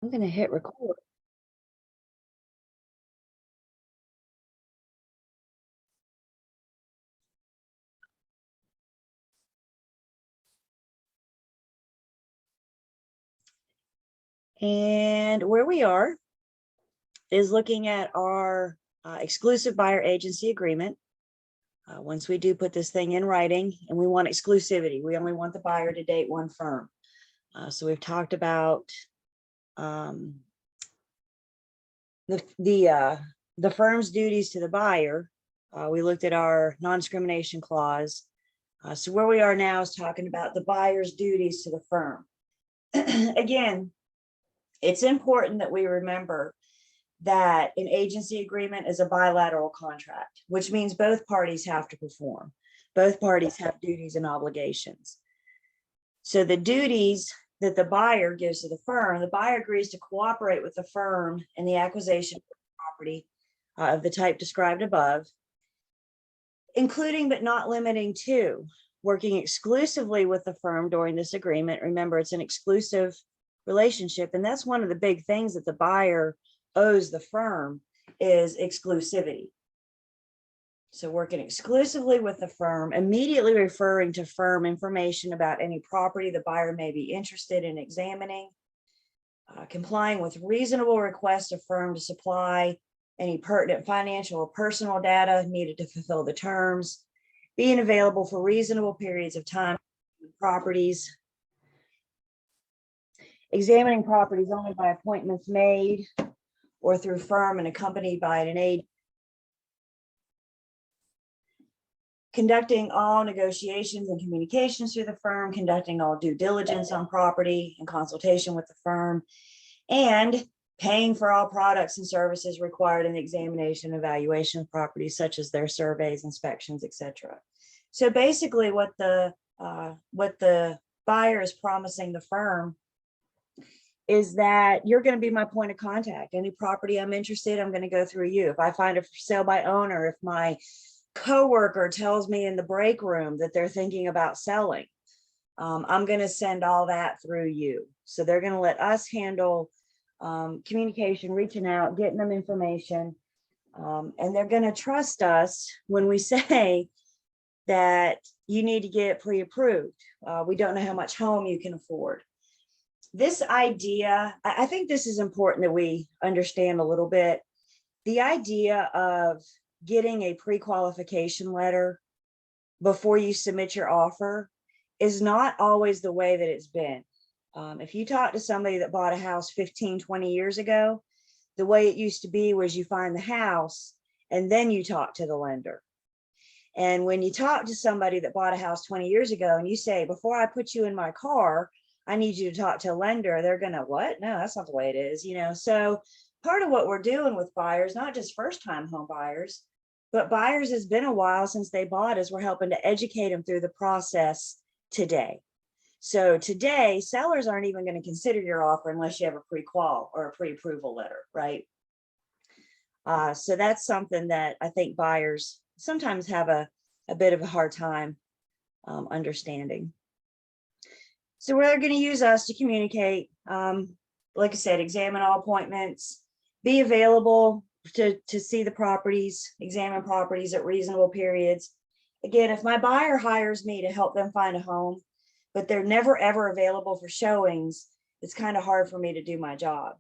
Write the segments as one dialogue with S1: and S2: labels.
S1: I'm going to hit record. And where we are is looking at our exclusive buyer agency agreement. Once we do put this thing in writing, and we want exclusivity, we only want the buyer to date one firm. So we've talked about the firm's duties to the buyer. We looked at our non-discrimination clause. So where we are now is talking about the buyer's duties to the firm. Again, it's important that we remember that an agency agreement is a bilateral contract, which means both parties have to perform. Both parties have duties and obligations. So the duties that the buyer gives to the firm, the buyer agrees to cooperate with the firm in the acquisition of property of the type described above, including but not limiting to working exclusively with the firm during this agreement. Remember, it's an exclusive relationship, and that's one of the big things that the buyer owes the firm is exclusivity. So working exclusively with the firm, immediately referring to firm information about any property the buyer may be interested in examining, complying with reasonable requests of firm to supply any pertinent financial or personal data needed to fulfill the terms, being available for reasonable periods of time, properties, examining properties only by appointments made or through firm and accompanied by an aide, conducting all negotiations and communications through the firm, conducting all due diligence on property in consultation with the firm, and paying for all products and services required in the examination and evaluation of properties, such as their surveys, inspections, etc. So basically what the buyer is promising the firm is that you're going to be my point of contact. Any property I'm interested, I'm going to go through you. If I find a for sale by owner, if my coworker tells me in the break room that they're thinking about selling, I'm going to send all that through you. So they're going to let us handle communication, reaching out, getting them information, and they're going to trust us when we say that you need to get pre-approved. We don't know how much home you can afford. This idea, I think this is important that we understand a little bit. The idea of getting a pre-qualification letter before you submit your offer is not always the way that it's been. If you talk to somebody that bought a house 15, 20 years ago, the way it used to be was you find the house and then you talk to the lender. And when you talk to somebody that bought a house 20 years ago and you say, before I put you in my car, I need you to talk to a lender, they're gonna, what? No, that's not the way it is, you know? So part of what we're doing with buyers, not just first-time home buyers, but buyers has been a while since they bought, is we're helping to educate them through the process today. So today, sellers aren't even going to consider your offer unless you have a pre-qual or a pre-approval letter, right? So that's something that I think buyers sometimes have a bit of a hard time understanding. So we're going to use us to communicate. Like I said, examine all appointments, be available to see the properties, examine properties at reasonable periods. Again, if my buyer hires me to help them find a home, but they're never ever available for showings, it's kind of hard for me to do my job.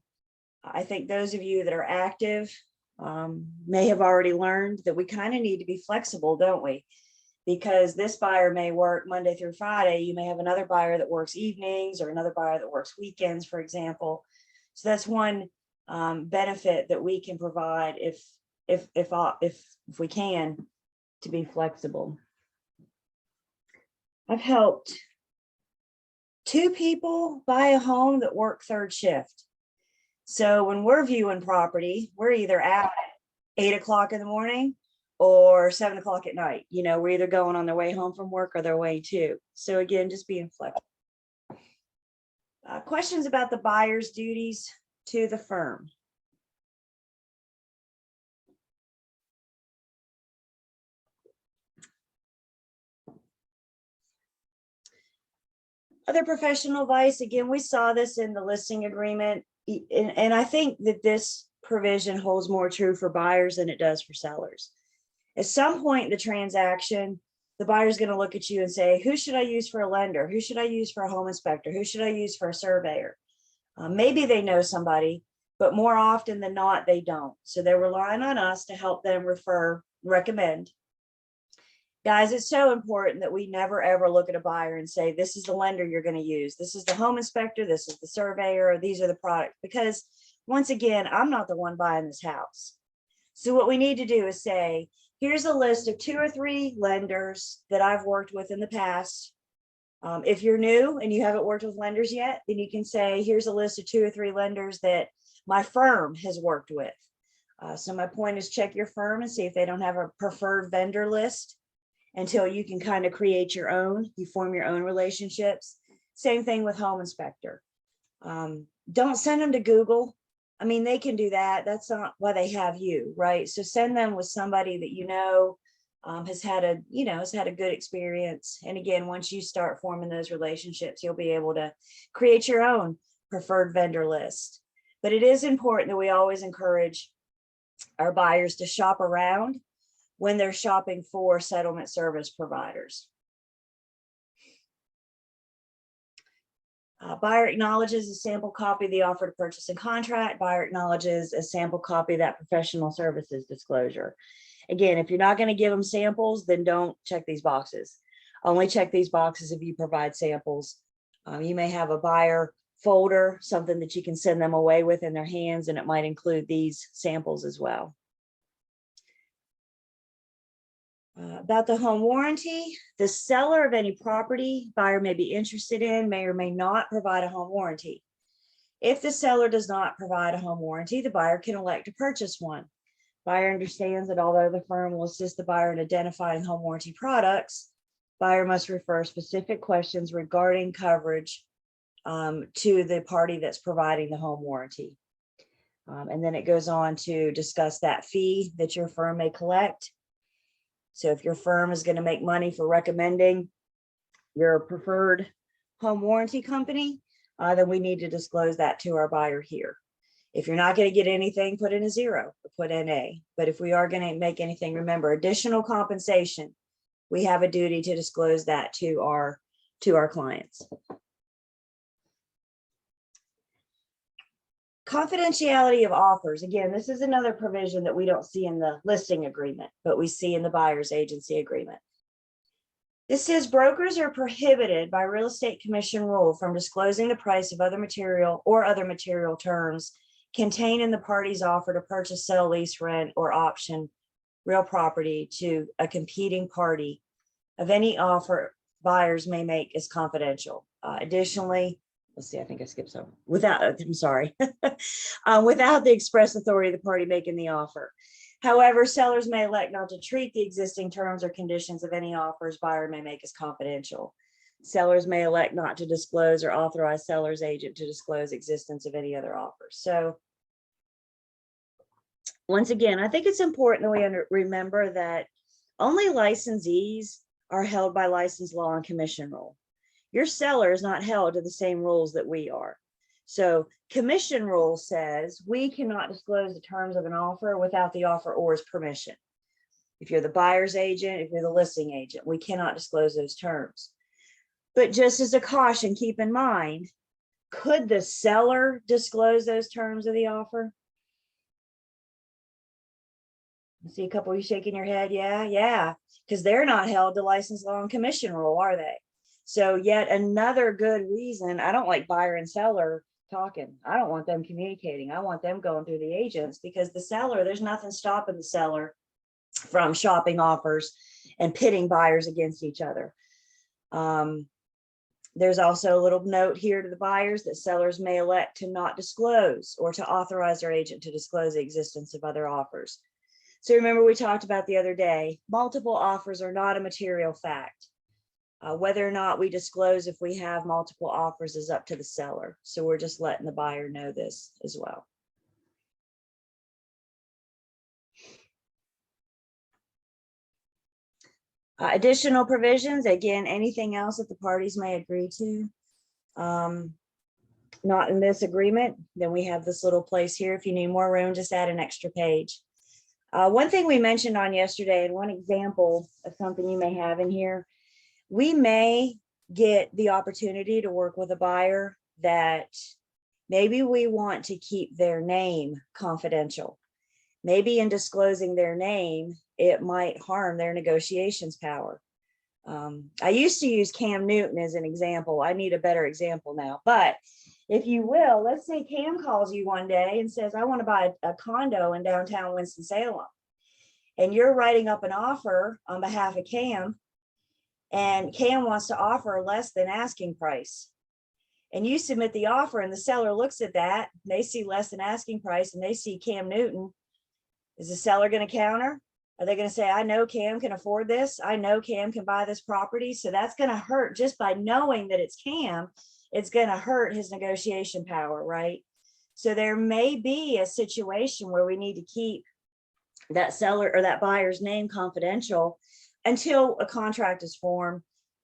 S1: I think those of you that are active may have already learned that we kind of need to be flexible, don't we? Because this buyer may work Monday through Friday. You may have another buyer that works evenings or another buyer that works weekends, for example. So that's one benefit that we can provide if we can, to be flexible. I've helped 2 people buy a home that work third shift. So when we're viewing property, we're either out at 8 o'clock in the morning or 7 o'clock at night. You know, we're either going on their way home from work or their way to. So again, just being flexible. Questions about the buyer's duties to the firm. Other professional advice, again, we saw this in the listing agreement. and I think that this provision holds more true for buyers than it does for sellers. At some point in the transaction, the buyer's going to look at you and say, who should I use for a lender? Who should I use for a home inspector? Who should I use for a surveyor? Maybe they know somebody, but more often than not, they don't. So they're relying on us to help them recommend. Guys, it's so important that we never ever look at a buyer and say, this is the lender you're going to use. This is the home inspector. This is the surveyor. These are the products. Because once again, I'm not the one buying this house. So what we need to do is say, here's a list of 2 or 3 lenders that I've worked with in the past. If you're new and you haven't worked with lenders yet, then you can say, here's a list of 2 or 3 lenders that my firm has worked with. So my point is, check your firm and see if they don't have a preferred vendor list until you can kind of create your own, you form your own relationships. Same thing with home inspector. Don't send them to Google. I mean, they can do that. That's not why they have you, right? So send them with somebody that you know has had a good experience. And again, once you start forming those relationships, you'll be able to create your own preferred vendor list. But it is important that we always encourage our buyers to shop around when they're shopping for settlement service providers. Buyer acknowledges a sample copy of the offer to purchase and contract. Buyer acknowledges a sample copy of that professional services disclosure. Again, if you're not going to give them samples, then don't check these boxes. Only check these boxes if you provide samples. You may have a buyer folder, something that you can send them away with in their hands, and it might include these samples as well. About the home warranty, the seller of any property buyer may be interested in may or may not provide a home warranty. If the seller does not provide a home warranty, the buyer can elect to purchase one. Buyer understands that although the firm will assist the buyer in identifying home warranty products, buyer must refer specific questions regarding coverage to the party that's providing the home warranty. And then it goes on to discuss that fee that your firm may collect. So if your firm is going to make money for recommending your preferred home warranty company, then we need to disclose that to our buyer here. If you're not going to get anything, put in a 0 or put in A. But if we are going to make anything, remember, additional compensation, we have a duty to disclose that to our clients. Confidentiality of offers. Again, this is another provision that we don't see in the listing agreement, but we see in the buyer's agency agreement. This says brokers are prohibited by real estate commission rule from disclosing the price of other material or other material terms contained in the party's offer to purchase, sell, lease, rent, or option real property to a competing party of any offer buyers may make is confidential. Additionally, let's see, I think I skipped some. Without the express authority of the party making the offer. However, sellers may elect not to treat the existing terms or conditions of any offers buyer may make as confidential. Sellers may elect not to disclose or authorize seller's agent to disclose existence of any other offers. So once again, I think it's important that we remember that only licensees are held by license law and commission rule. Your seller is not held to the same rules that we are. So commission rule says we cannot disclose the terms of an offer without the offeror's permission. If you're the buyer's agent, if you're the listing agent, we cannot disclose those terms. But just as a caution, keep in mind, could the seller disclose those terms of the offer? I see a couple of you shaking your head. Yeah, because they're not held to license law and commission rule, are they? So yet another good reason, I don't like buyer and seller talking. I don't want them communicating. I want them going through the agents, because the seller, there's nothing stopping the seller from shopping offers and pitting buyers against each other. There's also a little note here to the buyers that sellers may elect to not disclose or to authorize their agent to disclose the existence of other offers. So remember, we talked about the other day, multiple offers are not a material fact. Whether or not we disclose if we have multiple offers is up to the seller. So we're just letting the buyer know this as well. Additional provisions, again, anything else that the parties may agree to. not in this agreement, then we have this little place here. If you need more room, just add an extra page. One thing we mentioned on yesterday, and one example of something you may have in here, we may get the opportunity to work with a buyer that maybe we want to keep their name confidential. Maybe in disclosing their name, it might harm their negotiations power. I used to use Cam Newton as an example. I need a better example now, but if you will, let's say Cam calls you one day and says, I want to buy a condo in downtown Winston-Salem. And you're writing up an offer on behalf of Cam, and Cam wants to offer less than asking price. And you submit the offer, and the seller looks at that, they see less than asking price, and they see Cam Newton. Is the seller going to counter? Are they going to say, I know Cam can afford this. I know Cam can buy this property. So that's going to hurt just by knowing that it's Cam. It's going to hurt his negotiation power, right? So there may be a situation where we need to keep that seller or that buyer's name confidential until a contract is formed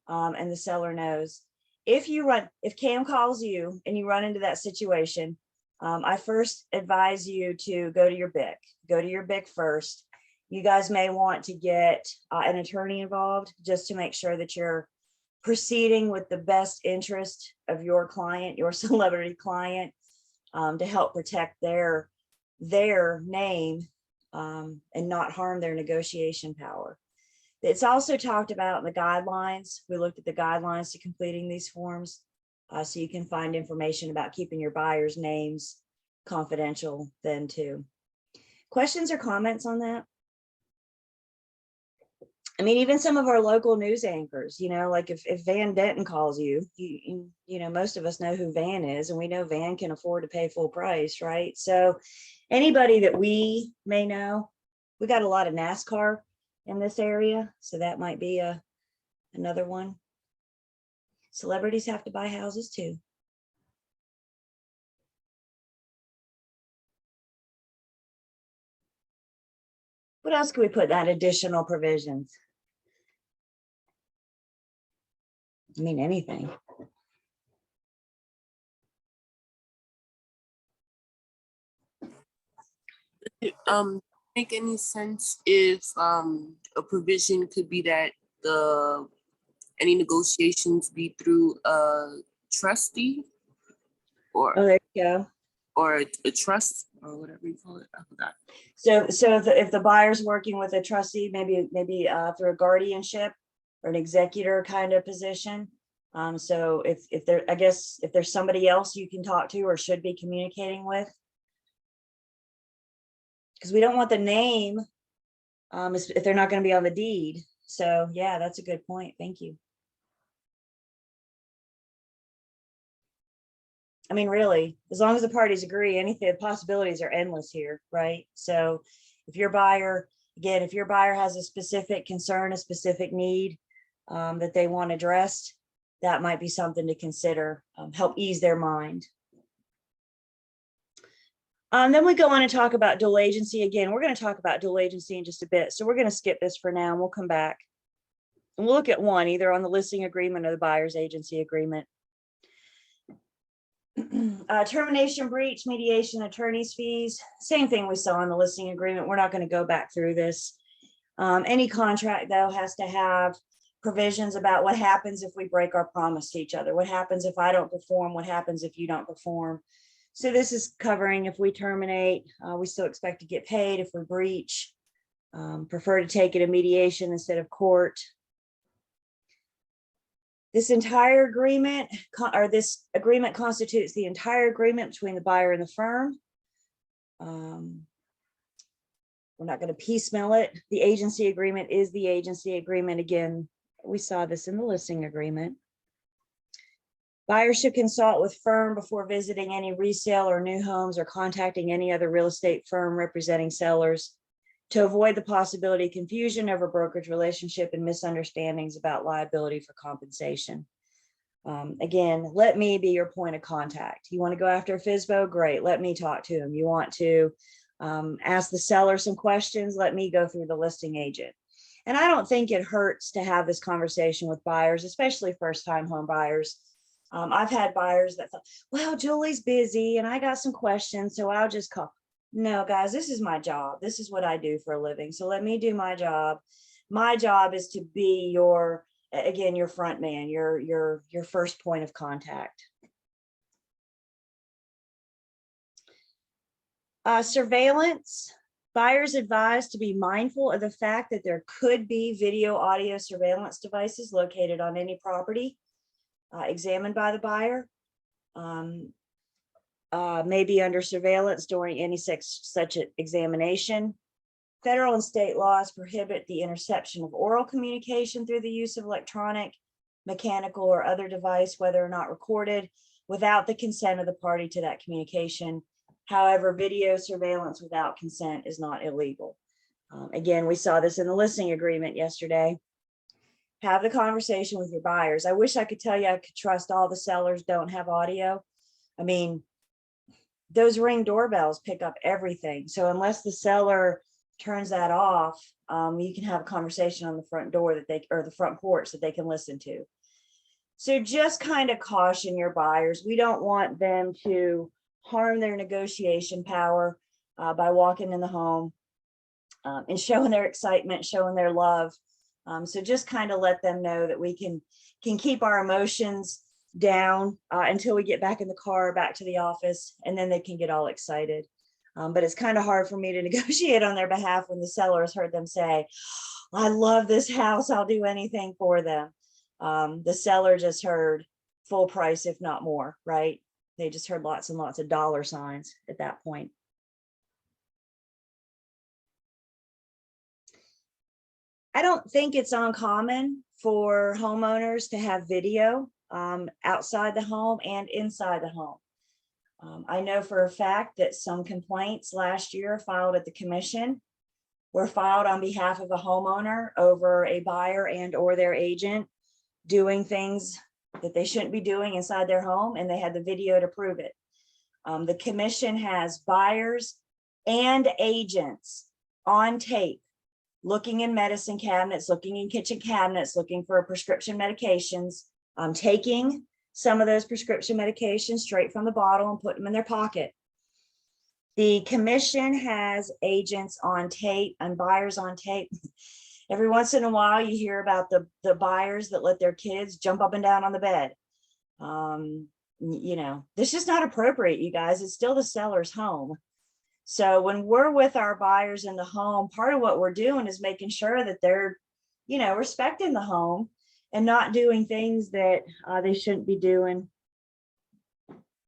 S1: and the seller knows. If Cam calls you and you run into that situation, I first advise you to go to your BIC. Go to your BIC first. You guys may want to get an attorney involved just to make sure that you're proceeding with the best interest of your client, your celebrity client, to help protect their name and not harm their negotiation power. It's also talked about in the guidelines. We looked at the guidelines to completing these forms, so you can find information about keeping your buyers' names confidential then too. Questions or comments on that? I mean, even some of our local news anchors, like if Van Denton calls you, you know, most of us know who Van is, and we know Van can afford to pay full price, right? So anybody that we may know, we got a lot of NASCAR in this area, so that might be another one. Celebrities have to buy houses too. What else could we put that additional provisions? I mean, anything.
S2: Make any sense if a provision could be that any negotiations be through a trustee or
S1: there you go.
S2: Or a trust or whatever you call it. I forgot.
S1: So if the buyer's working with a trustee, maybe through a guardianship or an executor kind of position. So if there's somebody else you can talk to or should be communicating with, because we don't want the name if they're not going to be on the deed. So yeah, that's a good point. Thank you. I mean, really, as long as the parties agree, anything, possibilities are endless here, right? So if your buyer has a specific concern, a specific need that they want addressed, that might be something to consider, help ease their mind. Then we go on and talk about dual agency. Again, we're going to talk about dual agency in just a bit. So we're going to skip this for now and we'll come back. And we'll look at one, either on the listing agreement or the buyer's agency agreement. Termination, breach, mediation, attorney's fees, same thing we saw in the listing agreement. We're not going to go back through this. Any contract, though, has to have provisions about what happens if we break our promise to each other. What happens if I don't perform? What happens if you don't perform? So this is covering if we terminate, we still expect to get paid. If we breach, prefer to take it in mediation instead of court. This entire agreement, or this agreement constitutes the entire agreement between the buyer and the firm. We're not going to piecemeal it. The agency agreement is the agency agreement. Again, we saw this in the listing agreement. Buyers should consult with firm before visiting any resale or new homes or contacting any other real estate firm representing sellers to avoid the possibility of confusion over brokerage relationship and misunderstandings about liability for compensation. Again, let me be your point of contact. You want to go after FSBO? Great. Let me talk to him. You want to ask the seller some questions? Let me go through the listing agent. And I don't think it hurts to have this conversation with buyers, especially first-time home buyers. I've had buyers that thought, well, Julie's busy and I got some questions, so I'll just call. No, guys, this is my job. This is what I do for a living. So let me do my job. My job is to be your, again, your front man, your first point of contact. Surveillance. Buyers advised to be mindful of the fact that there could be video audio surveillance devices located on any property examined by the buyer. May be under surveillance during any such examination. Federal and state laws prohibit the interception of oral communication through the use of electronic, mechanical, or other device, whether or not recorded, without the consent of the party to that communication. However, video surveillance without consent is not illegal. Again, we saw this in the listing agreement yesterday. Have the conversation with your buyers. I wish I could tell you I could trust all the sellers don't have audio. I mean, those Ring doorbells pick up everything. So unless the seller turns that off, you can have a conversation on the front door that they, or the front porch that they can listen to. So just kind of caution your buyers. We don't want them to harm their negotiation power by walking in the home and showing their excitement, showing their love. So just kind of let them know that we can keep our emotions down until we get back in the car, back to the office, and then they can get all excited. But it's kind of hard for me to negotiate on their behalf when the seller has heard them say, I love this house, I'll do anything for them. The seller just heard full price, if not more, right? They just heard lots and lots of dollar signs at that point. I don't think it's uncommon for homeowners to have video outside the home and inside the home. I know for a fact that some complaints last year filed at the commission were filed on behalf of a homeowner over a buyer and or their agent doing things that they shouldn't be doing inside their home, and they had the video to prove it. The commission has buyers and agents on tape looking in medicine cabinets, looking in kitchen cabinets, looking for prescription medications, taking some of those prescription medications straight from the bottle and putting them in their pocket. The commission has agents on tape and buyers on tape. Every once in a while, you hear about the buyers that let their kids jump up and down on the bed. You know, this is not appropriate, you guys. It's still the seller's home. So when we're with our buyers in the home, part of what we're doing is making sure that they're, you know, respecting the home and not doing things that they shouldn't be doing.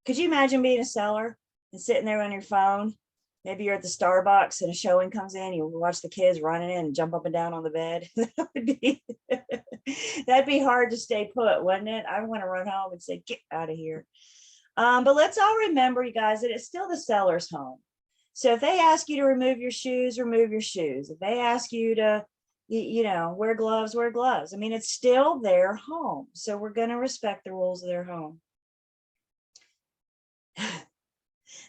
S1: Could you imagine being a seller and sitting there on your phone? Maybe you're at the Starbucks and a showing comes in, you watch the kids running in and jump up and down on the bed. That'd be hard to stay put, wouldn't it? I want to run home and say, get out of here. But let's all remember, you guys, that it's still the seller's home. So if they ask you to remove your shoes, remove your shoes. If they ask you to, you know, wear gloves, wear gloves. I mean, it's still their home. So we're going to respect the rules of their home.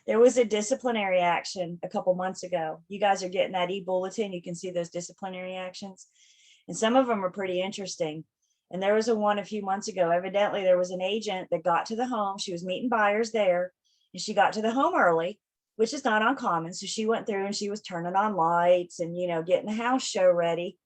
S1: There was a disciplinary action a couple months ago. You guys are getting that e-bulletin. You can see those disciplinary actions. And some of them are pretty interesting. And there was a one a few months ago. Evidently, there was an agent that got to the home. She was meeting buyers there. And she got to the home early, which is not uncommon. So she went through and she was turning on lights and, you know, getting the house show ready.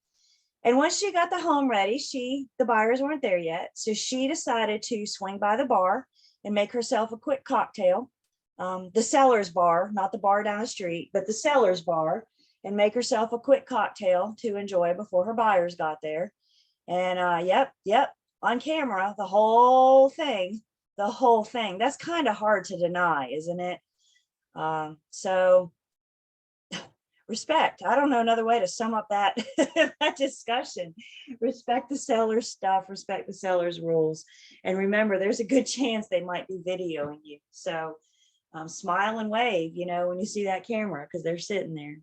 S1: And once she got the home ready, the buyers weren't there yet. So she decided to swing by the bar and make herself a quick cocktail. The seller's bar, not the bar down the street, but the seller's bar, and make herself a quick cocktail to enjoy before her buyers got there. And yep, on camera, the whole thing. That's kind of hard to deny, isn't it? So respect. I don't know another way to sum up that, that discussion. Respect the seller's stuff, respect the seller's rules. And remember, there's a good chance they might be videoing you. So smile and wave, you know, when you see that camera, because they're sitting there.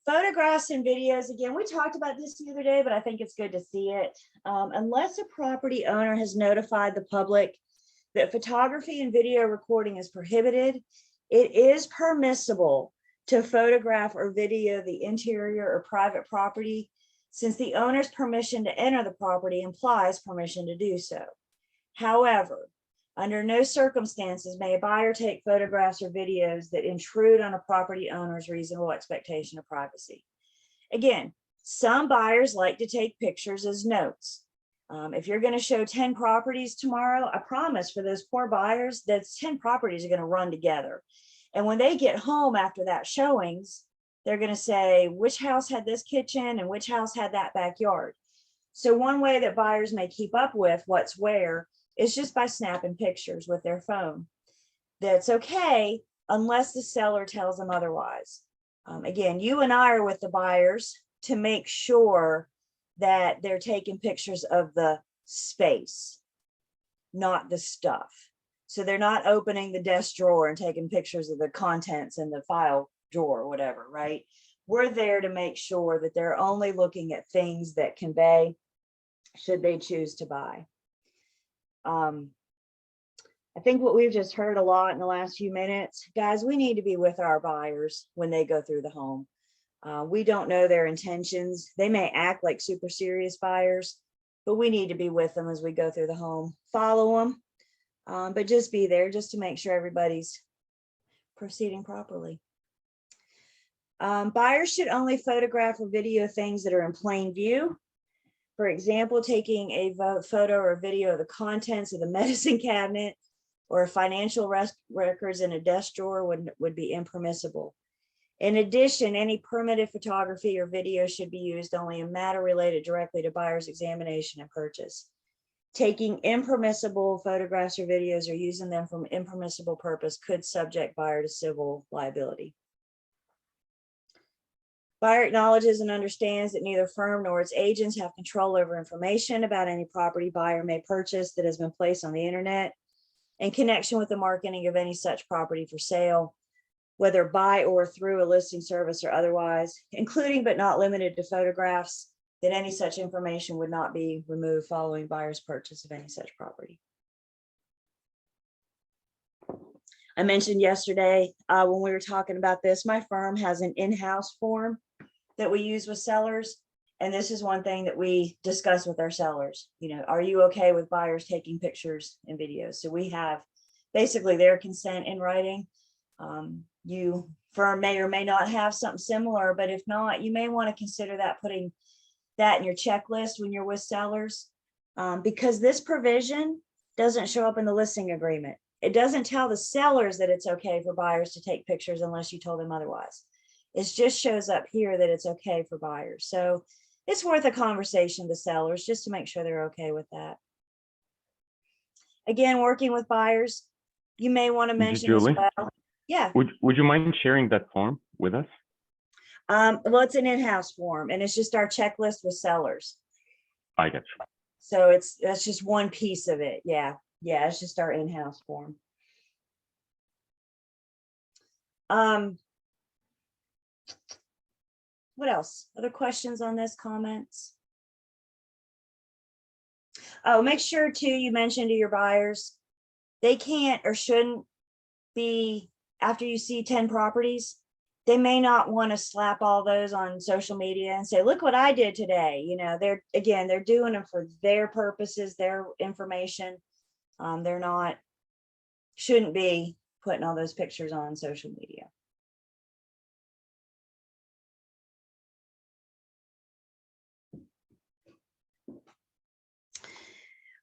S1: Photographs and videos, again, we talked about this the other day, but I think it's good to see it. Unless a property owner has notified the public that photography and video recording is prohibited, it is permissible to photograph or video the interior or private property since the owner's permission to enter the property implies permission to do so. However, under no circumstances may a buyer take photographs or videos that intrude on a property owner's reasonable expectation of privacy. Again, some buyers like to take pictures as notes. If you're going to show 10 properties tomorrow, I promise for those poor buyers, those 10 properties are going to run together. And when they get home after that showings, they're going to say, which house had this kitchen and which house had that backyard? So one way that buyers may keep up with what's where is just by snapping pictures with their phone. That's okay unless the seller tells them otherwise. Again, you and I are with the buyers to make sure that they're taking pictures of the space, not the stuff. So they're not opening the desk drawer and taking pictures of the contents in the file drawer or whatever, right? We're there to make sure that they're only looking at things that convey, should they choose to buy. I think what we've just heard a lot in the last few minutes, guys, we need to be with our buyers when they go through the home. We don't know their intentions. They may act like super serious buyers, but we need to be with them as we go through the home, follow them, but just be there just to make sure everybody's proceeding properly. Buyers should only photograph or video things that are in plain view. For example, taking a photo or video of the contents of the medicine cabinet or financial records in a desk drawer would be impermissible. In addition, any permitted photography or video should be used only in matter related directly to buyer's examination and purchase. Taking impermissible photographs or videos or using them for impermissible purpose could subject buyer to civil liability. Buyer acknowledges and understands that neither firm nor its agents have control over information about any property buyer may purchase that has been placed on the internet in connection with the marketing of any such property for sale, whether by or through a listing service or otherwise, including but not limited to photographs, that any such information would not be removed following buyer's purchase of any such property. I mentioned yesterday when we were talking about this, my firm has an in-house form that we use with sellers. And this is one thing that we discuss with our sellers. You know, are you okay with buyers taking pictures and videos? So we have basically their consent in writing. You firm may or may not have something similar, but if not, you may want to consider that, putting that in your checklist when you're with sellers, because this provision doesn't show up in the listing agreement. It doesn't tell the sellers that it's okay for buyers to take pictures unless you told them otherwise. It just shows up here that it's okay for buyers. So it's worth a conversation with sellers just to make sure they're okay with that. Again, working with buyers, you may want to mention as well. Yeah.
S3: Would you mind sharing that form with us?
S1: Well, it's an in-house form and it's just our checklist with sellers.
S3: I get you.
S1: So that's just one piece of it. Yeah. Yeah. It's just our in-house form. What else? Other questions on this, comments? Oh, make sure too, you mentioned to your buyers, they can't or shouldn't be, after you see 10 properties, they may not want to slap all those on social media and say, look what I did today. You know, they're doing them for their purposes, their information. They're not, shouldn't be putting all those pictures on social media.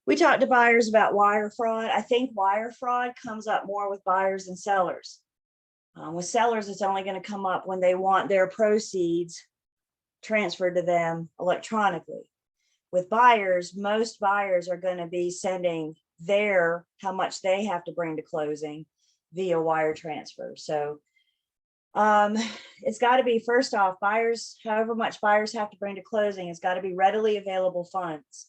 S1: We talked to buyers about wire fraud. I think wire fraud comes up more with buyers than sellers. With sellers, it's only going to come up when they want their proceeds transferred to them electronically. With buyers, most buyers are going to be sending how much they have to bring to closing via wire transfer. So it's got to be, first off, buyers, however much buyers have to bring to closing, it's got to be readily available funds.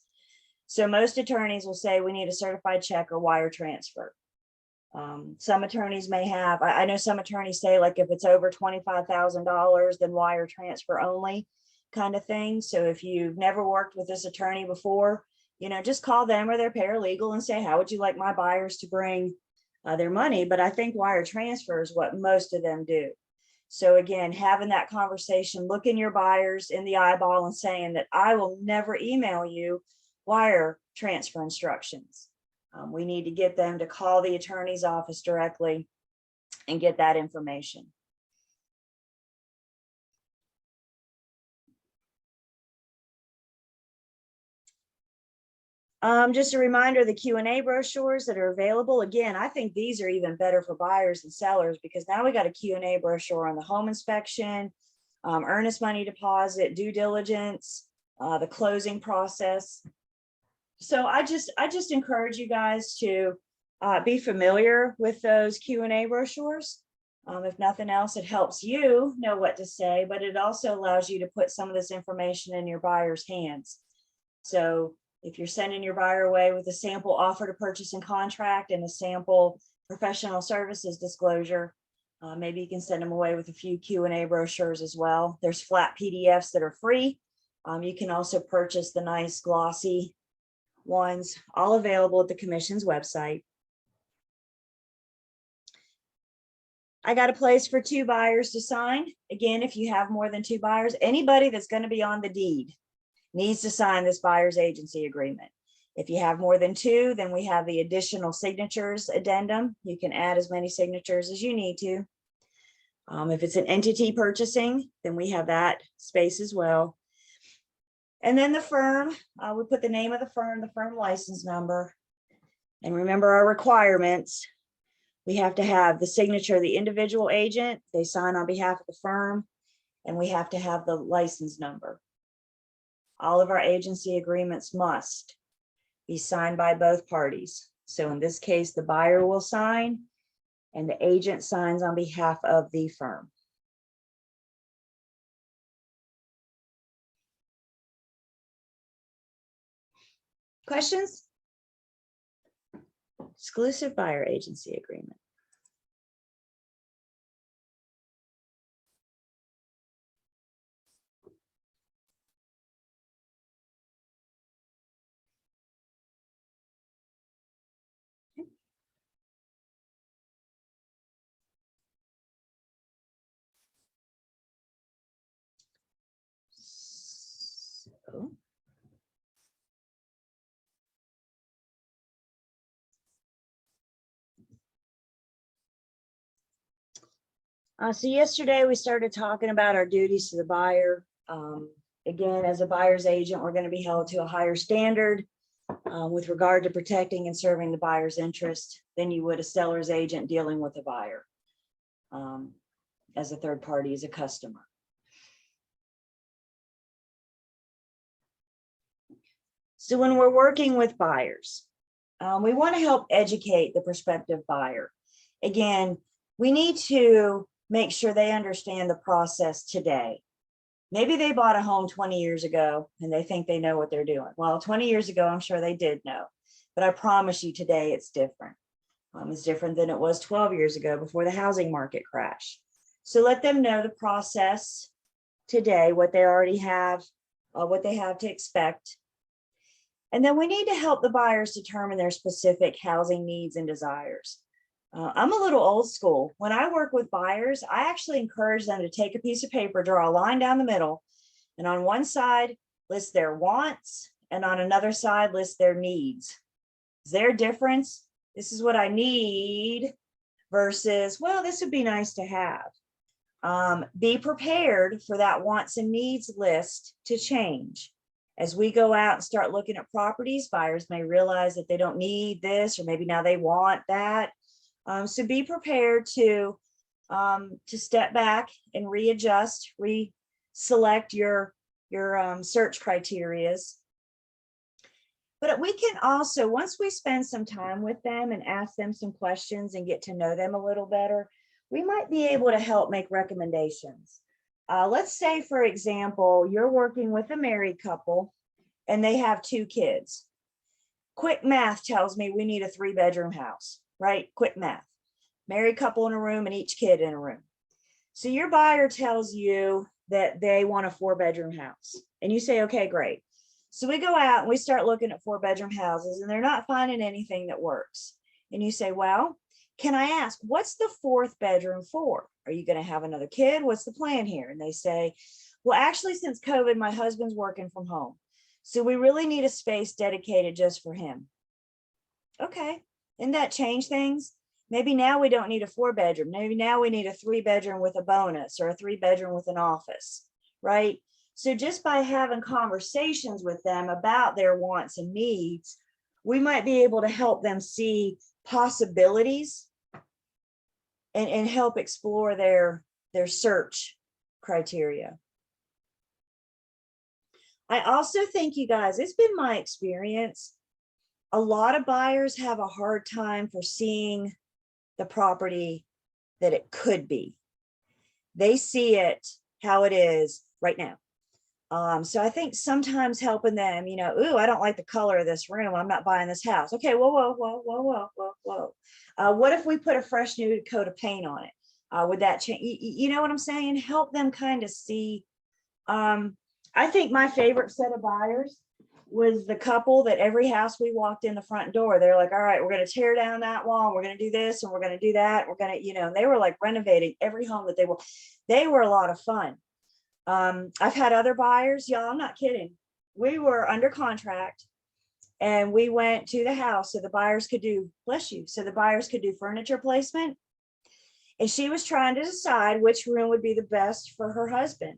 S1: So most attorneys will say we need a certified check or wire transfer. Some attorneys may have, I know some attorneys say like if it's over $25,000, then wire transfer only kind of thing. So if you've never worked with this attorney before, you know, just call them or their paralegal and say, how would you like my buyers to bring their money? But I think wire transfer is what most of them do. So again, having that conversation, looking your buyers in the eyeball and saying that I will never email you wire transfer instructions. We need to get them to call the attorney's office directly and get that information. Just a reminder, the Q&A brochures that are available. Again, I think these are even better for buyers and sellers because now we got a Q&A brochure on the home inspection, earnest money deposit, due diligence, the closing process. So I just encourage you guys to be familiar with those Q&A brochures. If nothing else, it helps you know what to say, but it also allows you to put some of this information in your buyer's hands. So if you're sending your buyer away with a sample offer to purchase and contract and a sample professional services disclosure, maybe you can send them away with a few Q&A brochures as well. There's flat PDFs that are free. You can also purchase the nice glossy ones, all available at the commission's website. I got a place for 2 buyers to sign. Again, if you have more than 2 buyers, anybody that's going to be on the deed needs to sign this buyer's agency agreement. If you have more than 2, then we have the additional signatures addendum. You can add as many signatures as you need to. If it's an entity purchasing, then we have that space as well. And then the firm, we put the name of the firm license number. And remember our requirements. We have to have the signature of the individual agent. They sign on behalf of the firm. And we have to have the license number. All of our agency agreements must be signed by both parties. So in this case, the buyer will sign and the agent signs on behalf of the firm. Questions? Exclusive buyer agency agreement. So yesterday we started talking about our duties to the buyer. Again, as a buyer's agent, we're going to be held to a higher standard with regard to protecting and serving the buyer's interest than you would a seller's agent dealing with a buyer as a third party, as a customer. So when we're working with buyers, we want to help educate the prospective buyer. Again, we need to make sure they understand the process today. Maybe they bought a home 20 years ago and they think they know what they're doing. Well, 20 years ago, I'm sure they did know, but I promise you today it's different. It's different than it was 12 years ago before the housing market crash. So let them know the process today, what they already have, what they have to expect. And then we need to help the buyers determine their specific housing needs and desires. I'm a little old school. When I work with buyers, I actually encourage them to take a piece of paper, draw a line down the middle, and on one side list their wants, and on another side list their needs. Is there a difference? This is what I need versus, well, this would be nice to have. Be prepared for that wants and needs list to change. As we go out and start looking at properties, buyers may realize that they don't need this, or maybe now they want that. So be prepared to step back and readjust, select your search criterias. But we can also, once we spend some time with them and ask them some questions and get to know them a little better, we might be able to help make recommendations. Let's say, for example, you're working with a married couple and they have 2 kids. Quick math tells me we need a 3-bedroom house, right? Quick math. Married couple in a room and each kid in a room. So your buyer tells you that they want a 4-bedroom house and you say, okay, great. So we go out and we start looking at 4-bedroom houses and they're not finding anything that works. And you say, well, can I ask, what's the fourth bedroom for? Are you going to have another kid? What's the plan here? And they say, well, actually, since COVID, my husband's working from home. So we really need a space dedicated just for him. Okay. Didn't that change things? Maybe now we don't need a 4-bedroom. Maybe now we need a 3-bedroom with a bonus or a 3-bedroom with an office, right? So just by having conversations with them about their wants and needs, we might be able to help them see possibilities and help explore their search criteria. I also think, you guys, it's been my experience, a lot of buyers have a hard time foreseeing the property that it could be. They see it how it is right now. So I think sometimes helping them, you know, ooh, I don't like the color of this room. I'm not buying this house. Okay, whoa. What if we put a fresh new coat of paint on it? Would that change? You know what I'm saying? Help them kind of see. I think my favorite set of buyers was the couple that every house we walked in the front door, they're like, all right, we're going to tear down that wall. And we're going to do this and we're going to do that. We're going to, you know, and they were like renovating every home that they were a lot of fun. I've had other buyers, y'all, I'm not kidding. We were under contract and we went to the house so the buyers could do, bless you, so the buyers could do furniture placement. And she was trying to decide which room would be the best for her husband.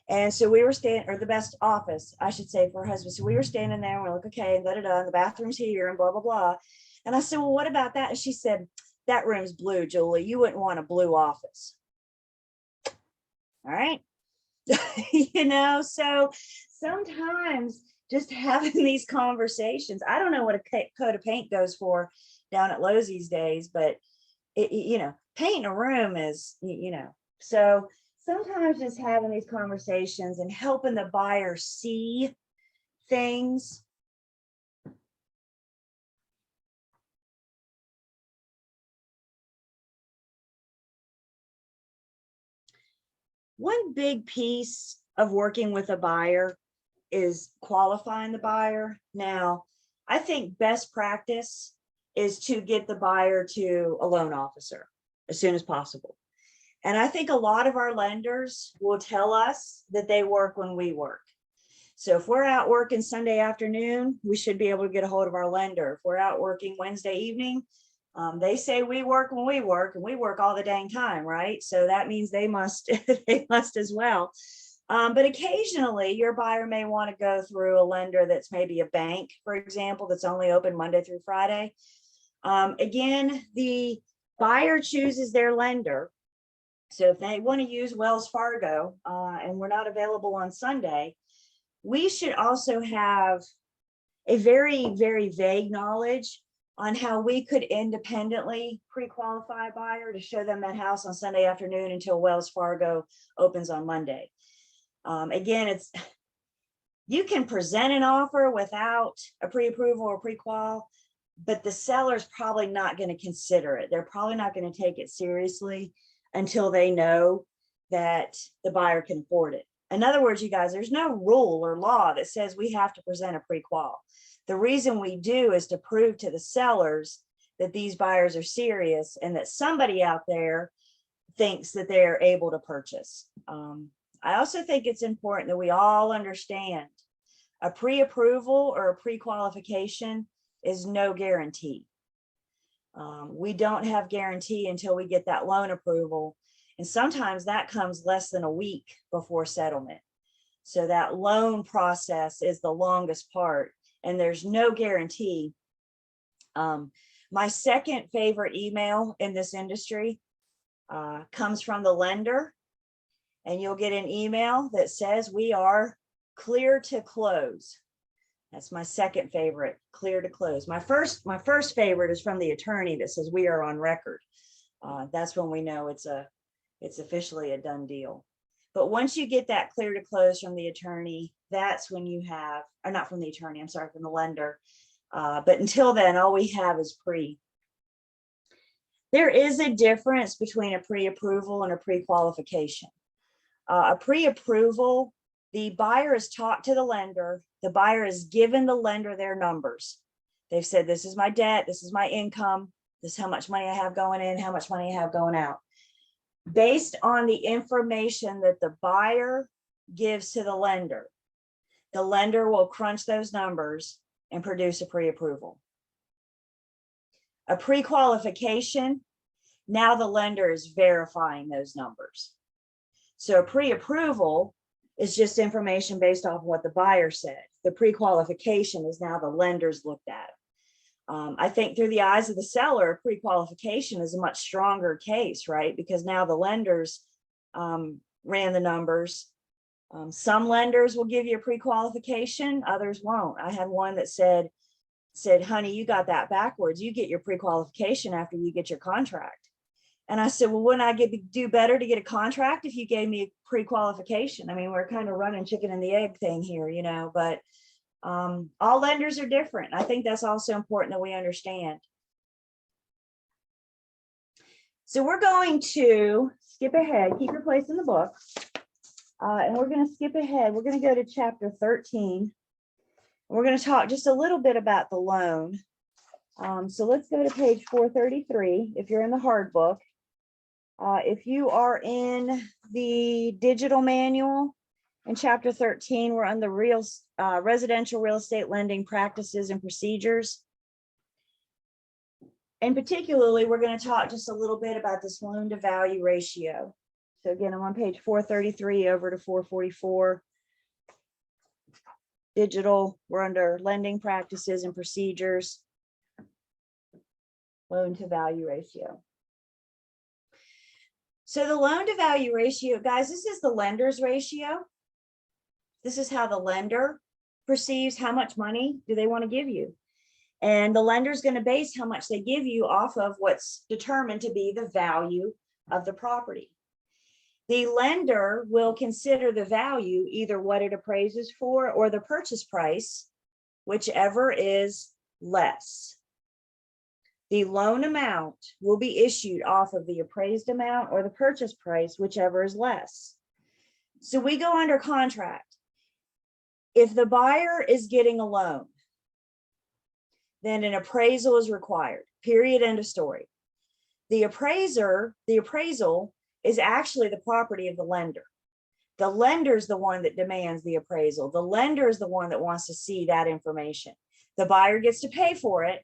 S1: And so we were standing, or the best office, I should say, for her husband. So we were standing there and we're like, okay, the bathroom's here and blah, blah, blah. And I said, well, what about that? And she said, that room's blue, Julie. You wouldn't want a blue office. All right. You know, so sometimes just having these conversations, I don't know what a coat of paint goes for down at Lowe's these days, but it, you know, painting a room is, you know, so sometimes just having these conversations and helping the buyer see things. One big piece of working with a buyer is qualifying the buyer. Now, I think best practice is to get the buyer to a loan officer as soon as possible. And I think a lot of our lenders will tell us that they work when we work. So if we're out working Sunday afternoon, we should be able to get a hold of our lender. If we're out working Wednesday evening, they say we work when we work, and we work all the dang time, right? So that means they must, they must as well. But occasionally your buyer may want to go through a lender that's maybe a bank, for example, that's only open Monday through Friday. Again, the buyer chooses their lender. So if they want to use Wells Fargo and we're not available on Sunday, we should also have a very, very vague knowledge on how we could independently pre-qualify a buyer to show them that house on Sunday afternoon until Wells Fargo opens on Monday. Again, you can present an offer without a pre-approval or pre-qual, but the seller's probably not going to consider it. They're probably not going to take it seriously until they know that the buyer can afford it. In other words, you guys, there's no rule or law that says we have to present a pre-qual. The reason we do is to prove to the sellers that these buyers are serious and that somebody out there thinks that they're able to purchase. I also think it's important that we all understand a pre-approval or a pre-qualification is no guarantee. We don't have guarantee until we get that loan approval. And sometimes that comes less than a week before settlement. So that loan process is the longest part and there's no guarantee. My second favorite email in this industry comes from the lender, and you'll get an email that says we are clear to close. That's my second favorite, clear to close. My first favorite is from the attorney that says we are on record. That's when we know it's officially a done deal. But once you get that clear to close from the attorney, that's when you have, or not from the attorney, I'm sorry, from the lender. But until then, all we have is pre. There is a difference between a pre-approval and a pre-qualification. A pre-approval, the buyer has talked to the lender. The buyer has given the lender their numbers. They've said, this is my debt, this is my income, This is how much money I have going in, how much money I have going out. Based on the information that the buyer gives to the lender will crunch those numbers and produce a pre-approval. A pre-qualification, now the lender is verifying those numbers. So a pre-approval is just information based off what the buyer said. The pre-qualification is now the lender's looked at. I think through the eyes of the seller, pre-qualification is a much stronger case, right? Because now the lenders ran the numbers. Some lenders will give you a pre-qualification, others won't. I had one that said, honey, you got that backwards. You get your pre-qualification after you get your contract. And I said, well, wouldn't I do better to get a contract if you gave me a pre-qualification? I mean, we're kind of running chicken and the egg thing here, you know, but all lenders are different. I think that's also important that we understand. So we're going to skip ahead, keep your place in the book. And we're going to skip ahead. We're going to go to chapter 13. We're going to talk just a little bit about the loan. So let's go to page 433 if you're in the hard book. If you are in the digital manual, in chapter 13, we're on the residential real estate lending practices and procedures. And particularly, we're going to talk just a little bit about this loan to value ratio. So again, I'm on page 433 over to 444. Digital, we're under lending practices and procedures. Loan to value ratio. So the loan to value ratio, guys, this is the lender's ratio. This is how the lender perceives how much money do they want to give you. And the lender is going to base how much they give you off of what's determined to be the value of the property. The lender will consider the value, either what it appraises for or the purchase price, whichever is less. The loan amount will be issued off of the appraised amount or the purchase price, whichever is less. So we go under contract. If the buyer is getting a loan, then an appraisal is required, period, end of story. The appraisal is actually the property of the lender. The lender is the one that demands the appraisal. The lender is the one that wants to see that information. The buyer gets to pay for it,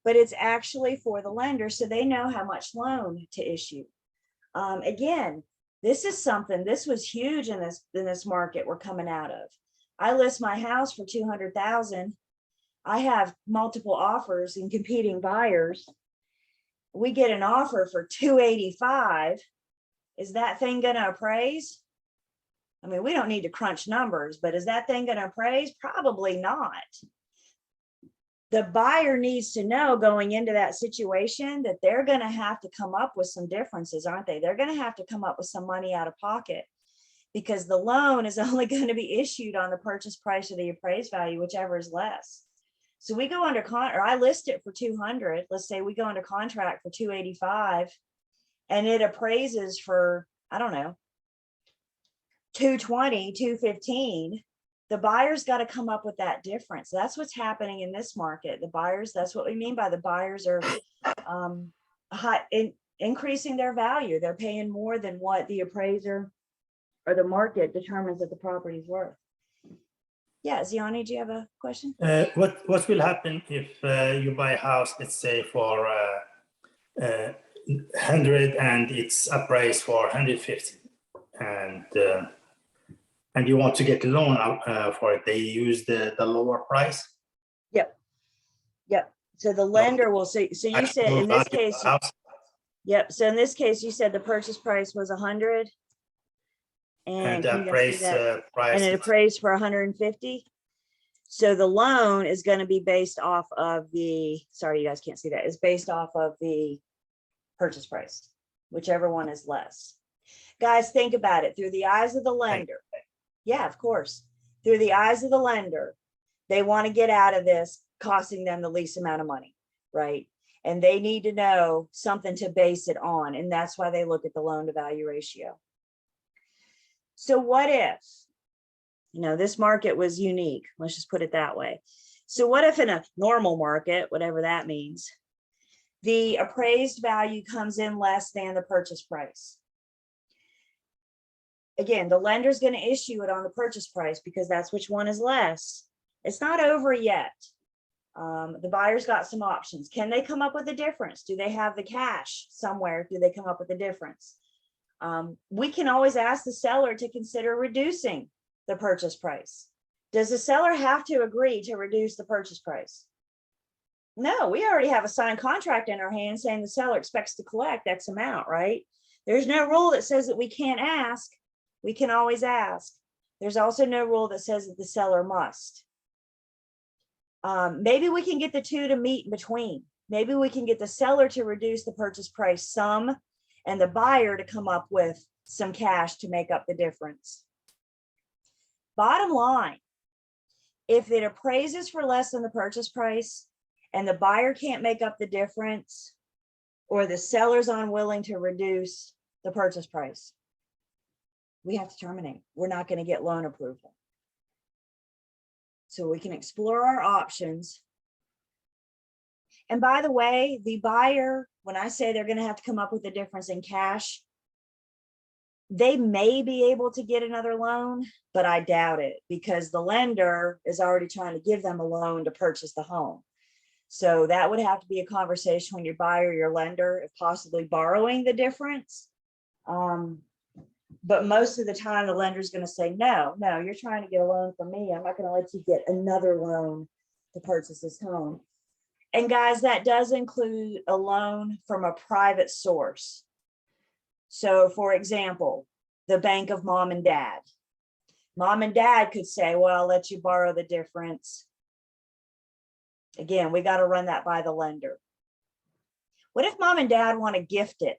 S1: but it's actually for the lender, so they know how much loan to issue. Again, this was huge in this market we're coming out of. I list my house for $200,000. I have multiple offers and competing buyers. We get an offer for $285,000. Is that thing going to appraise? I mean, we don't need to crunch numbers, but is that thing going to appraise? Probably not. The buyer needs to know going into that situation that they're going to have to come up with some differences, aren't they? They're going to have to come up with some money out of pocket, because the loan is only going to be issued on the purchase price or the appraised value, whichever is less. So we go under or I list it for 200. Let's say we go under contract for 285 and it appraises for, I don't know, 220, 215. The buyer's got to come up with that difference. That's what's happening in this market. The buyers, that's what we mean by the buyers are increasing their value. They're paying more than what the appraiser or the market determines that the property is worth. Yeah, Ziani, do you have a question?
S4: What will happen if you buy a house, let's say for 100 and it's appraised for 150, and you want to get a loan for it? They use the lower price.
S1: Yep. So the lender will say. So you said in this case. Yep. So in this case, you said the purchase price was 100. And
S4: the appraised price,
S1: and it appraised for 150. So the loan is going to be based off of the, sorry, you guys can't see that, is based off of the purchase price, whichever one is less. Guys, think about it through the eyes of the lender. Yeah, of course. Through the eyes of the lender, they want to get out of this costing them the least amount of money, right? And they need to know something to base it on. And that's why they look at the loan to value ratio. So what if, this market was unique? Let's just put it that way. So what if in a normal market, whatever that means, the appraised value comes in less than the purchase price. Again, the lender's going to issue it on the purchase price because that's which one is less. It's not over yet. The buyer's got some options. Can they come up with a difference? Do they have the cash somewhere? Do they come up with a difference? We can always ask the seller to consider reducing the purchase price. Does the seller have to agree to reduce the purchase price? No, we already have a signed contract in our hand saying the seller expects to collect X amount, right? There's no rule that says that we can't ask. We can always ask. There's also no rule that says that the seller must. Maybe we can get the two to meet in between. Maybe we can get the seller to reduce the purchase price some and the buyer to come up with some cash to make up the difference. Bottom line, if it appraises for less than the purchase price and the buyer can't make up the difference, or the seller's unwilling to reduce the purchase price, we have to terminate. We're not going to get loan approval. So we can explore our options. And by the way, the buyer, when I say they're going to have to come up with a difference in cash, they may be able to get another loan, but I doubt it because the lender is already trying to give them a loan to purchase the home. So that would have to be a conversation when your buyer, your lender, if possibly borrowing the difference. But most of the time the lender is going to say, no, you're trying to get a loan from me. I'm not going to let you get another loan to purchase this home. And guys, that does include a loan from a private source. So for example, the bank of mom and dad. Mom and dad could say, well, I'll let you borrow the difference. Again, we got to run that by the lender. What if mom and dad want to gift it?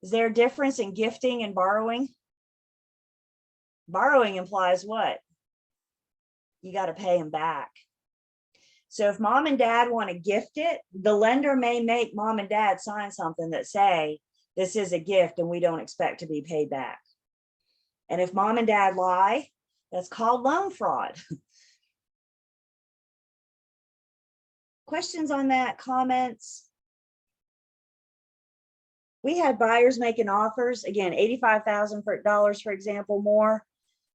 S1: Is there a difference in gifting and borrowing? Borrowing implies what? You got to pay them back. So if mom and dad want to gift it, the lender may make mom and dad sign something that say, this is a gift and we don't expect to be paid back. And if mom and dad lie, that's called loan fraud. Questions on that, comments? We had buyers making offers, again, $85,000 for example, more,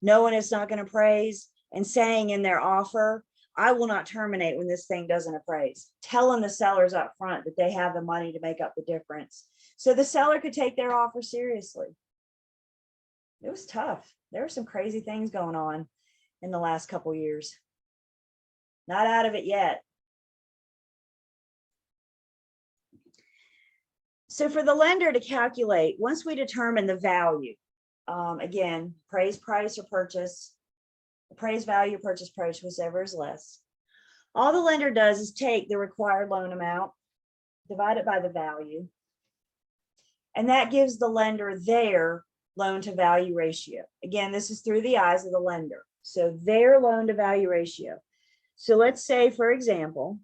S1: knowing it's not going to appraise and saying in their offer, I will not terminate when this thing doesn't appraise, telling the sellers up front that they have the money to make up the difference. So the seller could take their offer seriously. It was tough. There were some crazy things going on in the last couple of years. Not out of it yet. So for the lender to calculate, once we determine the value, again, appraised price or purchase, appraised value, purchase price, whichever is less, all the lender does is take the required loan amount, divide it by the value, and that gives the lender their loan to value ratio. Again, this is through the eyes of the lender. So their loan to value ratio. So let's say, for example,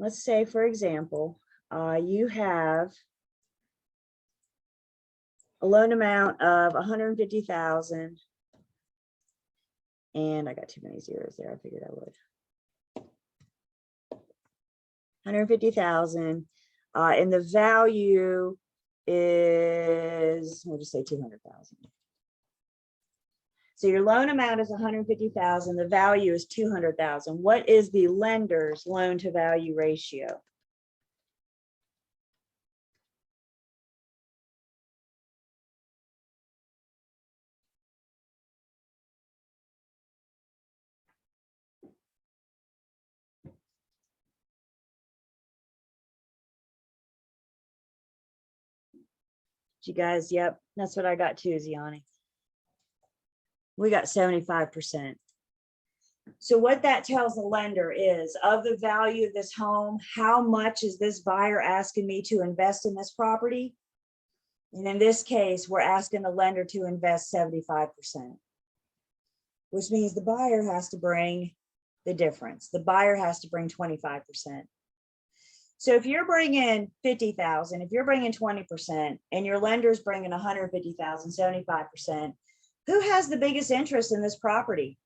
S1: you have a loan amount of 150,000, and I got too many zeros there. I figured I would. 150,000, and the value is, we'll just say 200,000. So your loan amount is 150,000. The value is 200,000. What is the lender's loan to value ratio? You guys, yep, that's what I got too, Ziani. We got 75%. So what that tells the lender is, of the value of this home, how much is this buyer asking me to invest in this property? And in this case, we're asking the lender to invest 75%, which means the buyer has to bring the difference. The buyer has to bring 25%. So if you're bringing 50,000, if you're bringing 20%, and your lender's bringing 150,000, 75%, who has the biggest interest in this property?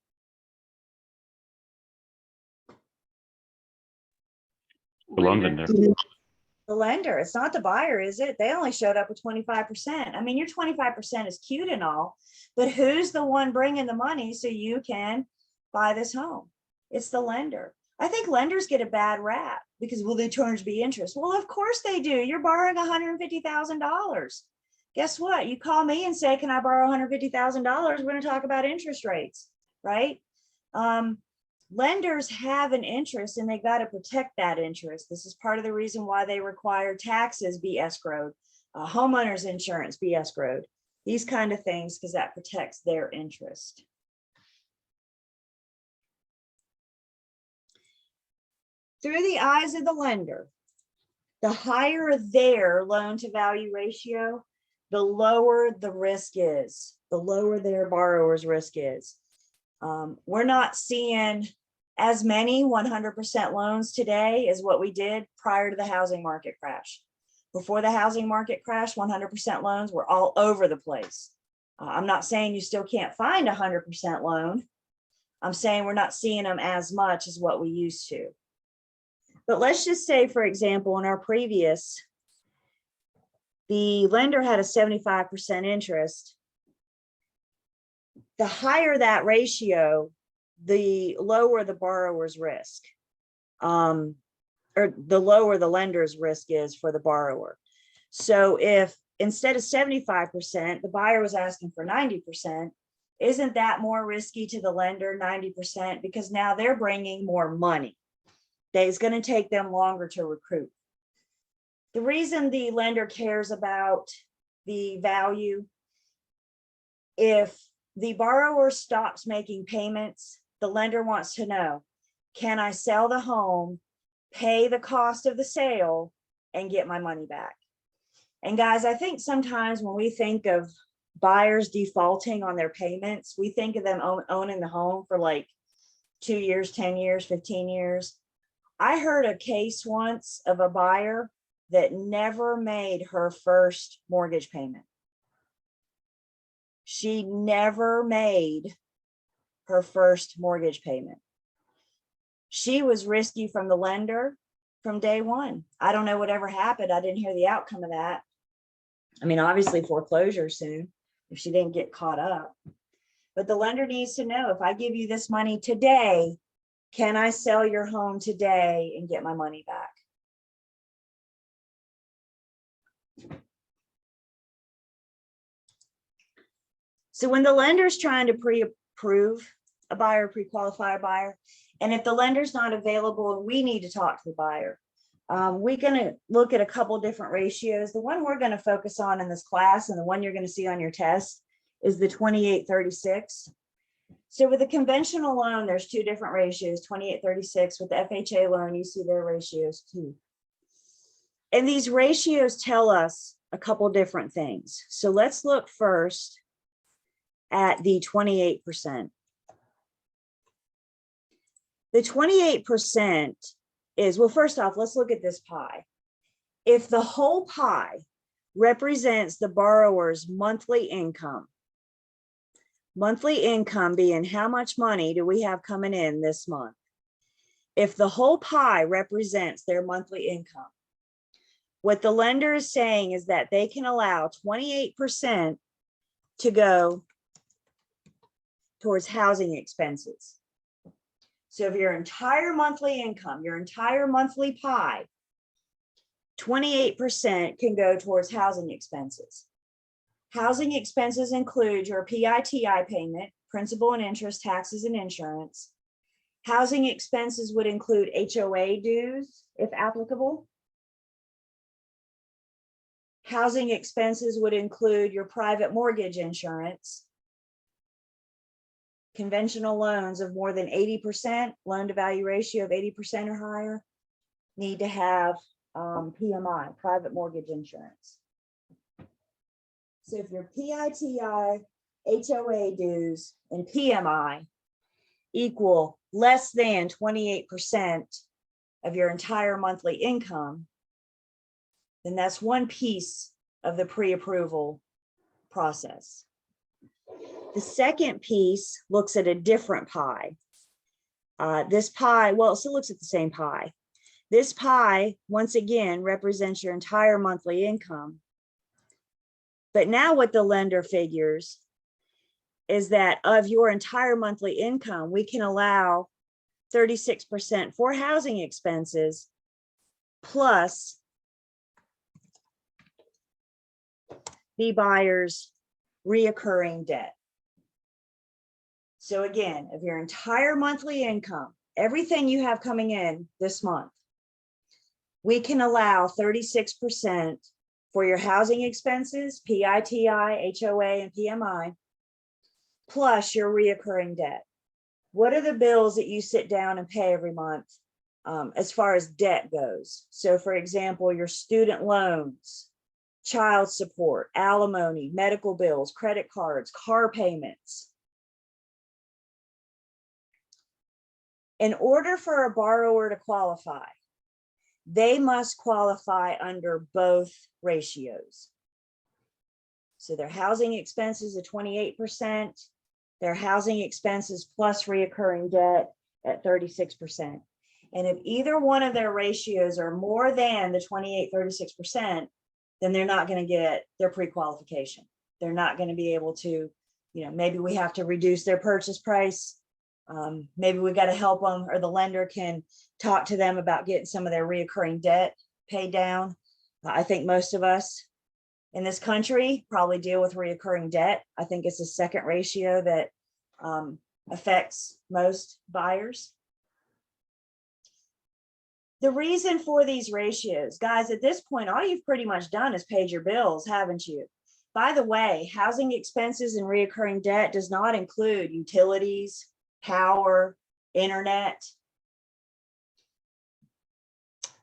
S3: The loan vendor.
S1: The lender, it's not the buyer, is it? They only showed up with 25%. I mean, your 25% is cute and all, but who's the one bringing the money so you can buy this home? It's the lender. I think lenders get a bad rap because will they charge me interest? Well, of course they do. You're borrowing $150,000. Guess what? You call me and say, can I borrow $150,000? We're going to talk about interest rates, right? Lenders have an interest and they got to protect that interest. This is part of the reason why they require taxes be escrowed, homeowners insurance be escrowed, these kind of things, because that protects their interest. Through the eyes of the lender, the higher their loan to value ratio, the lower the risk is, the lower their borrower's risk is. We're not seeing as many 100% loans today as what we did prior to the housing market crash. Before the housing market crash, 100% loans were all over the place. I'm not saying you still can't find a 100% loan. I'm saying we're not seeing them as much as what we used to. But let's just say, for example, in our previous, the lender had a 75% interest. The higher that ratio, the lower the borrower's risk, or the lower the lender's risk is for the borrower. So if instead of 75%, the buyer was asking for 90%, isn't that more risky to the lender, 90%? Because now they're bringing more money. It's going to take them longer to recruit. The reason the lender cares about the value, if the borrower stops making payments, the lender wants to know, can I sell the home, pay the cost of the sale, and get my money back? And guys, I think sometimes when we think of buyers defaulting on their payments, we think of them owning the home for like 2 years, 10 years, 15 years. I heard a case once of a buyer that never made her first mortgage payment. She never made her first mortgage payment. She was risky from the lender from day one. I don't know whatever happened. I didn't hear the outcome of that. I mean, obviously foreclosure soon if she didn't get caught up. But the lender needs to know, if I give you this money today, can I sell your home today and get my money back? So when the lender's trying to pre-approve a buyer, pre-qualify a buyer, and if the lender's not available, we need to talk to the buyer. We're going to look at a couple different ratios. The one we're going to focus on in this class, and the one you're going to see on your test, is the 28-36. So with a conventional loan, there's two different ratios, 28-36. With the FHA loan, you see their ratios too. And these ratios tell us a couple different things. So let's look first at the 28%. The 28% is, well, first off, let's look at this pie. If the whole pie represents the borrower's monthly income being how much money do we have coming in this month? If the whole pie represents their monthly income, what the lender is saying is that they can allow 28% to go towards housing expenses. So if your entire monthly income, your entire monthly pie, 28% can go towards housing expenses. Housing expenses include your PITI payment, principal and interest, taxes and insurance. Housing expenses would include HOA dues, if applicable. Housing expenses would include your private mortgage insurance. Conventional loans of more than 80%, loan to value ratio of 80% or higher, need to have PMI, private mortgage insurance. So if your PITI, HOA dues, and PMI equal less than 28% of your entire monthly income, then that's one piece of the pre-approval process. The second piece looks at a different pie. This pie, well, it still looks at the same pie. This pie, once again, represents your entire monthly income. But now what the lender figures is that of your entire monthly income, we can allow 36% for housing expenses plus the buyer's reoccurring debt. So again, of your entire monthly income, everything you have coming in this month, we can allow 36% for your housing expenses, PITI, HOA, and PMI, plus your reoccurring debt. What are the bills that you sit down and pay every month as far as debt goes? So for example, your student loans, child support, alimony, medical bills, credit cards, car payments. In order for a borrower to qualify, they must qualify under both ratios. So their housing expenses are 28%, their housing expenses plus reoccurring debt at 36%. And if either one of their ratios are more than the 28, 36%, then they're not going to get their pre-qualification. They're not going to be able to, maybe we have to reduce their purchase price. Maybe we got to help them, or the lender can talk to them about getting some of their reoccurring debt paid down. I think most of us in this country probably deal with reoccurring debt. I think it's the second ratio that affects most buyers. The reason for these ratios, guys, at this point, all you've pretty much done is paid your bills, haven't you? By the way, housing expenses and reoccurring debt does not include utilities, power, internet.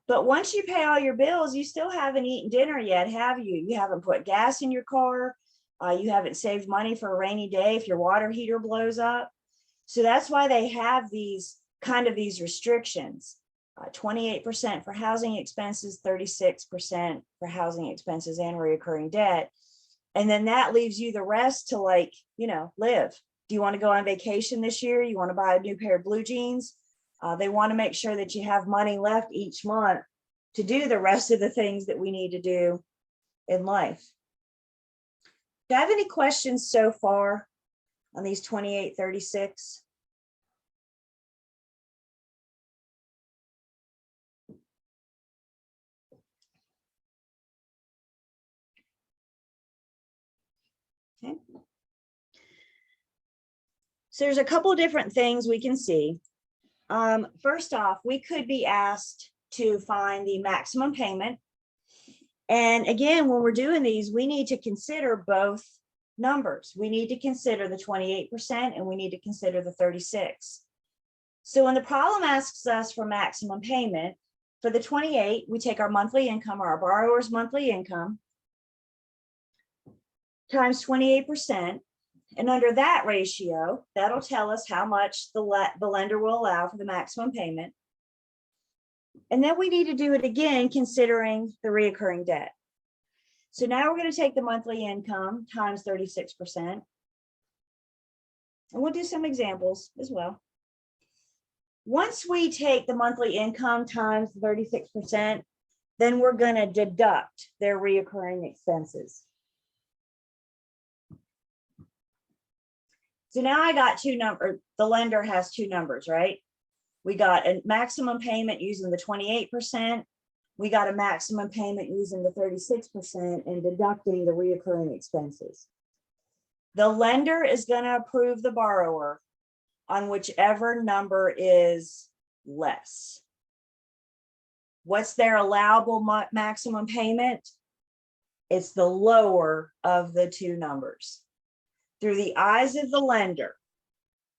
S1: But once you pay all your bills, you still haven't eaten dinner yet, have you? You haven't put gas in your car. You haven't saved money for a rainy day if your water heater blows up. So that's why they have these restrictions. 28% for housing expenses, 36% for housing expenses and reoccurring debt. And then that leaves you the rest to live. Do you want to go on vacation this year? You want to buy a new pair of blue jeans? They want to make sure that you have money left each month to do the rest of the things that we need to do in life. Do I have any questions so far on these 28, 36? Okay. So there's a couple of different things we can see. First off, we could be asked to find the maximum payment. And again, when we're doing these, we need to consider both numbers. We need to consider the 28% and we need to consider the 36. So when the problem asks us for maximum payment, for the 28, we take our monthly income or our borrower's monthly income times 28%. And under that ratio, that'll tell us how much the lender will allow for the maximum payment. And then we need to do it again, considering the reoccurring debt. So now we're going to take the monthly income times 36%. And we'll do some examples as well. Once we take the monthly income times 36%, then we're going to deduct their reoccurring expenses. So now I got two numbers. The lender has two numbers, right? We got a maximum payment using the 28%. We got a maximum payment using the 36% and deducting the reoccurring expenses. The lender is going to approve the borrower on whichever number is less. What's their allowable maximum payment? It's the lower of the two numbers. Through the eyes of the lender,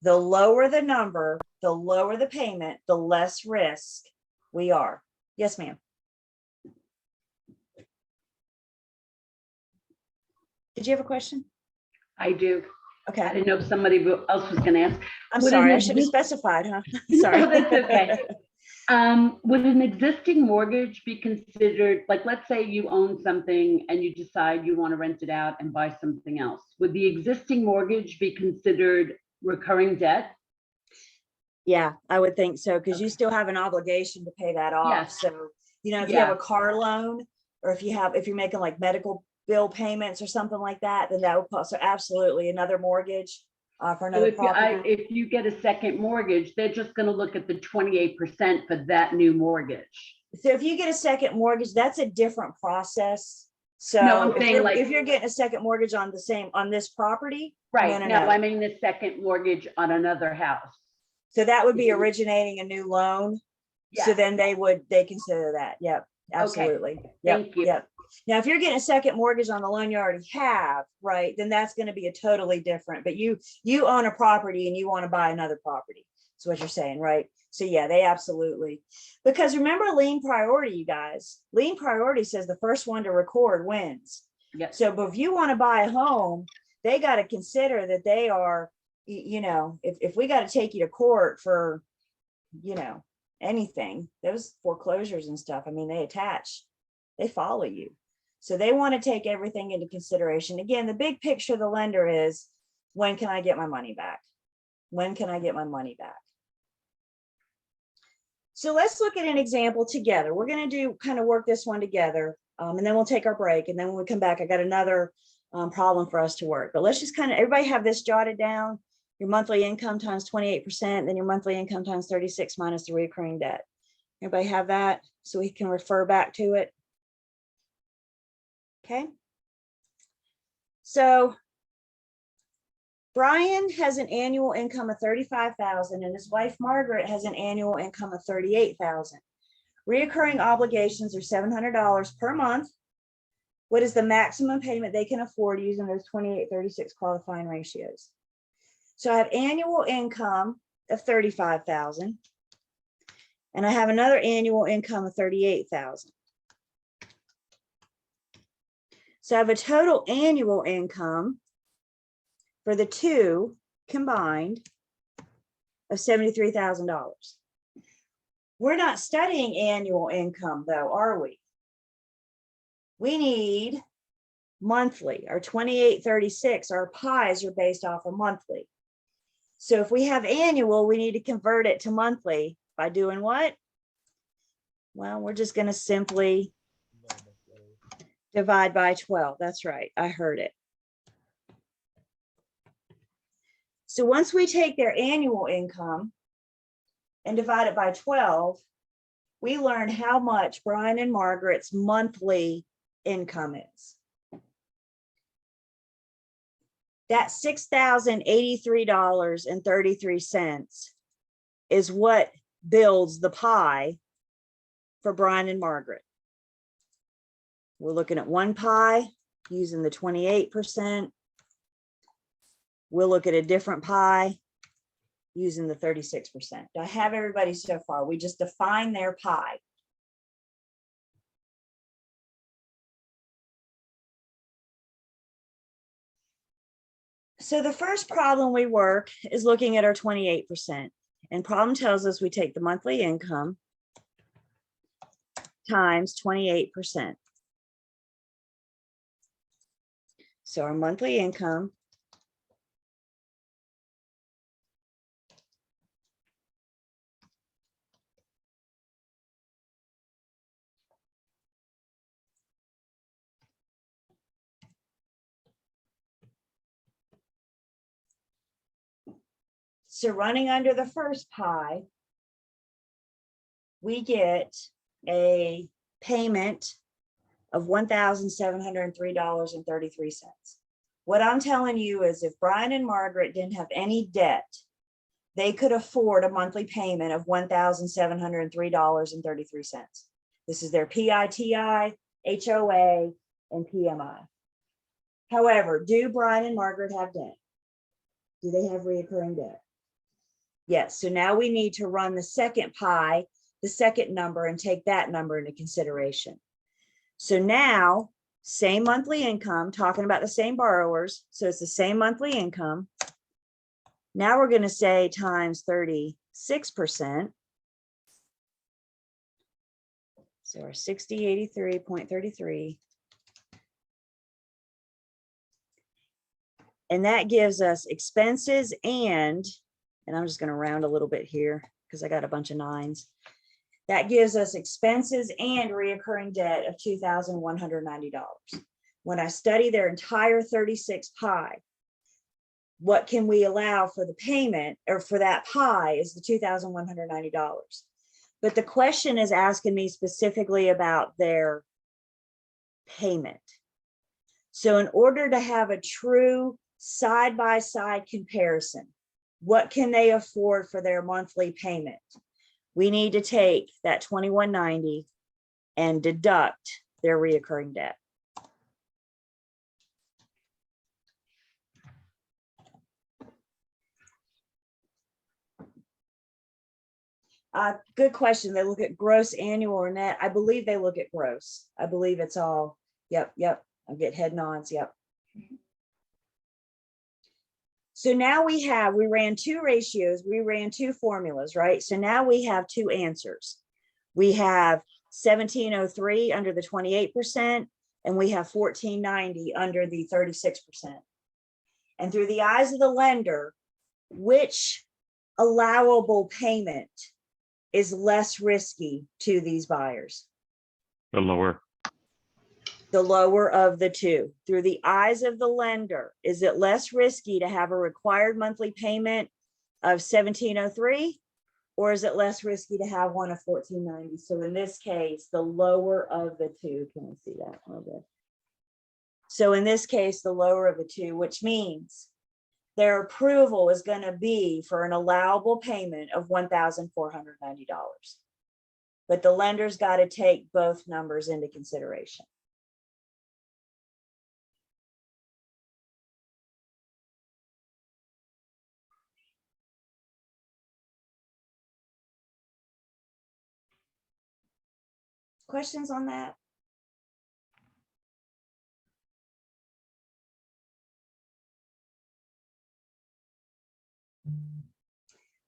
S1: the lower the number, the lower the payment, the less risk we are. Yes, ma'am. Did you have a question?
S5: I do. I
S1: Okay.
S5: didn't know if somebody else was going to ask.
S1: I'm
S5: Would
S1: sorry.
S5: an
S1: I should have
S5: exist-
S1: specified, huh? Sorry.
S5: No, that's okay. Would an existing mortgage be considered, like, let's say you own something and you decide you want to rent it out and buy something else. Would the existing mortgage be considered recurring debt?
S1: Yeah, I would think so, because you still have an obligation to pay that off.
S5: Yes.
S1: So, you know, if you have
S5: Yeah.
S1: a car loan, or if you're making like medical bill payments or something like that, then that would cost, so absolutely another mortgage for
S5: So
S1: another
S5: if you,
S1: property.
S5: if you get a second mortgage, they're just gonna look at the 28% for that new mortgage.
S1: So if you get a second mortgage, that's a different process. So
S5: No, I'm
S1: if
S5: saying
S1: you're,
S5: like-
S1: if you're getting a second mortgage on this property.
S5: Right,
S1: no,
S5: no,
S1: no.
S5: I mean the second mortgage on another house.
S1: So that would be
S5: Mhm.
S1: originating a new loan. So
S5: Yeah,
S1: then they consider that. Yep, absolutely. Yep,
S5: thank you.
S1: yep. Now, if you're getting a second mortgage on the loan you already have, right, then that's going to be a totally different, but you own a property and you want to buy another property. That's what you're saying, right? So yeah, they absolutely, because remember lien priority, you guys, lien priority says the first one to record wins.
S5: Yep.
S1: So, but if you want to buy a home, they got to consider that they are, you know, if we got to take you to court for, you know, anything, those foreclosures and stuff, I mean, they follow you. So they want to take everything into consideration. Again, the big picture of the lender is, when can I get my money back? When can I get my money back? So let's look at an example together. We're going to do kind of work this one together, and then we'll take our break. And then when we come back, I got another problem for us to work. But let's just kind of, everybody have this jotted down. Your monthly income times 28%, then your monthly income times 36 minus the recurring debt. Everybody have that so we can refer back to it. Okay. So Brian has an annual income of $35,000 and his wife Margaret has an annual income of $38,000. Reoccurring obligations are $700 per month. What is the maximum payment they can afford using those 28-36 qualifying ratios? So I have annual income of $35,000 and I have another annual income of $38,000. So I have a total annual income for the two combined of $73,000. We're not studying annual income though, are we? We need monthly. Our 28-36, our pies are based off of monthly. So if we have annual, we need to convert it to monthly by doing what? Well, we're just going to simply divide by 12. That's right. I heard it. So once we take their annual income and divide it by 12, we learn how much Brian and Margaret's monthly income is. That $6,083.33 is what builds the pie for Brian and Margaret. We're looking at one pie using the 28%. We'll look at a different pie using the 36%. Do I have everybody so far? We just define their pie. So the first problem we work is looking at our 28%. And problem tells us we take the monthly income times 28%. So our monthly income so running under the first pie, we get a payment of $1,703.33. What I'm telling you is if Brian and Margaret didn't have any debt, they could afford a monthly payment of $1,703.33. This is their PITI, HOA, and PMI. However, do Brian and Margaret have debt? Do they have recurring debt? Yes, so now we need to run the second pie, the second number, and take that number into consideration. So now, same monthly income, talking about the same borrowers, so it's the same monthly income. Now we're going to say times 36%. So our 6083.33. And that gives us expenses and and I'm just gonna round a little bit here because I got a bunch of nines. That gives us expenses and reoccurring debt of $2,190. When I study their entire 36 pie, what can we allow for the payment or for that pie is the $2,190. But the question is asking me specifically about their payment. So in order to have a true side-by-side comparison, what can they afford for their monthly payment? We need to take that $2,190 and deduct their reoccurring debt. Good question. They look at gross annual or net. I believe they look at gross. I believe it's all, yep. I get head nods, yep. So now we ran two ratios, we ran two formulas, right? So now we have two answers. We have 1703 under the 28%, and we have 1490 under the 36%. And through the eyes of the lender, which allowable payment is less risky to these buyers?
S3: The lower.
S1: The lower of the two. Through the eyes of the lender, is it less risky to have a required monthly payment of 1703, or is it less risky to have one of 1490? So in this case, the lower of the two. Can we see that a little bit? So in this case, the lower of the two, which means their approval is going to be for an allowable payment of $1,490. But the lender's got to take both numbers into consideration. Questions on that?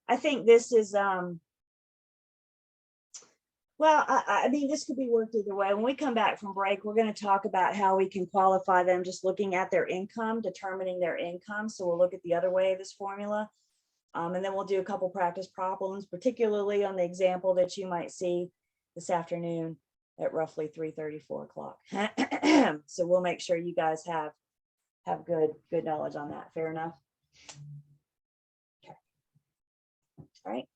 S1: I think this is, well, I mean, this could be worked either way. When we come back from break, we're going to talk about how we can qualify them just looking at their income, determining their income. So we'll look at the other way of this formula. And then we'll do a couple practice problems, particularly on the example that you might see this afternoon at roughly 3:30, 4 o'clock. So we'll make sure you guys have good knowledge on that. Fair enough? Okay. All right.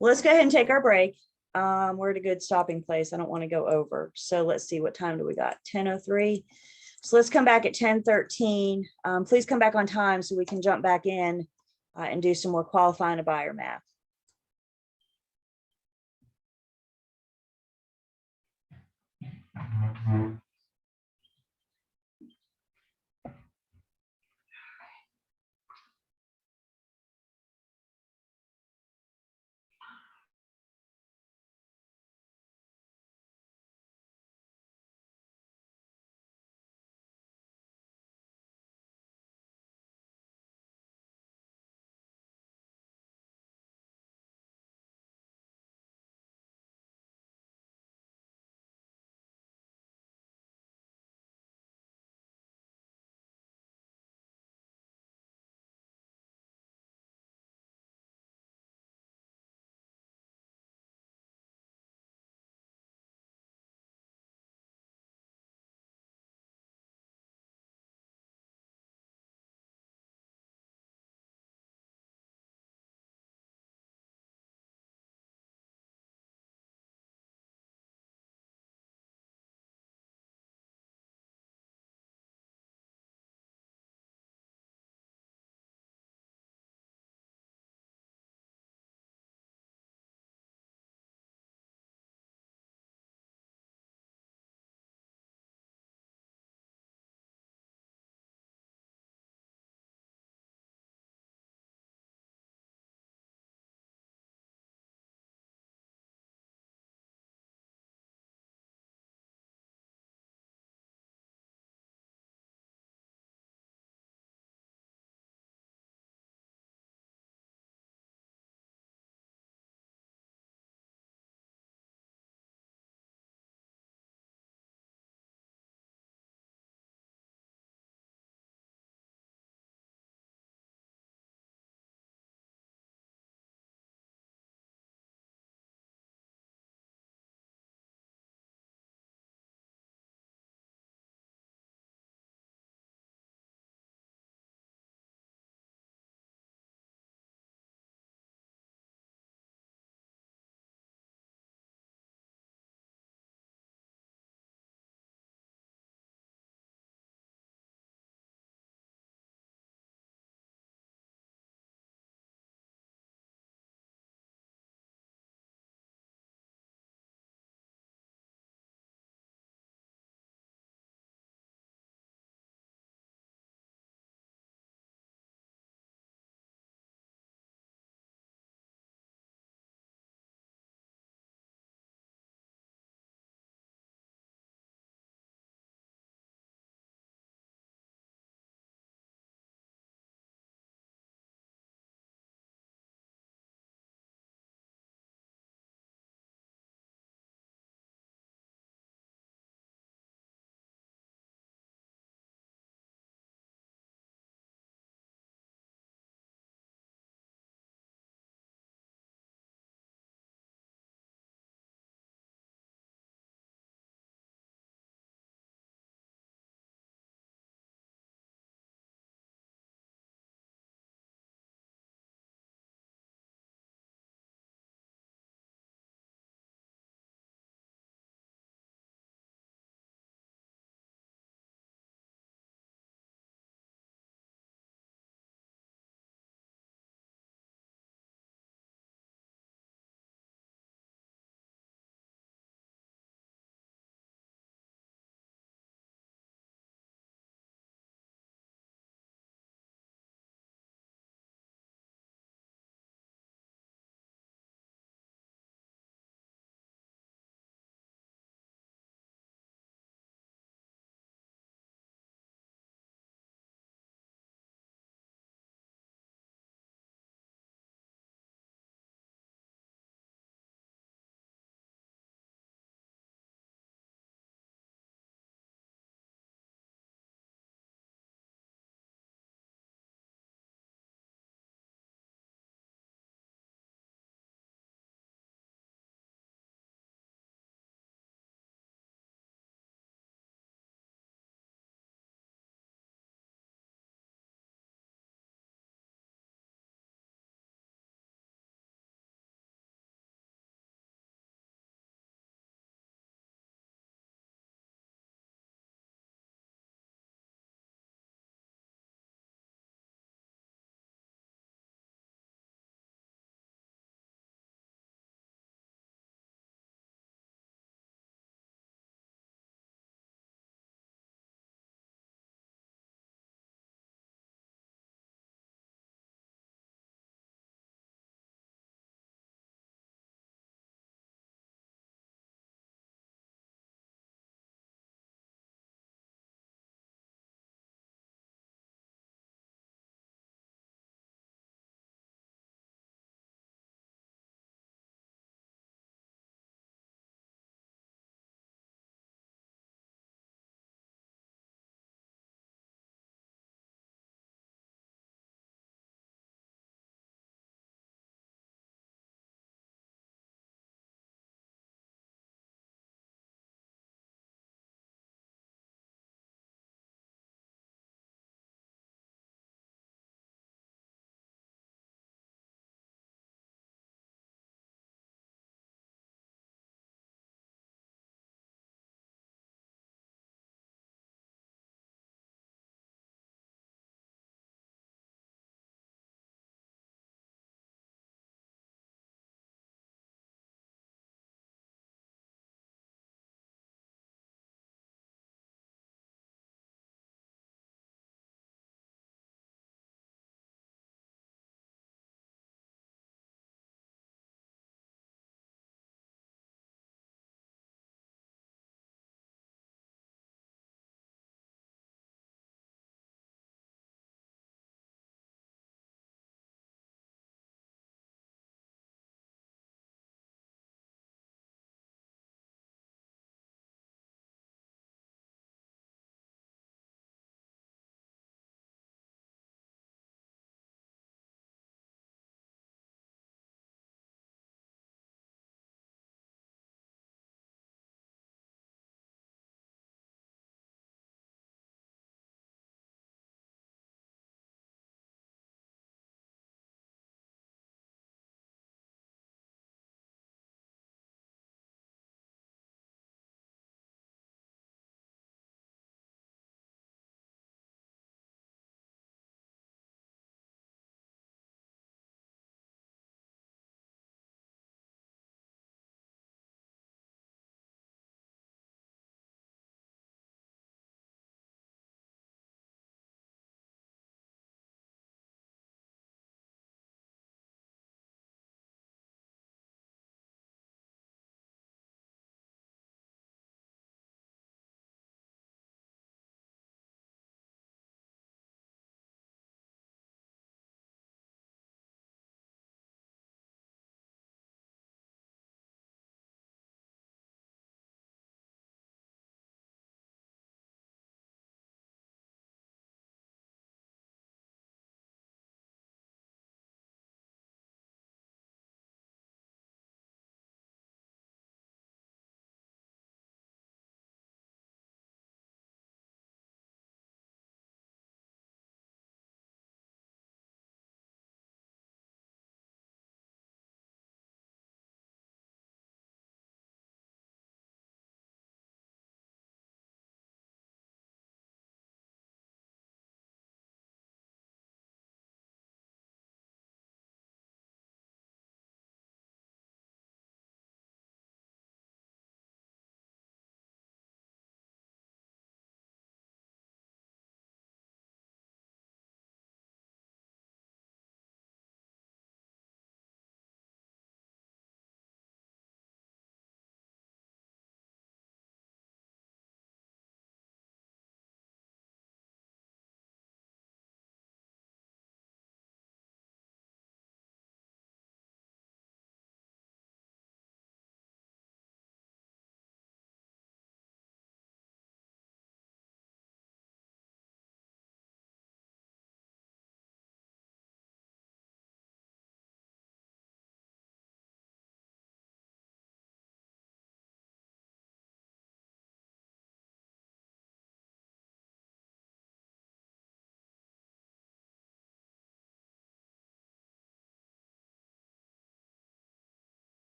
S1: Well, let's go ahead and take our break. We're at a good stopping place. I don't want to go over. So let's see, what time do we got? 10:03. So let's come back at 10:13. Please come back on time so we can jump back in and do some more qualifying a buyer math.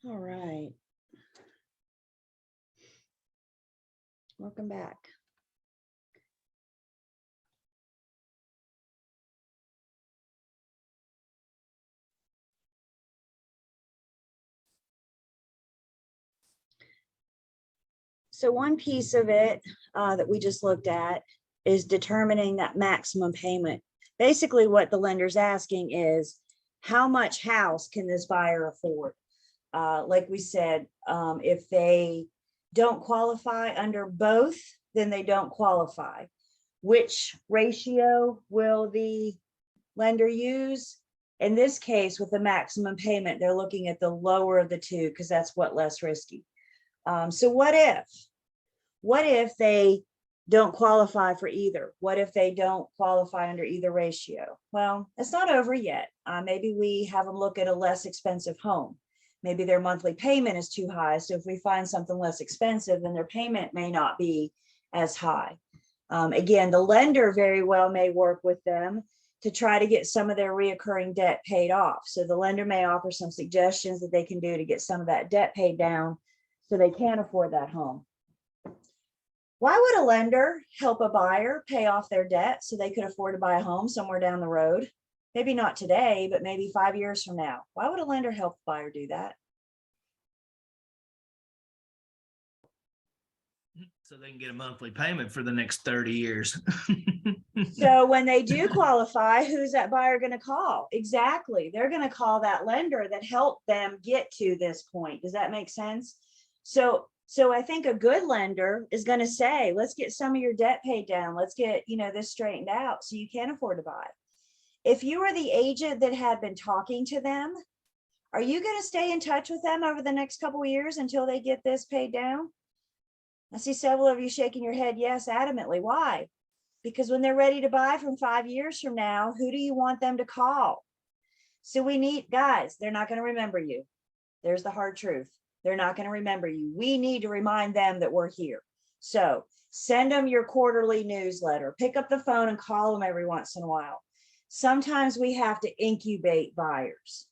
S1: All right. Welcome back. So one piece of it that we just looked at is determining that maximum payment. Basically, what the lender's asking is, how much house can this buyer afford? Like we said, if they don't qualify under both, then they don't qualify. Which ratio will the lender use? In this case, with the maximum payment, they're looking at the lower of the two because that's what less risky. So what if they don't qualify for either? What if they don't qualify under either ratio? Well, it's not over yet. Maybe we have them look at a less expensive home. Maybe their monthly payment is too high. So if we find something less expensive, then their payment may not be as high. Again, the lender very well may work with them to try to get some of their reoccurring debt paid off. So the lender may offer some suggestions that they can do to get some of that debt paid down so they can afford that home. Why would a lender help a buyer pay off their debt so they could afford to buy a home somewhere down the road? Maybe not today, but maybe 5 years from now. Why would a lender help a buyer do that?
S4: So they can get a monthly payment for the next 30 years.
S1: So when they do qualify, who's that buyer going to call? Exactly. They're going to call that lender that helped them get to this point. Does that make sense? So I think a good lender is going to say, let's get some of your debt paid down. Let's get, this straightened out so you can afford to buy. If you are the agent that had been talking to them, are you going to stay in touch with them over the next couple of years until they get this paid down? I see several of you shaking your head yes adamantly. Why? Because when they're ready to buy from 5 years from now, who do you want them to call? So we need, guys, they're not going to remember you. There's the hard truth. They're not going to remember you. We need to remind them that we're here. So send them your quarterly newsletter. Pick up the phone and call them every once in a while. Sometimes we have to incubate buyers.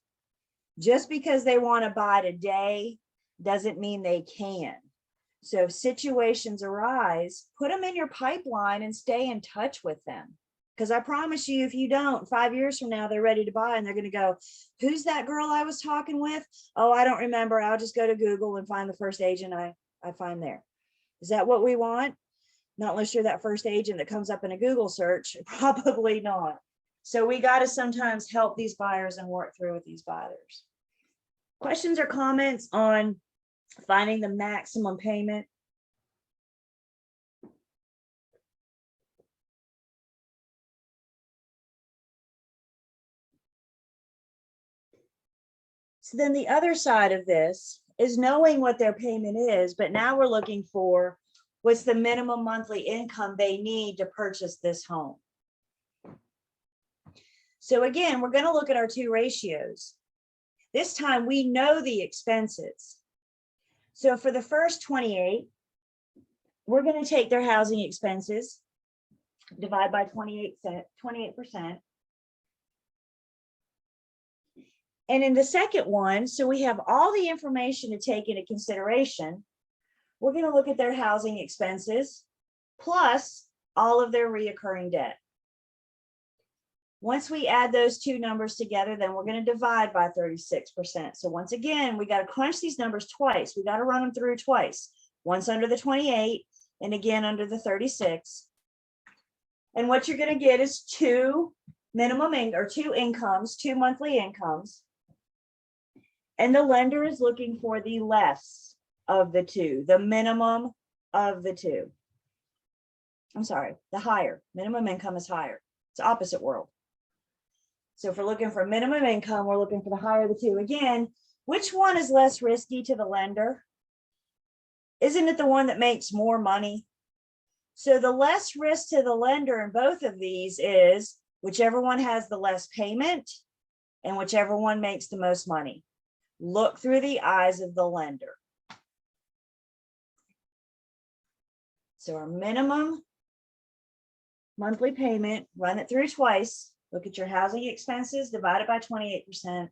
S1: Just because they want to buy today doesn't mean they can. So if situations arise, put them in your pipeline and stay in touch with them. Because I promise you, if you don't, 5 years from now, they're ready to buy and they're going to go, who's that girl I was talking with? Oh, I don't remember. I'll just go to Google and find the first agent I find there. Is that what we want? Not unless you're that first agent that comes up in a Google search. Probably not. So we got to sometimes help these buyers and work through with these buyers. Questions or comments on finding the maximum payment? So then the other side of this is knowing what their payment is, but now we're looking for what's the minimum monthly income they need to purchase this home. So again, we're going to look at our two ratios. This time we know the expenses. So for the first 28, we're going to take their housing expenses, divide by 28%. And in the second one, so we have all the information to take into consideration, we're going to look at their housing expenses plus all of their reoccurring debt. Once we add those two numbers together, then we're going to divide by 36%. So once again, we got to crunch these numbers twice. We got to run them through twice. Once under the 28 and again under the 36. And what you're going to get is two incomes, two monthly incomes. And the lender is looking for the less of the two, the minimum of the two. I'm sorry, the higher. Minimum income is higher. It's opposite world. So if we're looking for minimum income, we're looking for the higher of the two. Again, which one is less risky to the lender? Isn't it the one that makes more money? So the less risk to the lender in both of these is whichever one has the less payment and whichever one makes the most money. Look through the eyes of the lender. So our minimum monthly payment, run it through twice. Look at your housing expenses, divide it by 28%.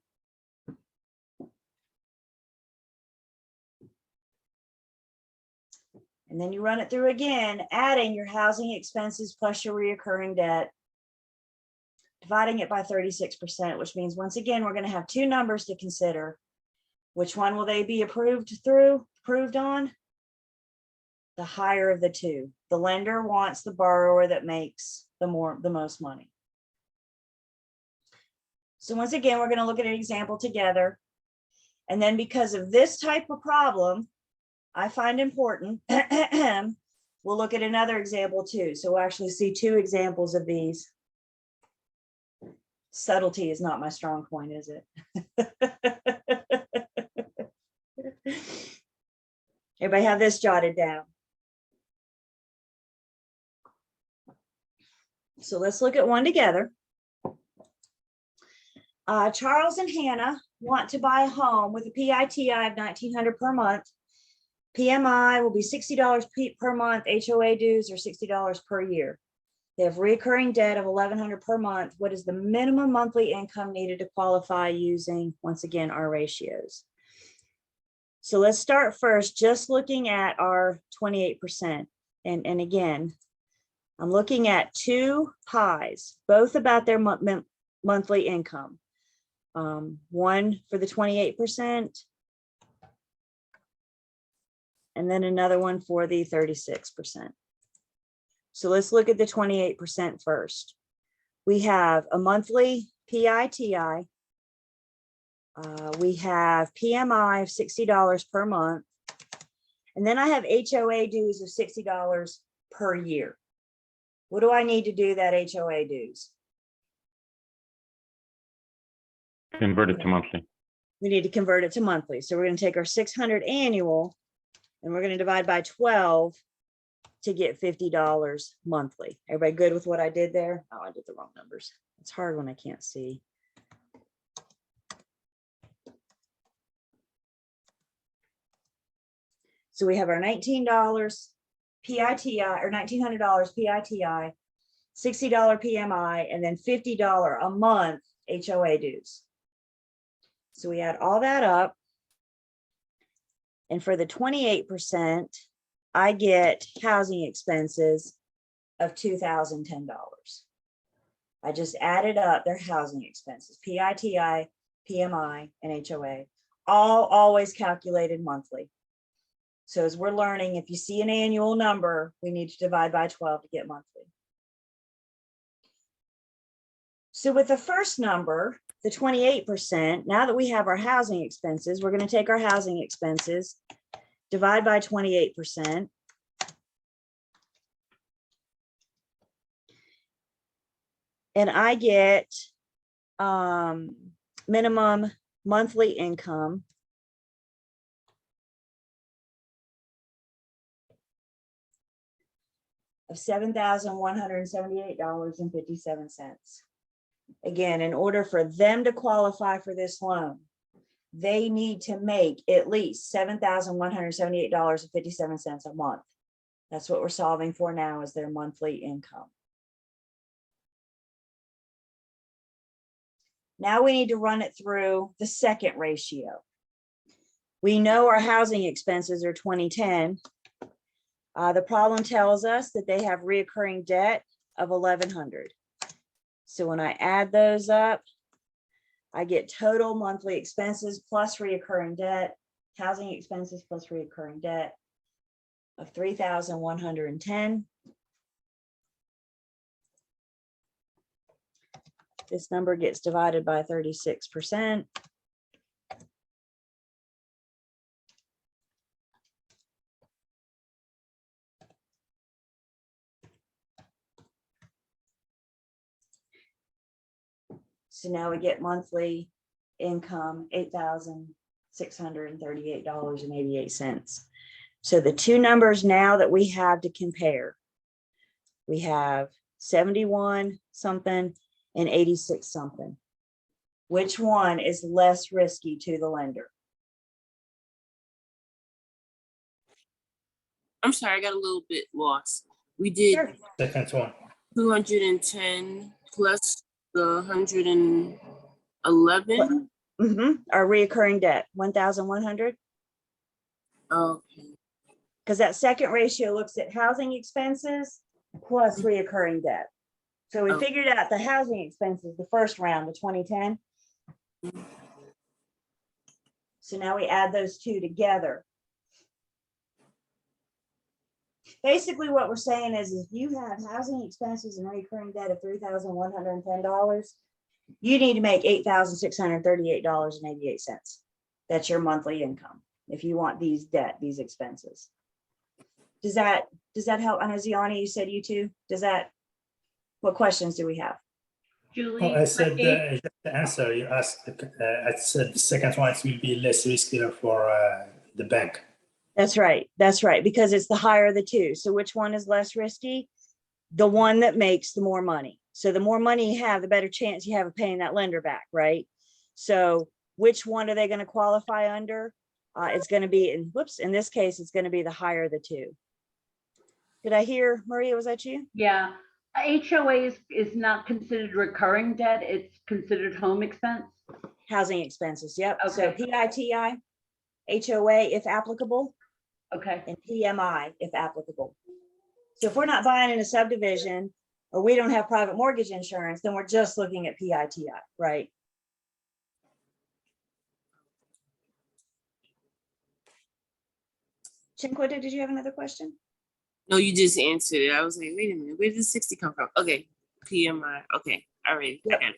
S1: And then you run it through again, adding your housing expenses plus your reoccurring debt, dividing it by 36%, which means once again, we're going to have two numbers to consider. Which one will they be approved on? The higher of the two. The lender wants the borrower that makes the most money. So once again, we're going to look at an example together. And then because of this type of problem, I find important, we'll look at another example too. So we'll actually see two examples of these. Subtlety is not my strong point, is it? Everybody have this jotted down. So let's look at one together. Charles and Hannah want to buy a home with a PITI of $1,900 per month. PMI will be $60 per month. HOA dues are $60 per year. They have recurring debt of $1,100 per month. What is the minimum monthly income needed to qualify using, once again, our ratios? So let's start first, just looking at our 28%. And again, I'm looking at two pies, both about their monthly income. One for the 28%, and then another one for the 36%. So let's look at the 28% first. We have a monthly PITI. We have PMI of $60 per month. And then I have HOA dues of $60 per year. What do I need to do that HOA dues?
S3: Convert it to monthly.
S1: We need to convert it to monthly. So we're going to take our 600 annual and we're going to divide by 12 to get $50 monthly. Everybody good with what I did there? Oh, I did the wrong numbers. It's hard when I can't see. So we have our $19 PITI or $1,900 PITI, $60 PMI, and then $50 a month HOA dues. So we add all that up. And for the 28%, I get housing expenses of $2,010. I just added up their housing expenses, PITI, PMI, and HOA, all always calculated monthly. So as we're learning, if you see an annual number, we need to divide by 12 to get monthly. So with the first number, the 28%, now that we have our housing expenses, we're going to take our housing expenses, divide by 28%. And I get minimum monthly income of $7,178.57. Again, in order for them to qualify for this loan, they need to make at least $7,178.57 a month. That's what we're solving for now, is their monthly income. Now we need to run it through the second ratio. We know our housing expenses are 2010. The problem tells us that they have reoccurring debt of $1,100. So when I add those up, I get total monthly expenses plus reoccurring debt, housing expenses plus reoccurring debt of $3,110. This number gets divided by 36%. So now we get monthly income, $8,638.88. So the two numbers now that we have to compare, we have 71 something and 86 something. Which one is less risky to the lender?
S2: I'm sorry, I got a little bit lost. We did
S1: Sure.
S4: Second one.
S2: 210 plus the 111.
S1: Our reoccurring debt, 1,100.
S2: Okay.
S1: Because that second ratio looks at housing expenses plus reoccurring debt. So we
S2: Oh.
S1: figured out the housing expenses, the first round, the 2010. So now we add those two together. Basically, what we're saying is if you have housing expenses and recurring debt of $3,110, you need to make $8,638.88. That's your monthly income if you want these expenses. Does that help? I know Ziani, you said you too. What questions do we have?
S5: Julie?
S4: Oh, I said
S5: eight-
S4: the answer you asked. I said the second one will be less riskier for the bank.
S1: That's right. That's right. Because it's the higher of the two. So which one is less risky? The one that makes the more money. So the more money you have, the better chance you have of paying that lender back, right? So which one are they going to qualify under? It's going to be in this case, it's going to be the higher of the two. Did I hear, Maria, was that you?
S5: Yeah, HOA is not considered recurring debt, it's considered home expense.
S1: Housing expenses. Yep. So
S5: Okay.
S1: PITI, HOA if applicable,
S5: Okay,
S1: and PMI if applicable. So if we're not buying in a subdivision or we don't have private mortgage insurance, then we're just looking at PITI, right? Chinquita, did you have another question?
S2: No, you just answered it. I was like, wait a minute, where did 60 come from? Okay, PMI. Okay, all right. I
S1: Yep.
S2: got it.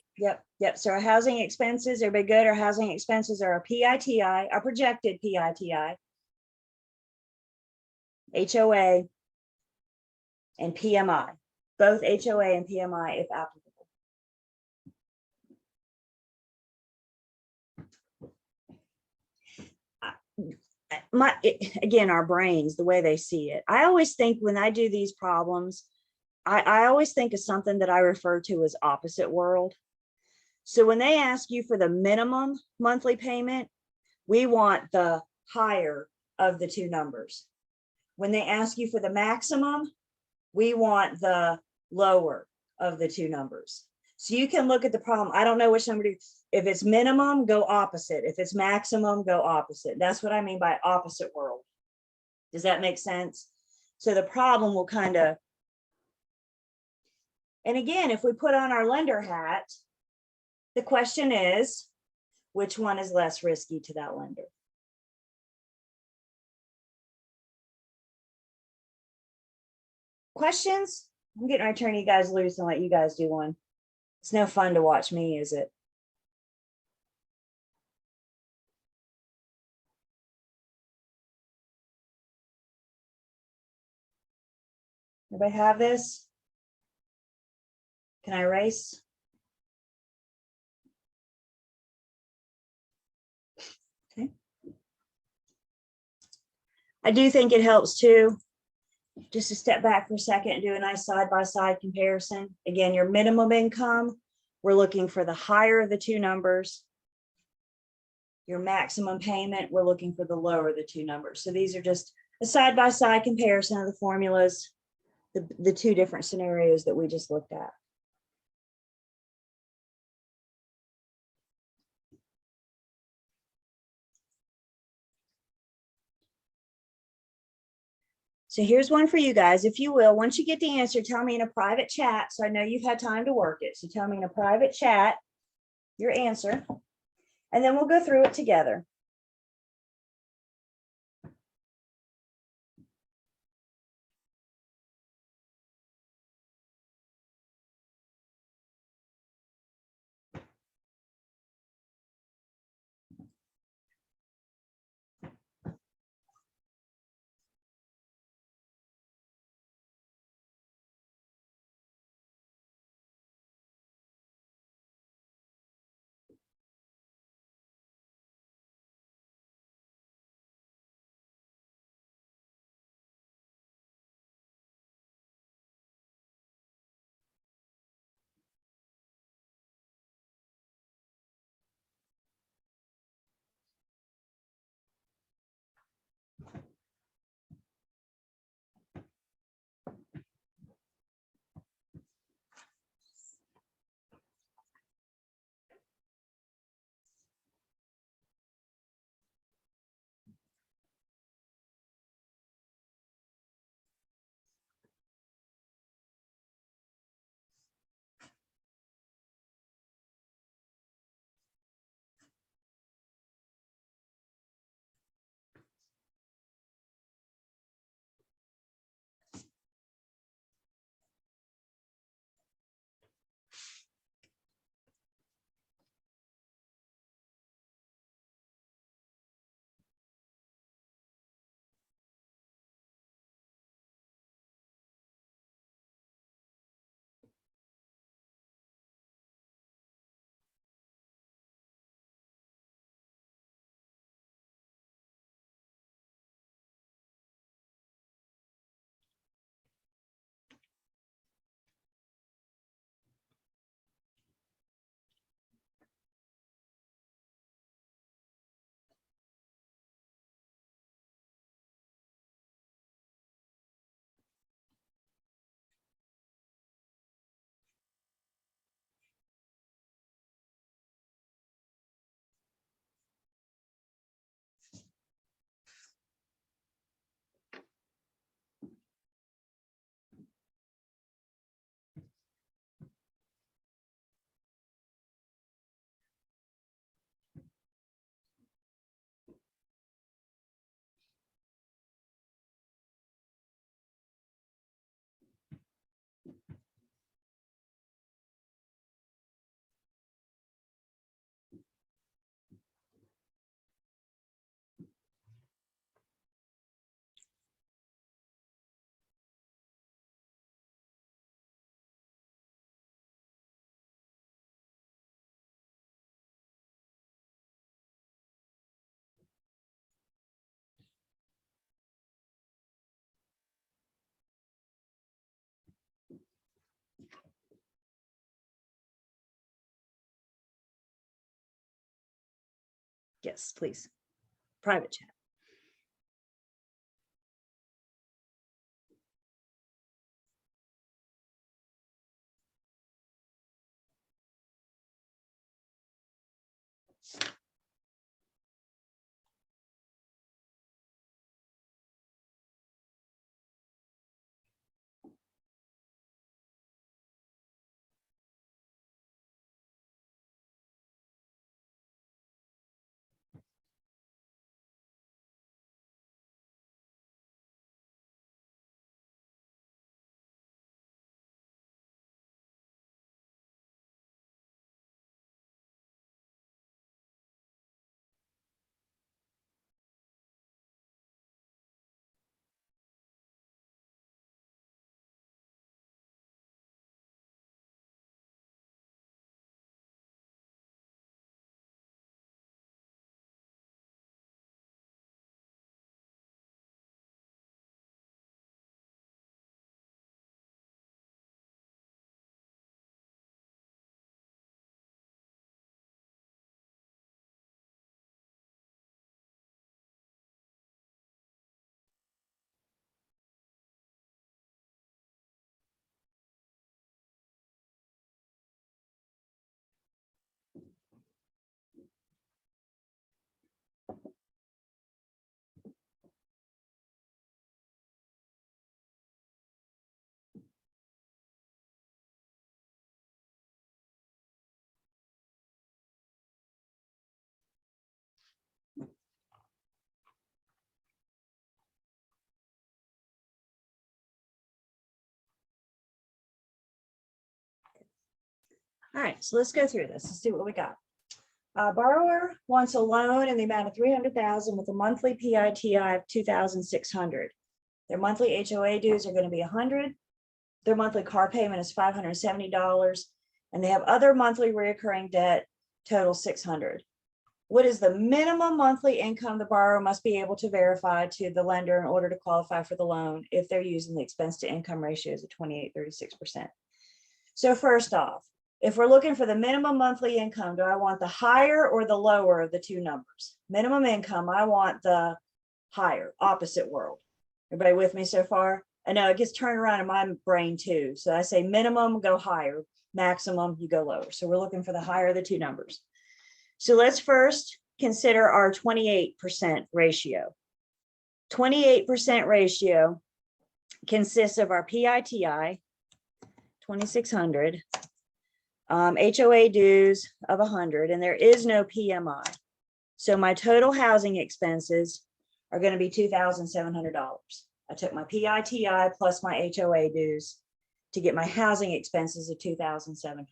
S1: Yep. So our housing expenses, everybody good? Our housing expenses are our PITI, our projected PITI, HOA, and PMI, both HOA and PMI if applicable. Again, our brains, the way they see it. I always think when I do these problems, I always think of something that I refer to as opposite world. So when they ask you for the minimum monthly payment, we want the higher of the two numbers. When they ask you for the maximum, we want the lower of the two numbers. So you can look at the problem. I don't know which number to, if it's minimum, go opposite. If it's maximum, go opposite. That's what I mean by opposite world. Does that make sense? So the problem will kind of, and again, if we put on our lender hat, the question is, which one is less risky to that lender? Questions? I'm getting ready to turn you guys loose and let you guys do one. It's no fun to watch me, is it? Everybody have this? Can I erase? Okay. I do think it helps too, just to step back for a second and do a nice side-by-side comparison. Again, your minimum income, we're looking for the higher of the two numbers. Your maximum payment, we're looking for the lower of the two numbers. So these are just a side-by-side comparison of the formulas, the two different scenarios that we just looked at. So here's one for you guys, if you will. Once you get the answer, tell me in a private chat. So I know you've had time to work it. So tell me in a private chat your answer, and then we'll go through it together. Yes, please. Private chat. All right, so let's go through this. Let's see what we got. Borrower wants a loan in the amount of 300,000 with a monthly PITI of 2,600. Their monthly HOA dues are going to be 100. Their monthly car payment is $570, and they have other monthly recurring debt total 600. What is the minimum monthly income the borrower must be able to verify to the lender in order to qualify for the loan if they're using the expense to income ratios of 28-36%? So first off, if we're looking for the minimum monthly income, do I want the higher or the lower of the two numbers? Minimum income, I want the higher, opposite world. Everybody with me so far? I know it gets turned around in my brain too. So I say minimum, go higher, maximum, you go lower. So we're looking for the higher of the two numbers. So let's first consider our 28% ratio. 28% ratio consists of our PITI, 2,600, HOA dues of 100, and there is no PMI. So my total housing expenses are going to be $2,700. I took my PITI plus my HOA dues to get my housing expenses of $2,700.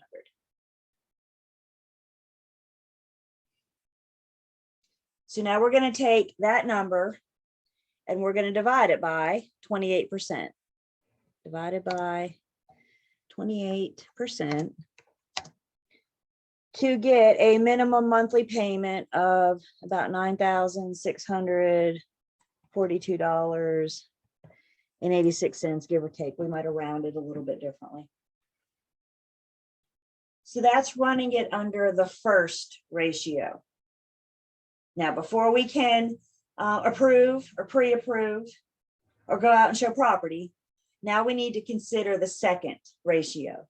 S1: So now we're going to take that number and we're going to divide it by 28%. Divided by 28% to get a minimum monthly payment of about $9,642.86, give or take. We might have rounded a little bit differently. So that's running it under the first ratio. Now, before we can approve or pre-approve or go out and show property, now we need to consider the second ratio.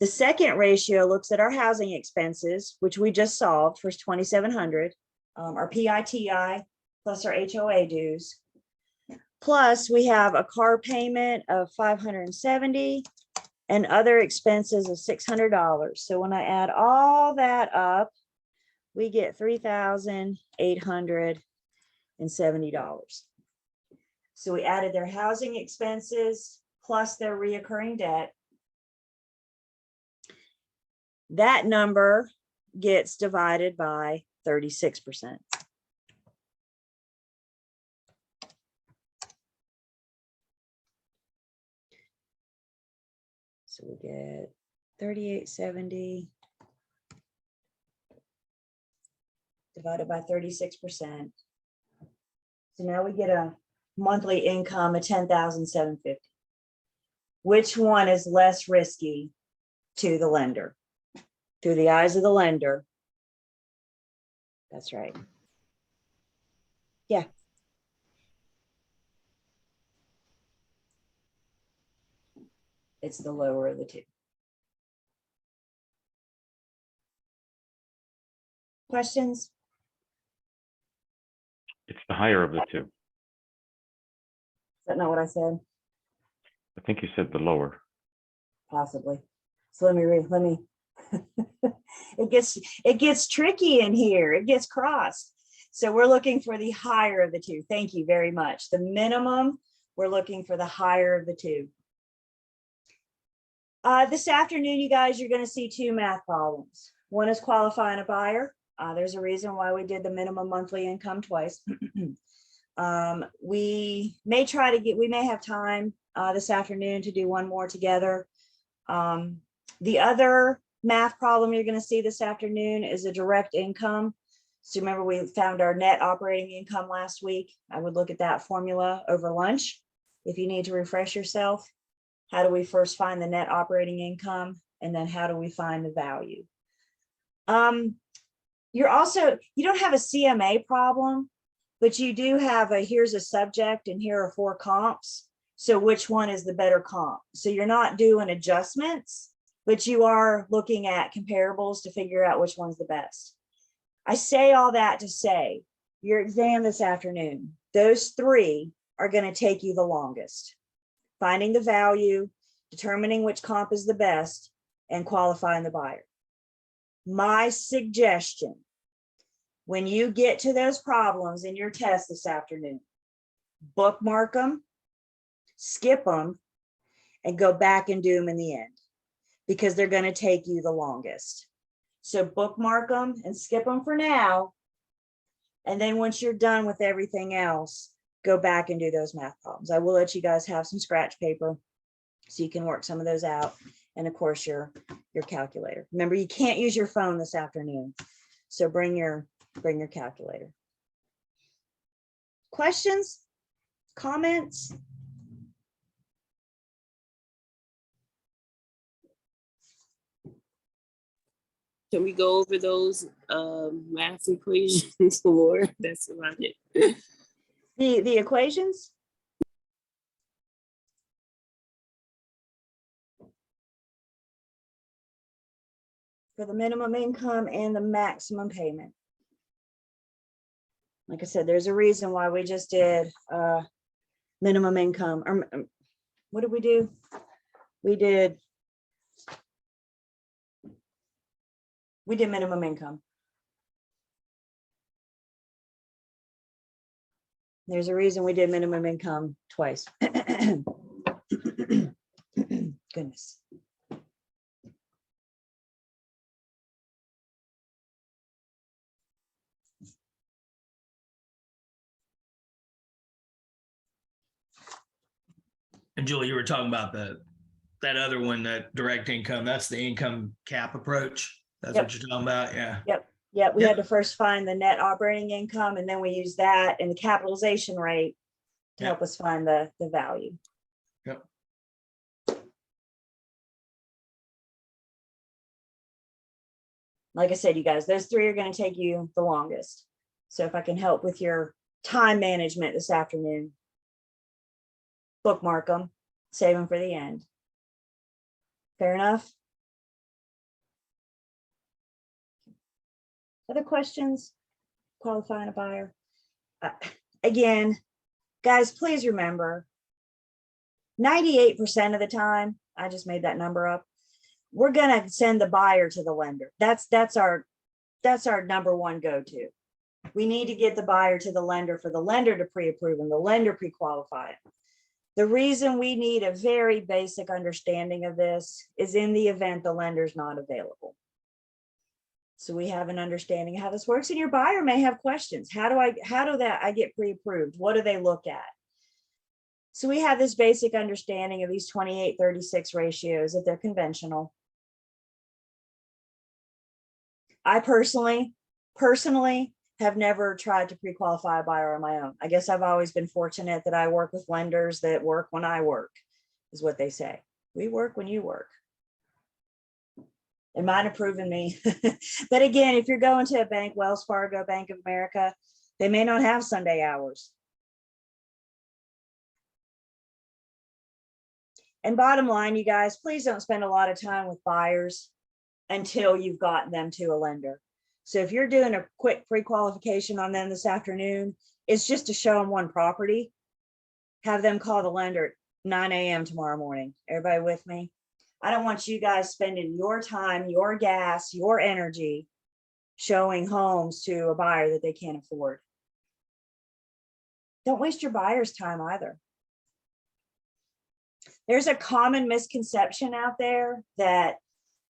S1: The second ratio looks at our housing expenses, which we just solved for 2,700, our PITI plus our HOA dues. Plus we have a car payment of 570 and other expenses of $600. So when I add all that up, we get $3,870. So we added their housing expenses plus their reoccurring debt. That number gets divided by 36%. So we get 3,870 divided by 36%. So now we get a monthly income of $10,750. Which one is less risky to the lender? Through the eyes of the lender. That's right. Yeah. It's the lower of the two. Questions?
S3: It's the higher of the two.
S1: Is that not what I said?
S3: I think you said the lower.
S1: Possibly. So let me read, it gets tricky in here. It gets crossed. So we're looking for the higher of the two. Thank you very much. The minimum, we're looking for the higher of the two. This afternoon, you guys, you're going to see two math problems. One is qualifying a buyer. There's a reason why we did the minimum monthly income twice. We may have time this afternoon to do one more together. The other math problem you're going to see this afternoon is a direct income. So remember, we found our net operating income last week. I would look at that formula over lunch if you need to refresh yourself. How do we first find the net operating income? And then how do we find the value? You don't have a CMA problem, but you do have here's a subject and here are 4 comps. So which one is the better comp? So you're not doing adjustments, but you are looking at comparables to figure out which one's the best. I say all that to say your exam this afternoon, those 3 are going to take you the longest. Finding the value, determining which comp is the best, and qualifying the buyer. My suggestion, when you get to those problems in your test this afternoon, bookmark them, skip them, and go back and do them in the end, because they're going to take you the longest. So bookmark them and skip them for now. And then once you're done with everything else, go back and do those math problems. I will let you guys have some scratch paper so you can work some of those out. And of course, your calculator. Remember, you can't use your phone this afternoon. So bring your calculator. Questions? Comments?
S2: Can we go over those math equations more? That's about it.
S1: The equations? For the minimum income and the maximum payment. Like I said, there's a reason why we just did minimum income. Or what did we do? We did minimum income. There's a reason we did minimum income twice. Goodness.
S6: And Julie, you were talking about that other one, that direct income. That's the income cap approach. That's
S1: Yep.
S6: what you're talking about. Yeah.
S1: Yeah, we
S6: Yep.
S1: had to first find the net operating income, and then we use that and the capitalization rate to help us find the value.
S6: Yep.
S1: Like I said, you guys, those 3 are going to take you the longest. So if I can help with your time management this afternoon, bookmark them, save them for the end. Fair enough? Other questions? Qualifying a buyer? Again, guys, please remember, 98% of the time, I just made that number up, we're going to send the buyer to the lender. That's our number one go-to. We need to get the buyer to the lender for the lender to pre-approve and the lender pre-qualify it. The reason we need a very basic understanding of this is in the event the lender's not available. So we have an understanding of how this works, and your buyer may have questions. How do I get pre-approved? What do they look at? So we have this basic understanding of these 28-36 ratios, that they're conventional. I personally have never tried to pre-qualify a buyer on my own. I guess I've always been fortunate that I work with lenders that work when I work, is what they say. We work when you work. It might have proven me. But again, if you're going to a bank, Wells Fargo, Bank of America, They may not have Sunday hours. And bottom line, you guys, please don't spend a lot of time with buyers until you've gotten them to a lender. So if you're doing a quick pre-qualification on them this afternoon, it's just to show them one property. Have them call the lender at 9 a.m. tomorrow morning. Everybody with me? I don't want you guys spending your time, your gas, your energy showing homes to a buyer that they can't afford. Don't waste your buyer's time either. There's a common misconception out there that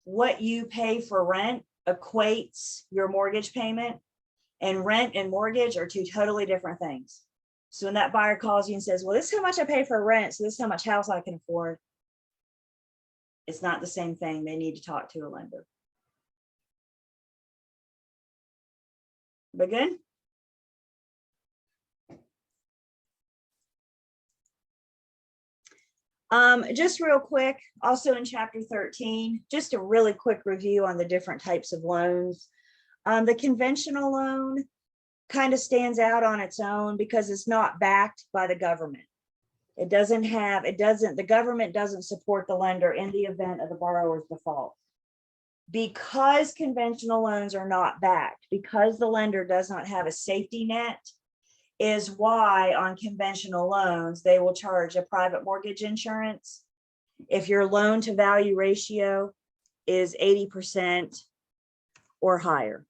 S1: what you pay for rent equates your mortgage payment, and rent and mortgage are two totally different things. So when that buyer calls you and says, well, this is how much I pay for rent, so this is how much house I can afford, it's not the same thing. They need to talk to a lender. But good? Just real quick, also in chapter 13, just a really quick review on the different types of loans. The conventional loan kind of stands out on its own because it's not backed by the government. The government doesn't support the lender in the event of the borrower's default. Because conventional loans are not backed, because the lender does not have a safety net, is why on conventional loans, they will charge a private mortgage insurance if your loan to value ratio is 80% or higher.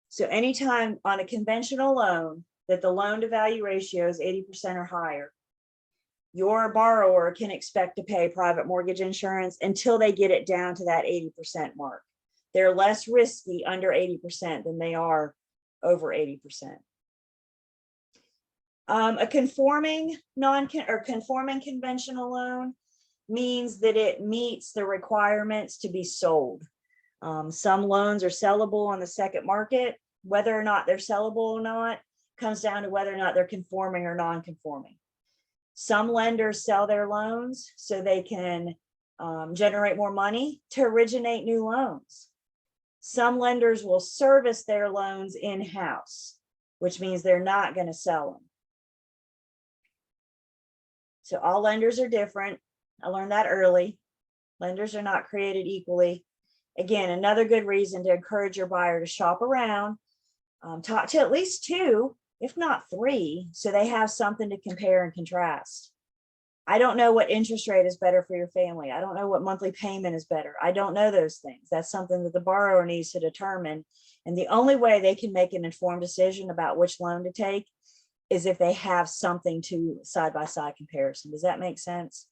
S1: So anytime on a conventional loan that the loan to value ratio is 80% or higher, your borrower can expect to pay private mortgage insurance until they get it down to that 80% mark. They're less risky under 80% than they are over 80%. A conforming conforming conventional loan means that it meets the requirements to be sold. Some loans are sellable on the second market. Whether or not they're sellable or not comes down to whether or not they're conforming or non-conforming. Some lenders sell their loans so they can generate more money to originate new loans. Some lenders will service their loans in-house, which means they're not going to sell them. So all lenders are different. I learned that early. Lenders are not created equally. Again, another good reason to encourage your buyer to shop around, talk to at least two, if not three, so they have something to compare and contrast. I don't know what interest rate is better for your family. I don't know what monthly payment is better. I don't know those things. That's something that the borrower needs to determine. And the only way they can make an informed decision about which loan to take is if they have something to side-by-side comparison. Does that make sense?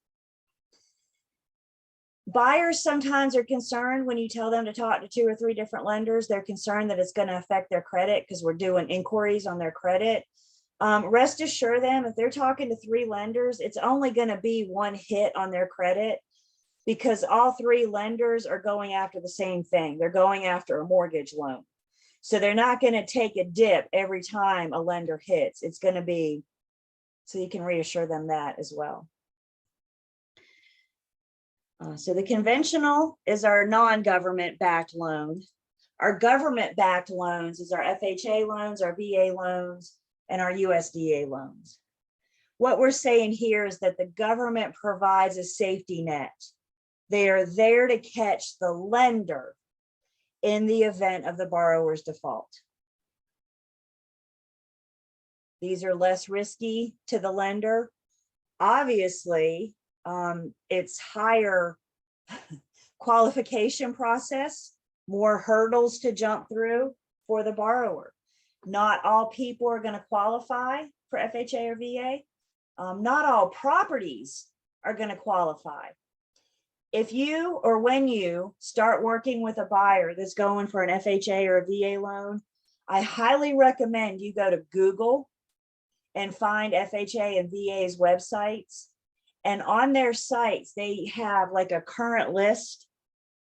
S1: Buyers sometimes are concerned when you tell them to talk to 2 or 3 different lenders. They're concerned that it's going to affect their credit because we're doing inquiries on their credit. Rest assure them if they're talking to 3 lenders, it's only going to be one hit on their credit because all 3 lenders are going after the same thing. They're going after a mortgage loan. So they're not going to take a dip every time a lender hits. It's going to be, so you can reassure them that as well. So the conventional is our non-government backed loan. Our government backed loans is our FHA loans, our VA loans, and our USDA loans. What we're saying here is that the government provides a safety net. They are there to catch the lender in the event of the borrower's default. These are less risky to the lender. Obviously, it's higher qualification process, more hurdles to jump through for the borrower. Not all people are going to qualify for FHA or VA. Not all properties are going to qualify. If you or when you start working with a buyer that's going for an FHA or a VA loan, I highly recommend you go to Google and find FHA and VA's websites. And on their sites, they have like a current list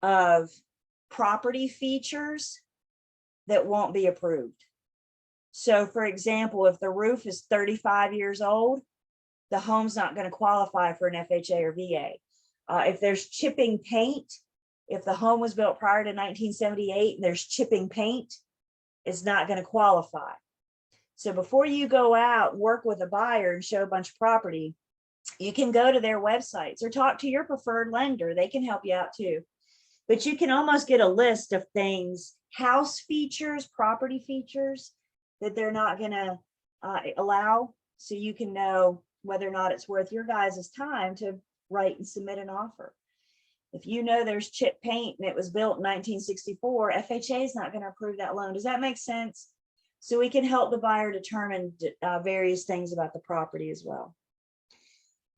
S1: of property features that won't be approved. So for example, if the roof is 35 years old, the home's not going to qualify for an FHA or VA. If there's chipping paint, if the home was built prior to 1978 and there's chipping paint, is not going to qualify. So before you go out, work with a buyer and show a bunch of property, you can go to their websites or talk to your preferred lender. They can help you out too. But you can almost get a list of things, house features, property features that they're not going to allow. So you can know whether or not it's worth your guys' time to write and submit an offer. If you know there's chip paint and it was built in 1964, FHA is not going to approve that loan. Does that make sense? So we can help the buyer determine various things about the property as well.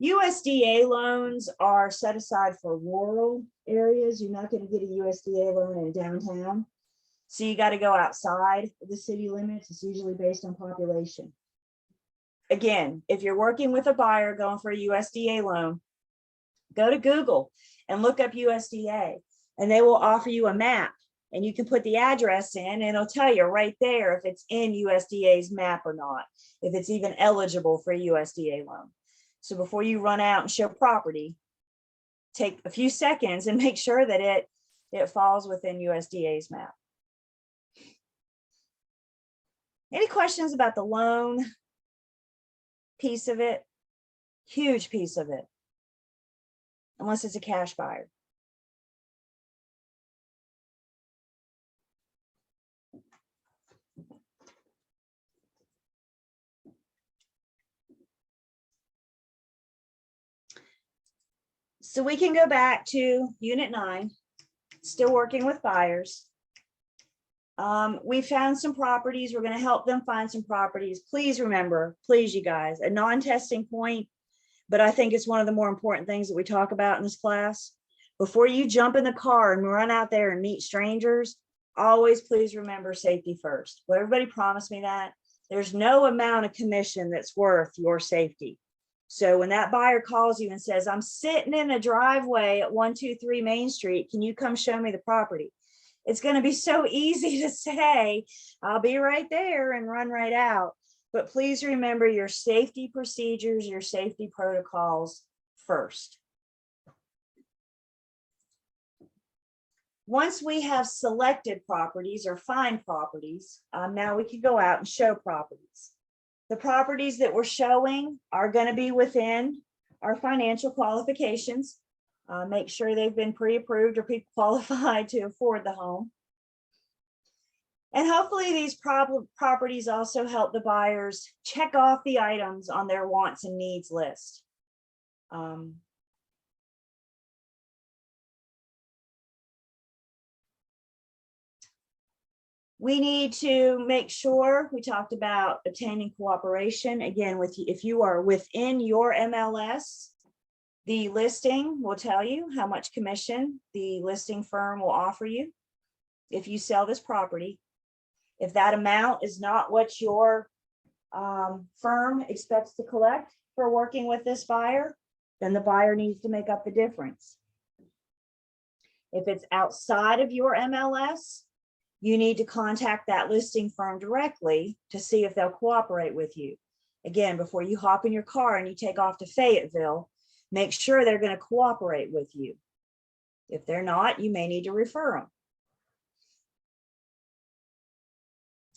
S1: USDA loans are set aside for rural areas. You're not going to get a USDA loan in downtown. So you got to go outside of the city limits. It's usually based on population. Again, if you're working with a buyer going for a USDA loan, go to Google and look up USDA, and they will offer you a map, and you can put the address in and it'll tell you right there if it's in USDA's map or not, if it's even eligible for a USDA loan. So before you run out and show property, take a few seconds and make sure that it falls within USDA's map. Any questions about the loan piece of it? Huge piece of it, unless it's a cash buyer. So we can go back to Unit 9, still working with buyers. We found some properties. We're going to help them find some properties. Please remember, please, you guys, a non-testing point, but I think it's one of the more important things that we talk about in this class. Before you jump in the car and run out there and meet strangers, always please remember safety first. Will everybody promise me that? There's no amount of commission that's worth your safety. So when that buyer calls you and says, I'm sitting in a driveway at 123 Main Street, can you come show me the property? It's going to be so easy to say, I'll be right there and run right out. But please remember your safety procedures, your safety protocols first. Once we have selected properties or find properties, now we can go out and show properties. The properties that we're showing are going to be within our financial qualifications. Make sure they've been pre-approved or pre-qualified to afford the home. And hopefully these properties also help the buyers check off the items on their wants and needs list. We need to make sure, we talked about obtaining cooperation. Again, if you are within your MLS, the listing will tell you how much commission the listing firm will offer you if you sell this property. If that amount is not what your firm expects to collect for working with this buyer, then the buyer needs to make up the difference. If it's outside of your MLS, you need to contact that listing firm directly to see if they'll cooperate with you. Again, before you hop in your car and you take off to Fayetteville, make sure they're going to cooperate with you. If they're not, you may need to refer them.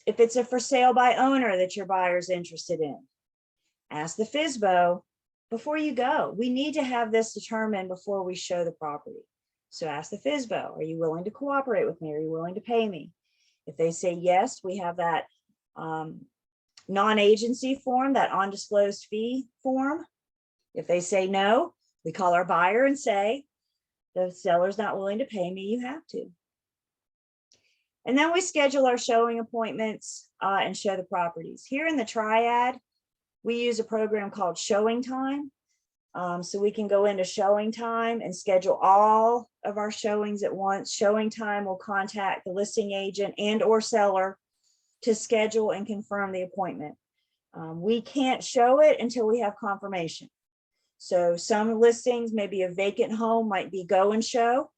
S1: If it's a for sale by owner that your buyer's interested in, ask the FSBO before you go. We need to have this determined before we show the property. So ask the FSBO, are you willing to cooperate with me? Are you willing to pay me? If they say yes, we have that non-agency form, that undisclosed fee form. If they say no, we call our buyer and say, the seller's not willing to pay me, you have to. And then we schedule our showing appointments and show the properties. Here in the Triad, we use a program called Showing Time. So we can go into Showing Time and schedule all of our showings at once. Showing Time will contact the listing agent and or seller to schedule and confirm the appointment. We can't show it until we have confirmation. So some listings, maybe a vacant home might be go and show,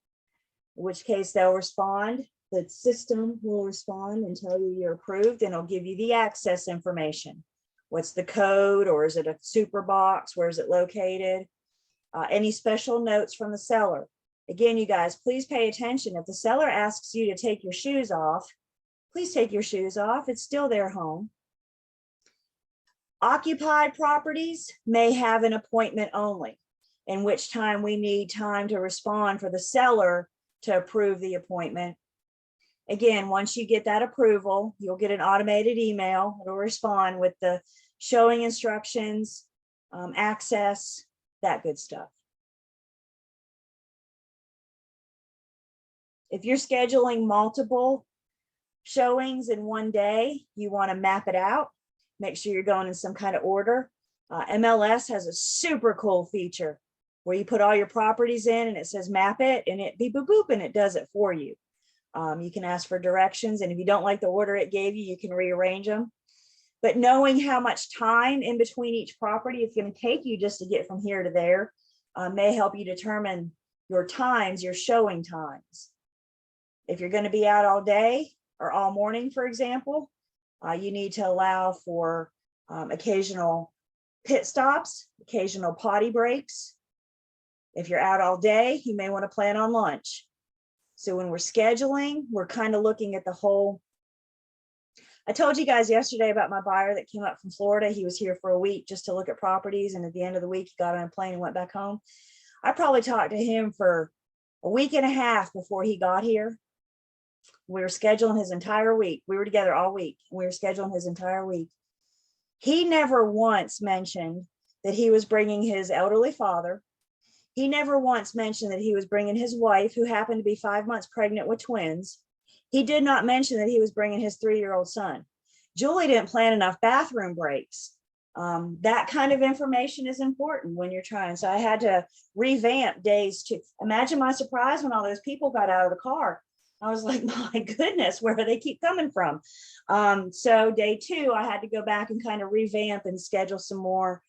S1: in which case they'll respond. The system will respond and tell you you're approved, and it'll give you the access information. What's the code, or is it a super box? Where is it located? Any special notes from the seller. Again, you guys, please pay attention. If the seller asks you to take your shoes off, please take your shoes off. It's still their home. Occupied properties may have an appointment only, in which time we need time to respond for the seller to approve the appointment. Again, once you get that approval, you'll get an automated email. It'll respond with the showing instructions, access, that good stuff. If you're scheduling multiple showings in one day, you want to map it out. Make sure you're going in some kind of order. MLS has a super cool feature where you put all your properties in and it says map it, and it beep boop boop and it does it for you. You can ask for directions, and if you don't like the order it gave you, you can rearrange them. But knowing how much time in between each property it's going to take you just to get from here to there may help you determine your times, your showing times. If you're going to be out all day or all morning, for example, you need to allow for occasional pit stops, occasional potty breaks. If you're out all day, you may want to plan on lunch. So when we're scheduling, we're kind of looking at the whole. I told you guys yesterday about my buyer that came up from Florida. He was here for a week just to look at properties, and at the end of the week, he got on a plane and went back home. I probably talked to him for a week and a half before he got here. We were scheduling his entire week. We were together all week. We were scheduling his entire week. He never once mentioned that he was bringing his elderly father. He never once mentioned that he was bringing his wife, who happened to be 5 months pregnant with twins. He did not mention that he was bringing his 3-year-old son. Julie didn't plan enough bathroom breaks. That kind of information is important when you're trying. So I had to revamp days to imagine my surprise when all those people got out of the car. I was like, my goodness, where do they keep coming from? So day 2, I had to go back and kind of revamp and schedule some more.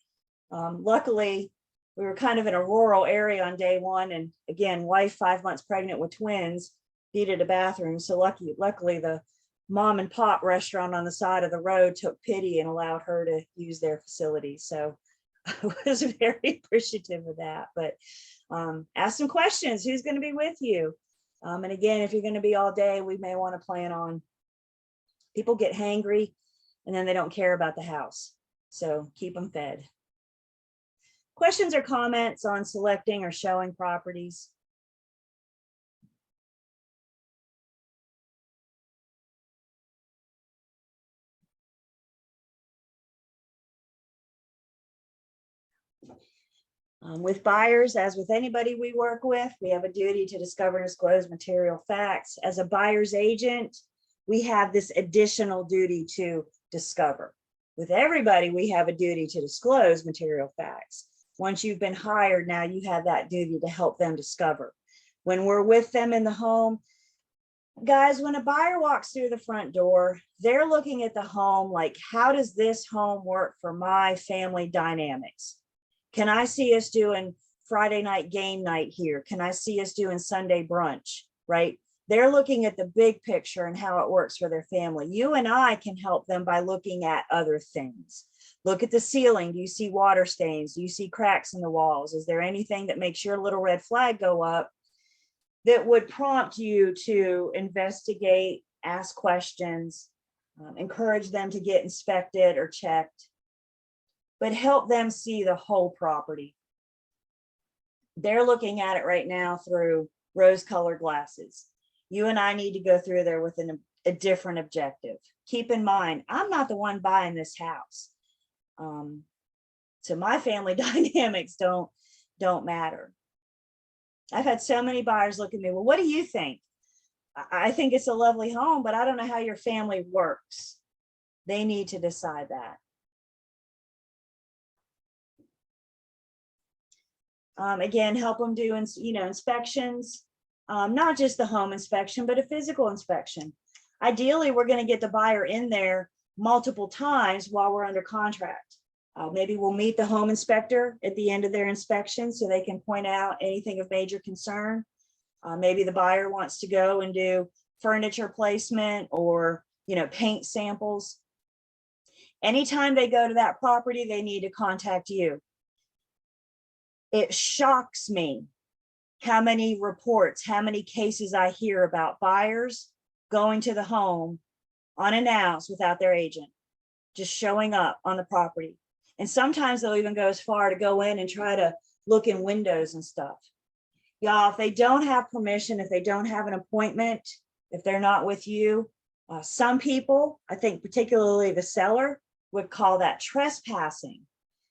S1: Luckily, we were kind of in a rural area on day 1. And again, wife 5 months pregnant with twins, needed a bathroom. So luckily the mom and pop restaurant on the side of the road took pity and allowed her to use their facility. So I was very appreciative of that. But ask some questions. Who's going to be with you? And again, if you're going to be all day, we may want to plan on, people get hangry and then they don't care about the house. So keep them fed. Questions or comments on selecting or showing properties? With buyers, as with anybody we work with, we have a duty to discover and disclose material facts. As a buyer's agent, we have this additional duty to discover. With everybody, we have a duty to disclose material facts. Once you've been hired, now you have that duty to help them discover. When we're with them in the home, guys, when a buyer walks through the front door, they're looking at the home like, how does this home work for my family dynamics? Can I see us doing Friday night game night here? Can I see us doing Sunday brunch, right? They're looking at the big picture and how it works for their family. You and I can help them by looking at other things. Look at the ceiling. Do you see water stains? Do you see cracks in the walls? Is there anything that makes your little red flag go up that would prompt you to investigate, ask questions, encourage them to get inspected or checked, but help them see the whole property? They're looking at it right now through rose-colored glasses. You and I need to go through there with a different objective. Keep in mind, I'm not the one buying this house. So my family dynamics don't matter. I've had so many buyers look at me, well, what do you think? I think it's a lovely home, but I don't know how your family works. They need to decide that. Again, help them do inspections, not just the home inspection, but a physical inspection. Ideally, we're going to get the buyer in there multiple times while we're under contract. Maybe we'll meet the home inspector at the end of their inspection so they can point out anything of major concern. Maybe the buyer wants to go and do furniture placement or paint samples. Anytime they go to that property, they need to contact you. It shocks me how many reports, how many cases I hear about buyers going to the home unannounced without their agent, just showing up on the property. And sometimes they'll even go as far to go in and try to look in windows and stuff. Y'all, if they don't have permission, if they don't have an appointment, if they're not with you, some people, I think particularly the seller, would call that trespassing.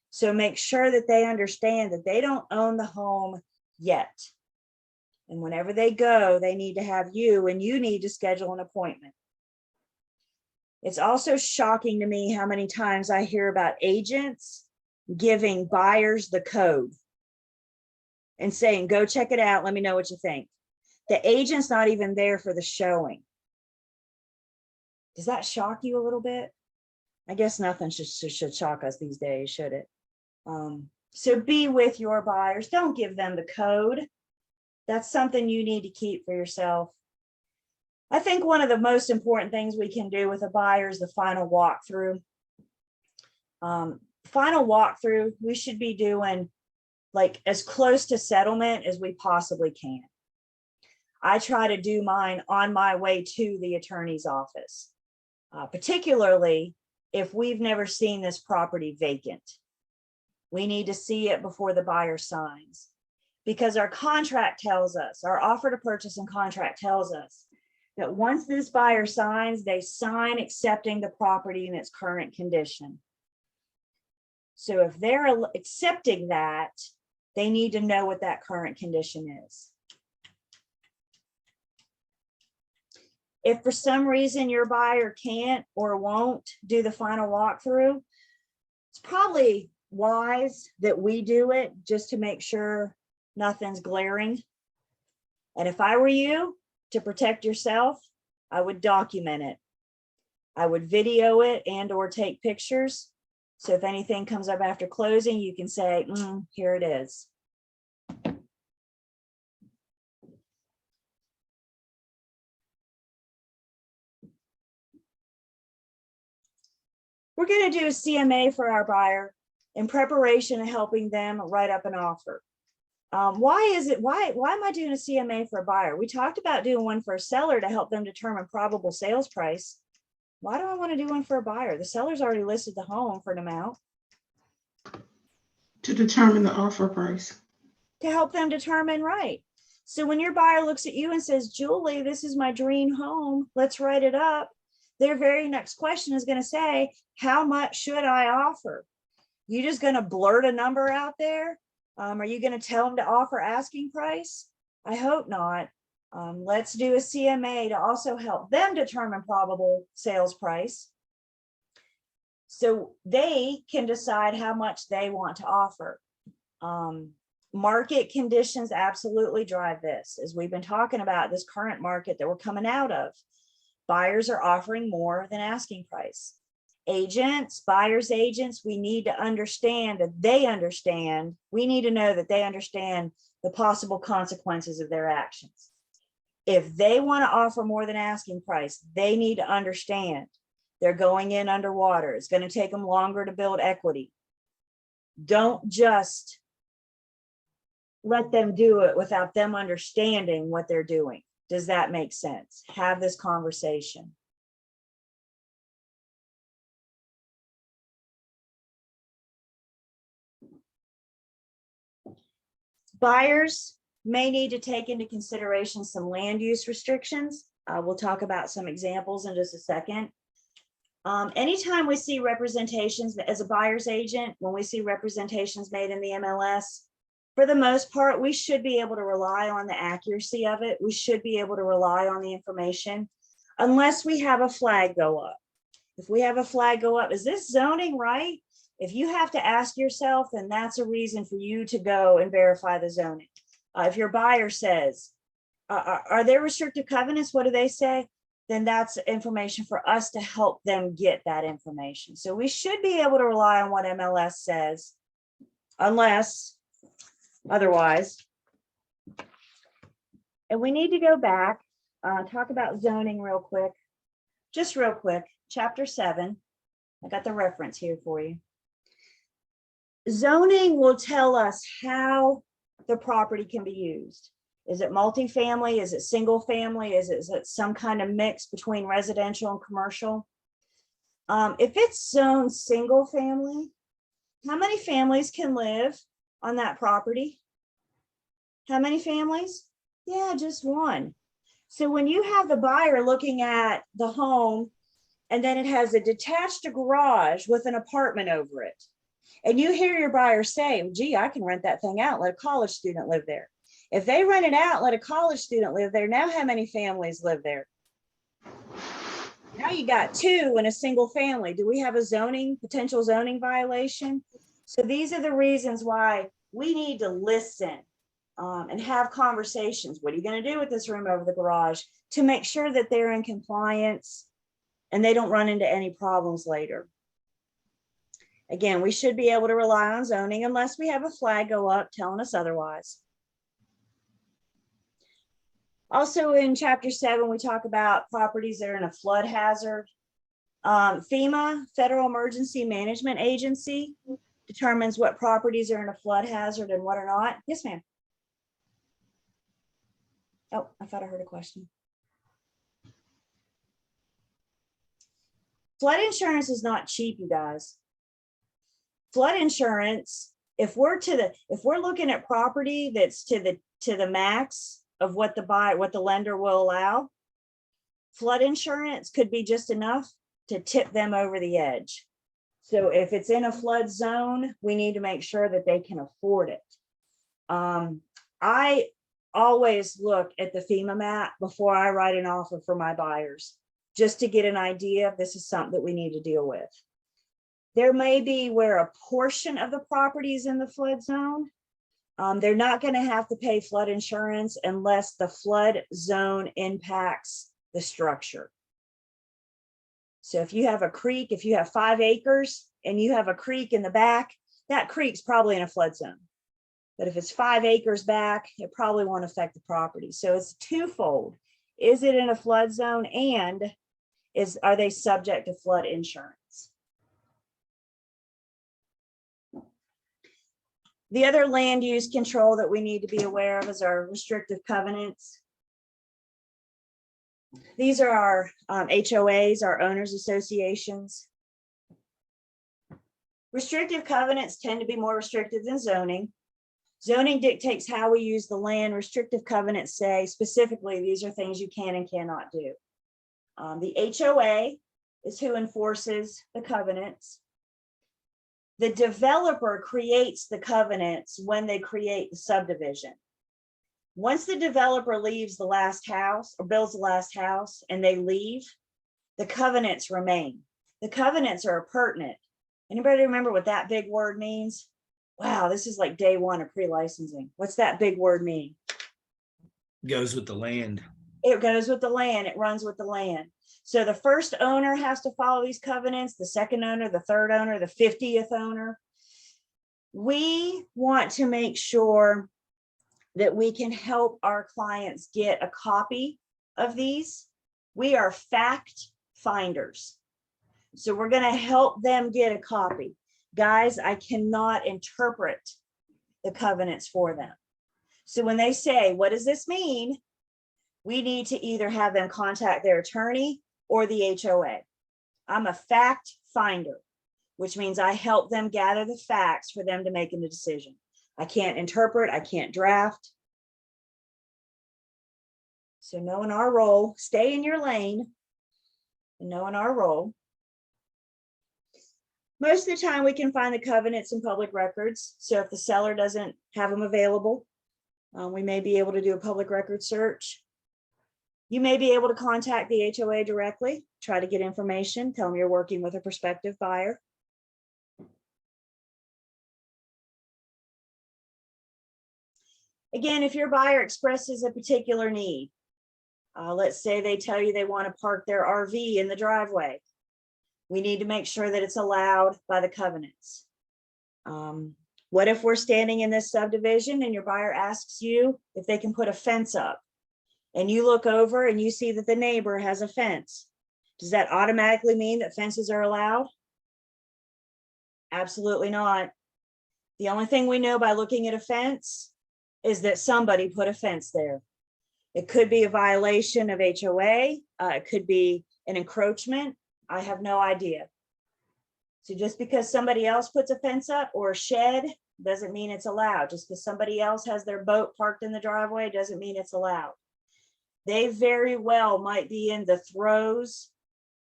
S1: So make sure that they understand that they don't own the home yet. And whenever they go, they need to have you, and you need to schedule an appointment. It's also shocking to me how many times I hear about agents giving buyers the code and saying, go check it out, let me know what you think. The agent's not even there for the showing. Does that shock you a little bit? I guess nothing should shock us these days, should it? So be with your buyers. Don't give them the code. That's something you need to keep for yourself. I think one of the most important things we can do with a buyer is the final walkthrough. Final walkthrough, we should be doing like as close to settlement as we possibly can. I try to do mine on my way to the attorney's office, particularly if we've never seen this property vacant. We need to see it before the buyer signs, because our contract tells us, our offer to purchase and contract tells us that once this buyer signs, they sign accepting the property in its current condition. So if they're accepting that, they need to know what that current condition is. If for some reason your buyer can't or won't do the final walkthrough, it's probably wise that we do it just to make sure nothing's glaring. And if I were you, to protect yourself, I would document it. I would video it and or take pictures. So if anything comes up after closing, you can say, here it is. We're going to do a CMA for our buyer in preparation of helping them write up an offer. Why am I doing a CMA for a buyer? We talked about doing one for a seller to help them determine probable sales price. Why do I want to do one for a buyer? The seller's already listed the home for an amount.
S7: To determine the offer price.
S1: To help them determine, right. So when your buyer looks at you and says, Julie, this is my dream home, let's write it up. Their very next question is going to say, how much should I offer? You just going to blurt a number out there? Are you going to tell them to offer asking price? I hope not. Let's do a CMA to also help them determine probable sales price, so they can decide how much they want to offer. Market conditions absolutely drive this. As we've been talking about this current market that we're coming out of, buyers are offering more than asking price. Agents, buyers agents, we need to understand that they understand. We need to know that they understand the possible consequences of their actions. If they want to offer more than asking price, they need to understand they're going in underwater. It's going to take them longer to build equity. Don't just let them do it without them understanding what they're doing. Does that make sense? Have this conversation. Buyers may need to take into consideration some land use restrictions. We'll talk about some examples in just a second. Anytime we see representations as a buyer's agent, when we see representations made in the MLS, for the most part, we should be able to rely on the accuracy of it. We should be able to rely on the information, unless we have a flag go up. If we have a flag go up, is this zoning right? If you have to ask yourself, then that's a reason for you to go and verify the zoning. If your buyer says, are there restrictive covenants? What do they say? Then that's information for us to help them get that information. So we should be able to rely on what MLS says, unless otherwise. And we need to go back, talk about zoning real quick, just real quick. Chapter 7, I got the reference here for you. Zoning will tell us how the property can be used. Is it multifamily? Is it single family? Is it some kind of mix between residential and commercial? If it's zoned single family, how many families can live on that property? How many families? Yeah, just one. So when you have the buyer looking at the home and then it has a detached garage with an apartment over it, and you hear your buyer say, gee, I can rent that thing out, let a college student live there. If they rent it out, let a college student live there, now how many families live there? Now you got two in a single family. Do we have a potential zoning violation? So these are the reasons why we need to listen and have conversations. What are you going to do with this room over the garage to make sure that they're in compliance and they don't run into any problems later? Again, we should be able to rely on zoning unless we have a flag go up telling us otherwise. Also in chapter 7, we talk about properties that are in a flood hazard. FEMA, Federal Emergency Management Agency, determines what properties are in a flood hazard and what are not. Yes, ma'am. Oh, I thought I heard a question. Flood insurance is not cheap, you guys. Flood insurance, if we're looking at property that's to the max of what the lender will allow, flood insurance could be just enough to tip them over the edge. So if it's in a flood zone, we need to make sure that they can afford it. I always look at the FEMA map before I write an offer for my buyers, just to get an idea if this is something that we need to deal with. There may be where a portion of the property is in the flood zone. They're not going to have to pay flood insurance unless the flood zone impacts the structure. So if you have a creek, if you have 5 acres and you have a creek in the back, that creek's probably in a flood zone. But if it's 5 acres back, it probably won't affect the property. So it's twofold. Is it in a flood zone, and are they subject to flood insurance? The other land use control that we need to be aware of is our restrictive covenants. These are our HOAs, our owners associations. Restrictive covenants tend to be more restrictive than zoning. Zoning dictates how we use the land. Restrictive covenants say specifically, these are things you can and cannot do. The HOA is who enforces the covenants. The developer creates the covenants when they create the subdivision. Once the developer leaves the last house or builds the last house and they leave, the covenants remain. The covenants are pertinent. Anybody remember what that big word means? Wow, this is like day one of pre-licensing. What's that big word mean?
S6: Goes with the land.
S1: It goes with the land. It runs with the land. So the first owner has to follow these covenants, the second owner, the third owner, the 50th owner. We want to make sure that we can help our clients get a copy of these. We are fact finders. So we're going to help them get a copy. Guys, I cannot interpret the covenants for them. So when they say, what does this mean? We need to either have them contact their attorney or the HOA. I'm a fact finder, which means I help them gather the facts for them to make a decision. I can't interpret, I can't draft. So knowing our role, stay in your lane, and knowing our role. Most of the time we can find the covenants in public records. So if the seller doesn't have them available, we may be able to do a public record search. You may be able to contact the HOA directly, try to get information, tell them you're working with a prospective buyer. Again, if your buyer expresses a particular need, let's say they tell you they want to park their RV in the driveway. We need to make sure that it's allowed by the covenants. What if we're standing in this subdivision and your buyer asks you if they can put a fence up? And you look over and you see that the neighbor has a fence. Does that automatically mean that fences are allowed? Absolutely not. The only thing we know by looking at a fence is that somebody put a fence there. It could be a violation of HOA. It could be an encroachment. I have no idea. So just because somebody else puts a fence up or a shed doesn't mean it's allowed. Just because somebody else has their boat parked in the driveway doesn't mean it's allowed. They very well might be in the throes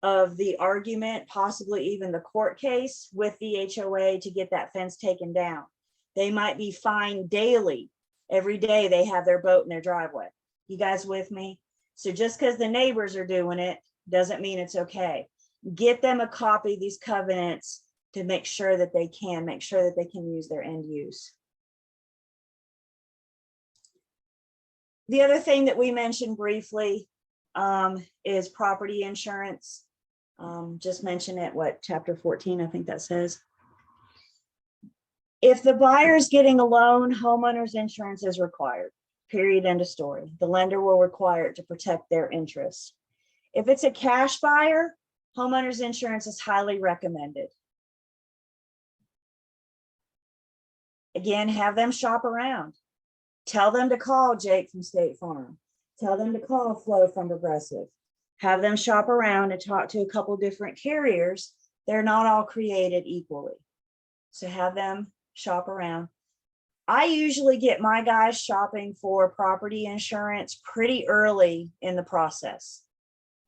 S1: of the argument, possibly even the court case with the HOA to get that fence taken down. They might be fined daily. Every day they have their boat in their driveway. You guys with me? So just because the neighbors are doing it doesn't mean it's okay. Get them a copy of these covenants to make sure that they can use their end use. The other thing that we mentioned briefly is property insurance. Just mention it, what, chapter 14, I think that says. If the buyer is getting a loan, homeowner's insurance is required, period, end of story. The lender will require it to protect their interests. If it's a cash buyer, homeowner's insurance is highly recommended. Again, have them shop around. Tell them to call Jake from State Farm. Tell them to call Flo from Progressive. Have them shop around and talk to a couple different carriers. They're not all created equally. So have them shop around. I usually get my guys shopping for property insurance pretty early in the process.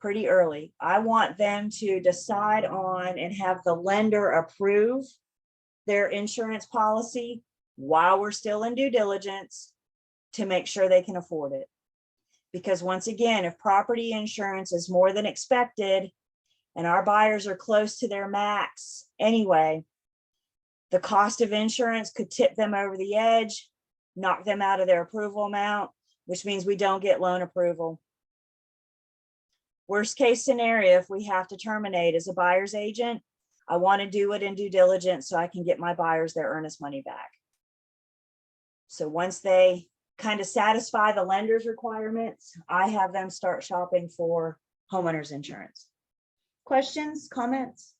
S1: Pretty early. I want them to decide on and have the lender approve their insurance policy while we're still in due diligence to make sure they can afford it. Because once again, if property insurance is more than expected and our buyers are close to their max anyway, the cost of insurance could tip them over the edge, knock them out of their approval amount, which means we don't get loan approval. Worst case scenario, if we have to terminate as a buyer's agent, I want to do it in due diligence so I can get my buyers their earnest money back. So once they kind of satisfy the lender's requirements, I have them start shopping for homeowners insurance. Questions, comments?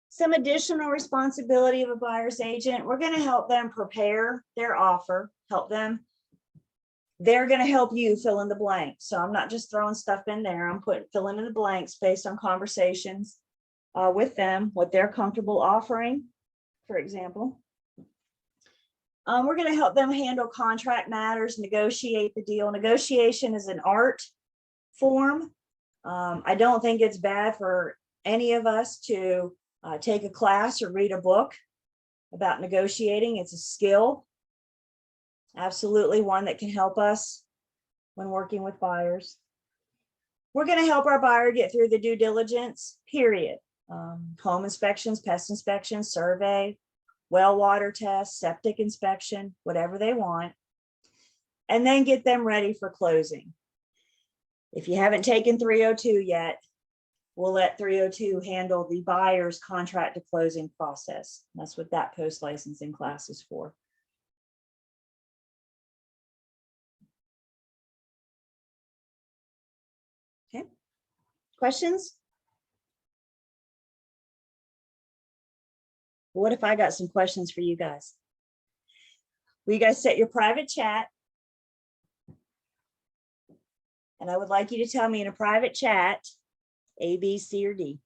S1: Some additional responsibility of a buyer's agent. We're going to help them prepare their offer, help them. They're going to help you fill in the blanks. So I'm not just throwing stuff in there. I'm filling in the blanks based on conversations with them, what they're comfortable offering, for example. We're going to help them handle contract matters, negotiate the deal. Negotiation is an art form. I don't think it's bad for any of us to take a class or read a book about negotiating. It's a skill. Absolutely one that can help us when working with buyers. We're going to help our buyer get through the due diligence period. Home inspections, pest inspections, survey, well water test, septic inspection, whatever they want, and then get them ready for closing. If you haven't taken 302 yet, we'll let 302 handle the buyer's contract to closing process. That's what that post licensing class is for. Okay, questions? What if I got some questions for you guys? Will you guys set your private chat? And I would like you to tell me in a private chat, A, B, C, or D.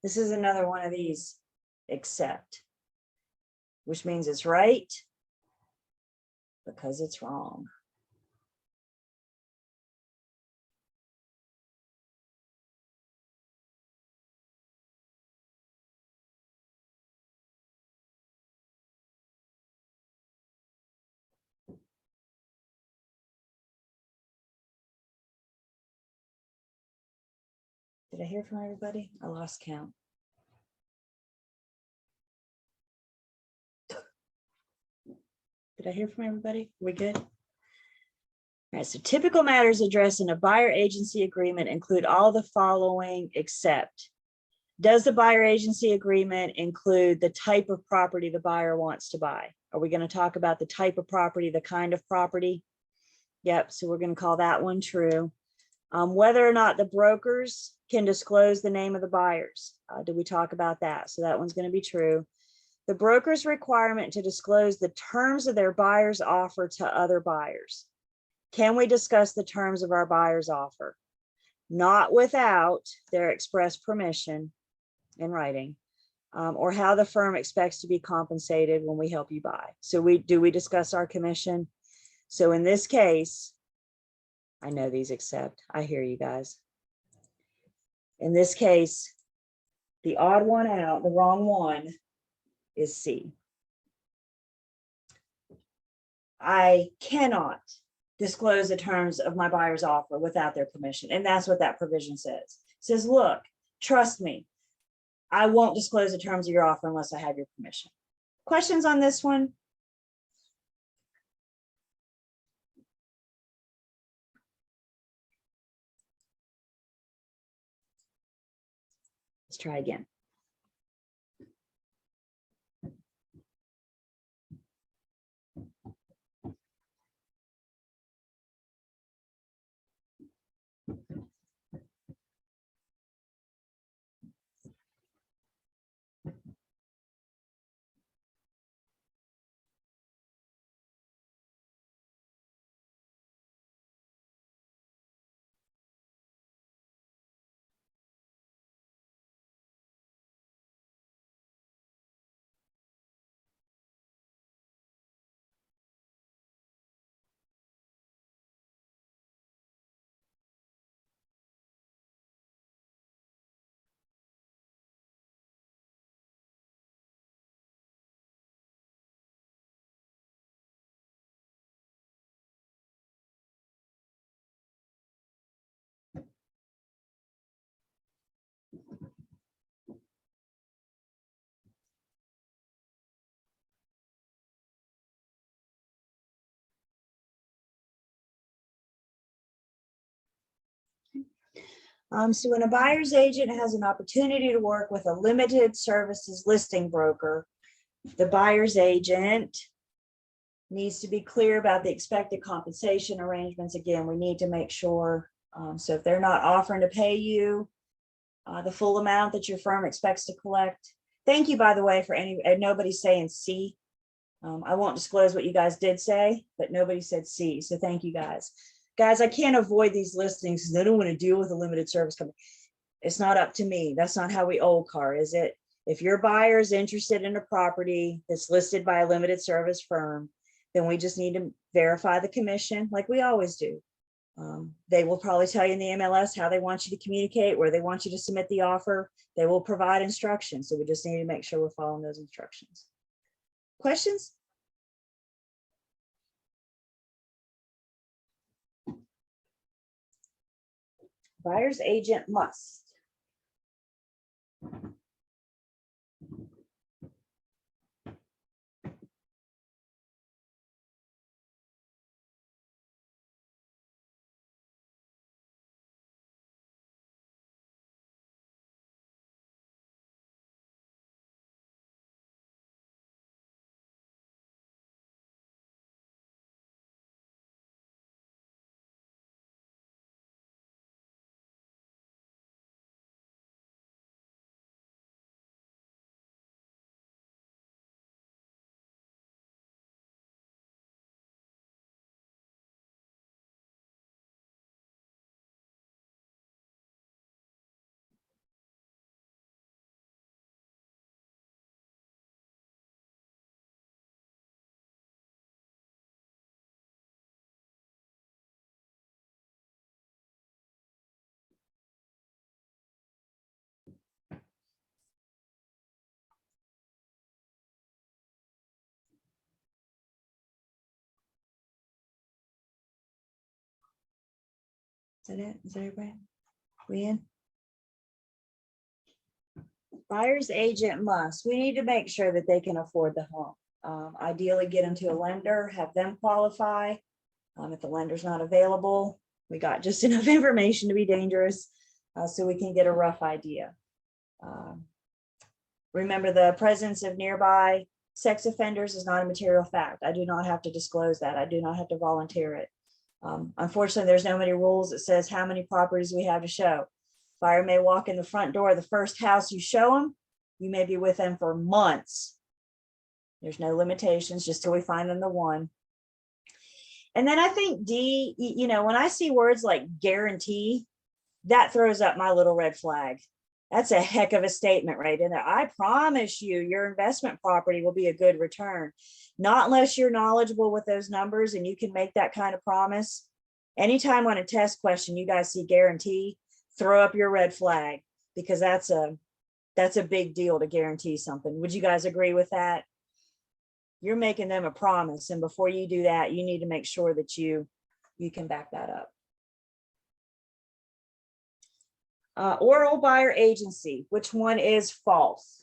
S1: This is another one of these, except, which means it's right because it's wrong. Did I hear from everybody? I lost count. Did I hear from everybody? We good? All right, so typical matters addressed in a buyer agency agreement include all the following except. Does the buyer agency agreement include the type of property the buyer wants to buy? Are we going to talk about the type of property, the kind of property? Yep, so we're going to call that one true. Whether or not the brokers can disclose the name of the buyers. Did we talk about that? So that one's going to be true. The broker's requirement to disclose the terms of their buyer's offer to other buyers. Can we discuss the terms of our buyer's offer? Not without their express permission in writing, or how the firm expects to be compensated when we help you buy. So we discuss our commission? So in this case, I know these except, I hear you guys. In this case, the odd one out, the wrong one is C. I cannot disclose the terms of my buyer's offer without their permission. And that's what that provision says. It says, look, trust me, I won't disclose the terms of your offer unless I have your permission. Questions on this one? Let's try again. So when a buyer's agent has an opportunity to work with a limited services listing broker, the buyer's agent needs to be clear about the expected compensation arrangements. Again, we need to make sure, so if they're not offering to pay you the full amount that your firm expects to collect. Thank you, by the way, for nobody saying C. I won't disclose what you guys did say, but nobody said C, so thank you guys. Guys, I can't avoid these listings because they don't want to deal with a limited service company. It's not up to me. That's not how we old car, is it? If your buyer is interested in a property that's listed by a limited service firm, then we just need to verify the commission like we always do. They will probably tell you in the MLS how they want you to communicate, where they want you to submit the offer. They will provide instructions. So we just need to make sure we're following those instructions. Questions? Buyer's agent must. Is that it? Is that everybody? We in? Buyer's agent must, we need to make sure that they can afford the home. Ideally, get them to a lender, have them qualify. If the lender's not available, we got just enough information to be dangerous, so we can get a rough idea. Remember, the presence of nearby sex offenders is not a material fact. I do not have to disclose that. I do not have to volunteer it. Unfortunately, there's no many rules that says how many properties we have to show. Buyer may walk in the front door of the first house you show them, you may be with them for months. There's no limitations, just till we find them the one. And then I think D, you know, when I see words like guarantee, that throws up my little red flag. That's a heck of a statement right in there. I promise you, your investment property will be a good return. Not unless you're knowledgeable with those numbers and you can make that kind of promise. Anytime on a test question, you guys see guarantee, throw up your red flag, because that's a big deal to guarantee something. Would you guys agree with that? You're making them a promise, and before you do that, you need to make sure that you can back that up. Oral buyer agency, which one is false?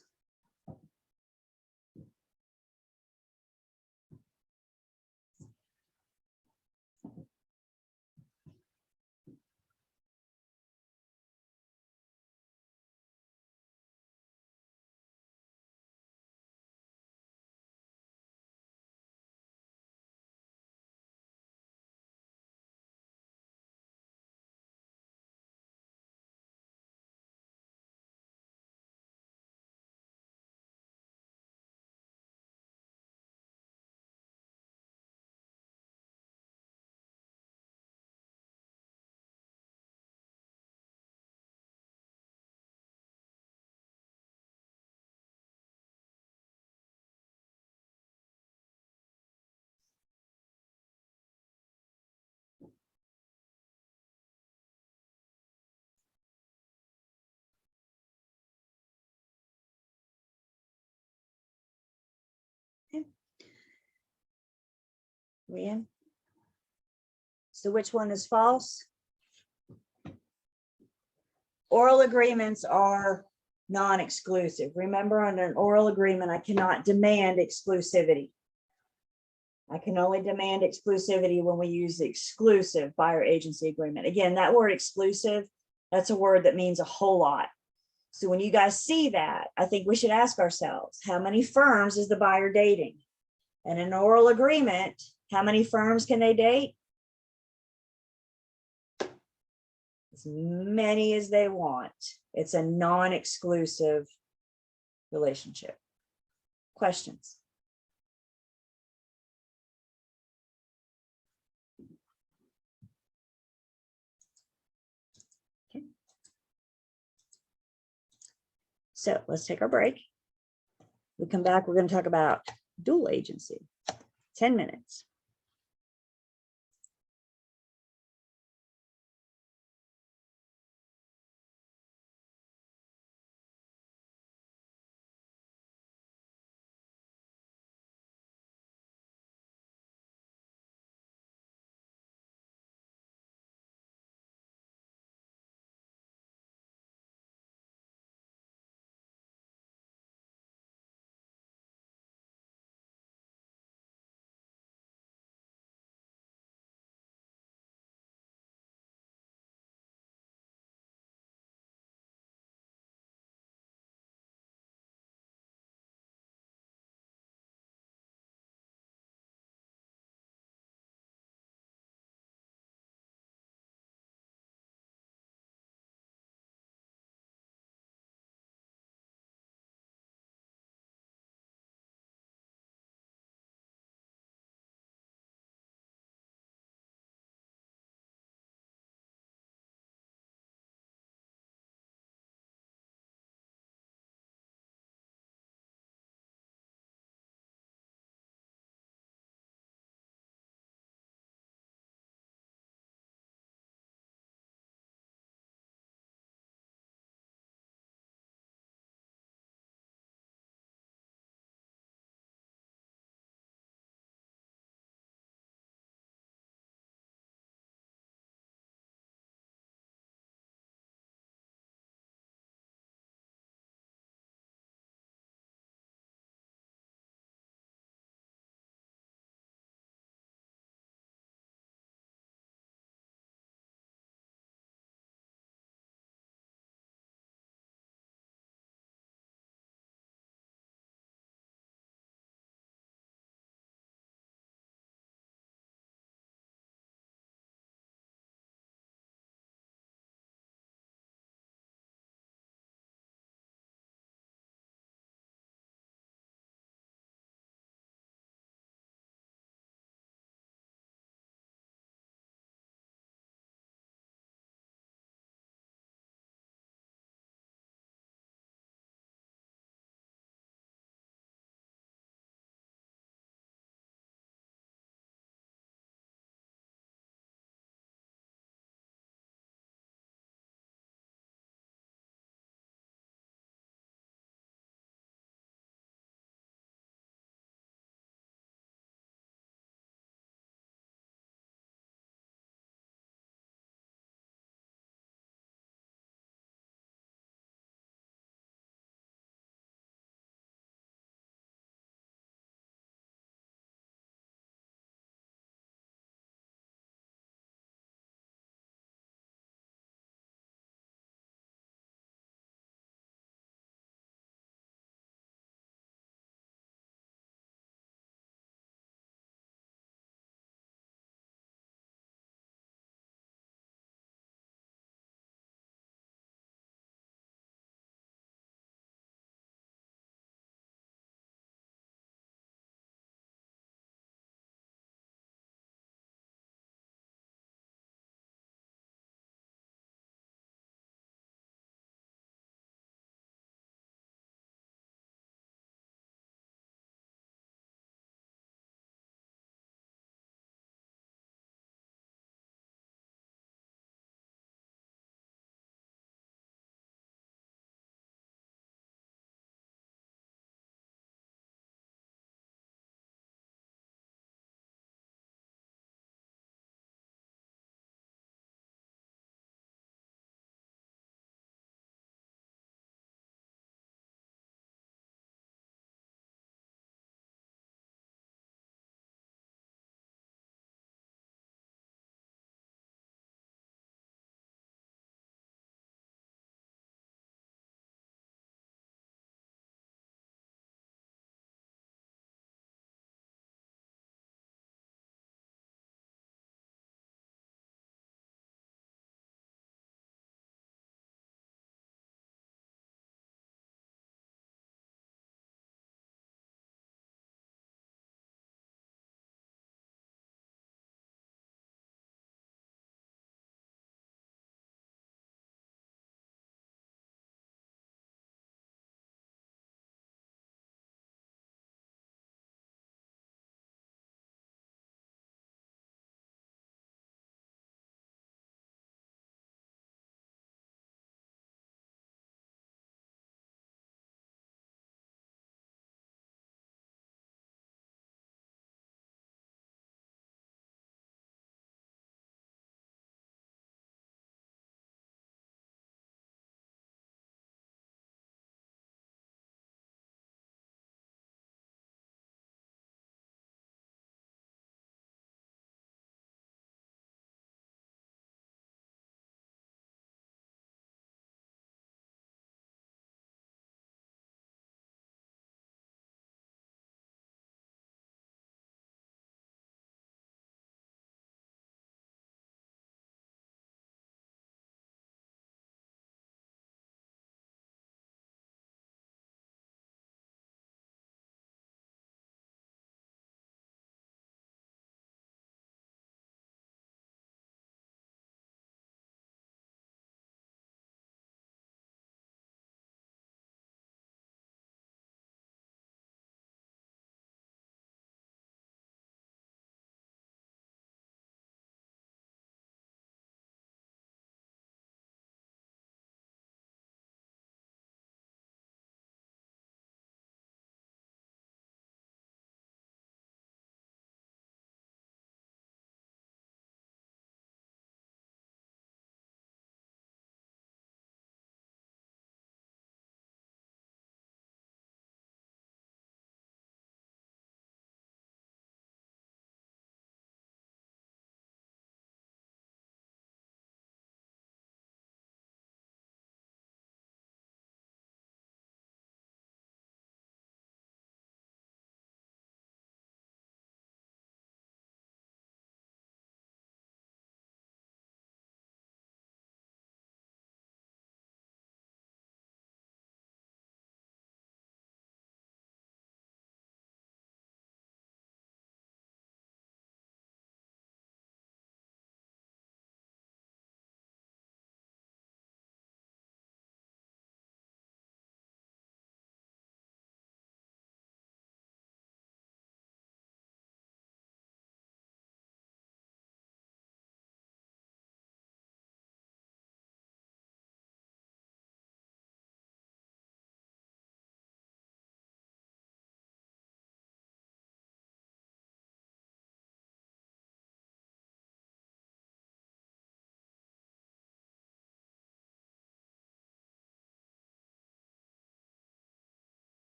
S1: We in? So which one is false? Oral agreements are non-exclusive. Remember, under an oral agreement, I cannot demand exclusivity. I can only demand exclusivity when we use the exclusive buyer agency agreement. Again, that word exclusive, that's a word that means a whole lot. So when you guys see that, I think we should ask ourselves, how many firms is the buyer dating? And an oral agreement, how many firms can they date? As many as they want. It's a non-exclusive relationship. Questions? Okay. So let's take our break. We come back, we're going to talk about dual agency. 10 minutes.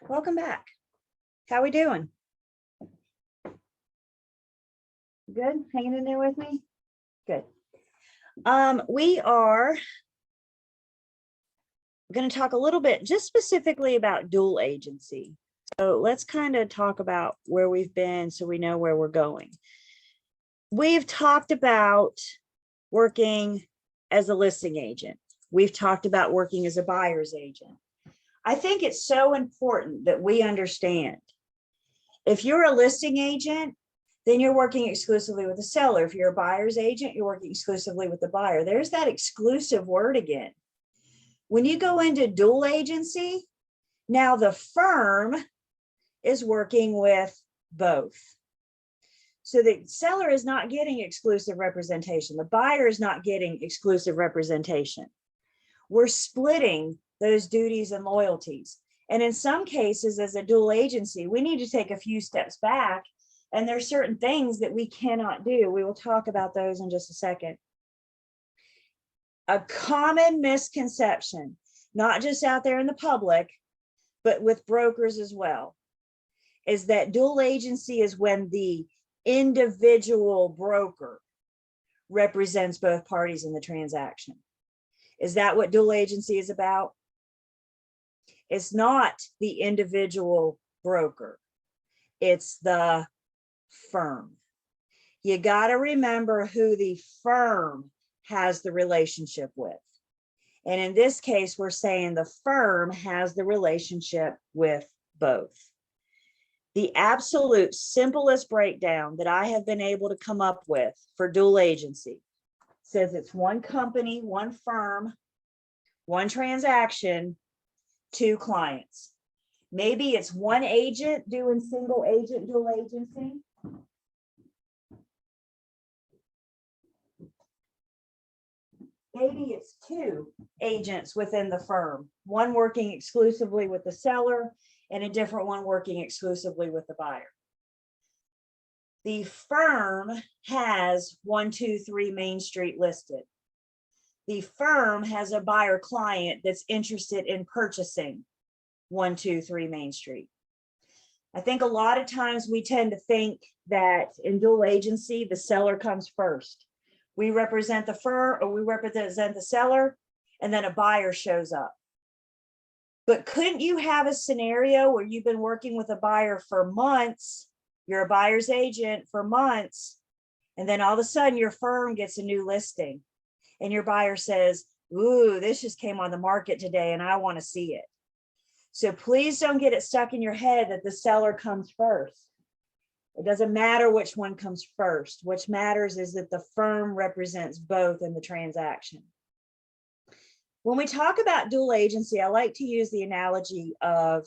S1: Welcome back. How we doing? Good, hanging in there with me? Good. We are going to talk a little bit just specifically about dual agency. So let's kind of talk about where we've been so we know where we're going. We've talked about working as a listing agent. We've talked about working as a buyer's agent. I think it's so important that we understand if you're a listing agent, then you're working exclusively with the seller. If you're a buyer's agent, you're working exclusively with the buyer. There's that exclusive word again. When you go into dual agency, now the firm is working with both. So the seller is not getting exclusive representation. The buyer is not getting exclusive representation. We're splitting those duties and loyalties. And in some cases, as a dual agency, we need to take a few steps back. And there's certain things that we cannot do. We will talk about those in just a second. A common misconception, not just out there in the public, but with brokers as well, is that dual agency is when the individual broker represents both parties in the transaction. Is that what dual agency is about? It's not the individual broker. It's the firm. You got to remember who the firm has the relationship with. And in this case, we're saying the firm has the relationship with both. The absolute simplest breakdown that I have been able to come up with for dual agency says it's one company, one firm, one transaction, two clients. Maybe it's one agent doing single agent dual agency. Maybe it's two agents within the firm, one working exclusively with the seller and a different one working exclusively with the buyer. The firm has 123 Main Street listed. The firm has a buyer client that's interested in purchasing 123 Main Street. I think a lot of times we tend to think that in dual agency, the seller comes first. We represent the firm or we represent the seller, and then a buyer shows up. But couldn't you have a scenario where you've been working with a buyer for months, you're a buyer's agent for months, and then all of a sudden your firm gets a new listing and your buyer says, ooh, this just came on the market today and I want to see it. So please don't get it stuck in your head that the seller comes first. It doesn't matter which one comes first. What matters is that the firm represents both in the transaction. When we talk about dual agency, I like to use the analogy of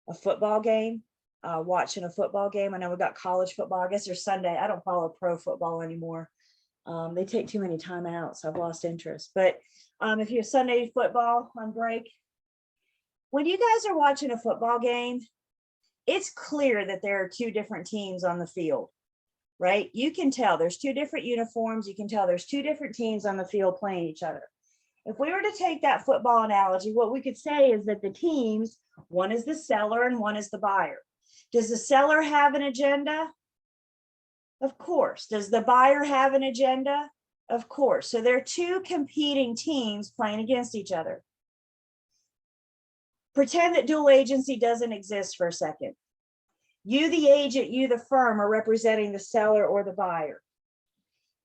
S1: a football game, watching a football game. I know we've got college football. I guess there's Sunday. I don't follow pro football anymore. They take too many timeouts. So I've lost interest. But if you're Sunday football on break, when you guys are watching a football game, it's clear that there are two different teams on the field, right? You can tell there's two different uniforms. You can tell there's two different teams on the field playing each other. If we were to take that football analogy, what we could say is that the teams, one is the seller and one is the buyer. Does the seller have an agenda? Of course. Does the buyer have an agenda? Of course. So there are two competing teams playing against each other. Pretend that dual agency doesn't exist for a second. You, the agent, you, the firm, are representing the seller or the buyer.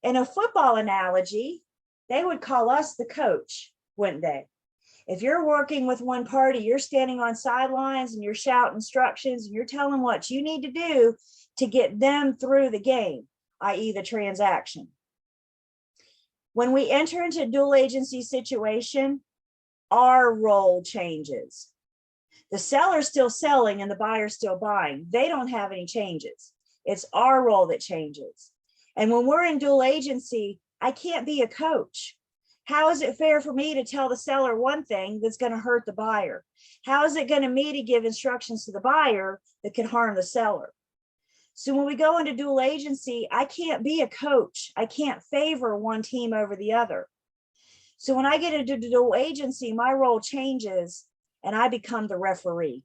S1: In a football analogy, they would call us the coach, wouldn't they? If you're working with one party, you're standing on sidelines and you're shouting instructions and you're telling what you need to do to get them through the game, i.e. the transaction. When we enter into a dual agency situation, our role changes. The seller's still selling and the buyer's still buying. They don't have any changes. It's our role that changes. And when we're in dual agency, I can't be a coach. How is it fair for me to tell the seller one thing that's going to hurt the buyer? How is it going to me to give instructions to the buyer that can harm the seller? So when we go into dual agency, I can't be a coach. I can't favor one team over the other. So when I get into dual agency, my role changes and I become the referee.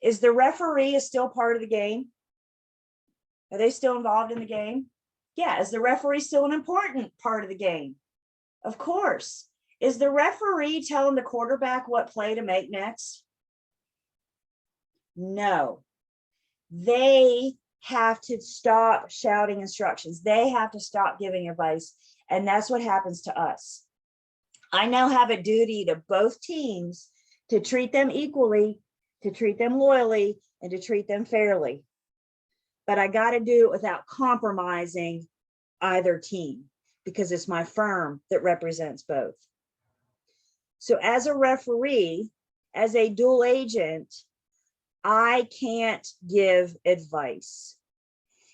S1: Is the referee still part of the game? Are they still involved in the game? Yeah. Is the referee still an important part of the game? Of course. Is the referee telling the quarterback what play to make next? No. They have to stop shouting instructions. They have to stop giving advice. And that's what happens to us. I now have a duty to both teams to treat them equally, to treat them loyally, and to treat them fairly. But I got to do it without compromising either team, because it's my firm that represents both. So as a referee, as a dual agent, I can't give advice.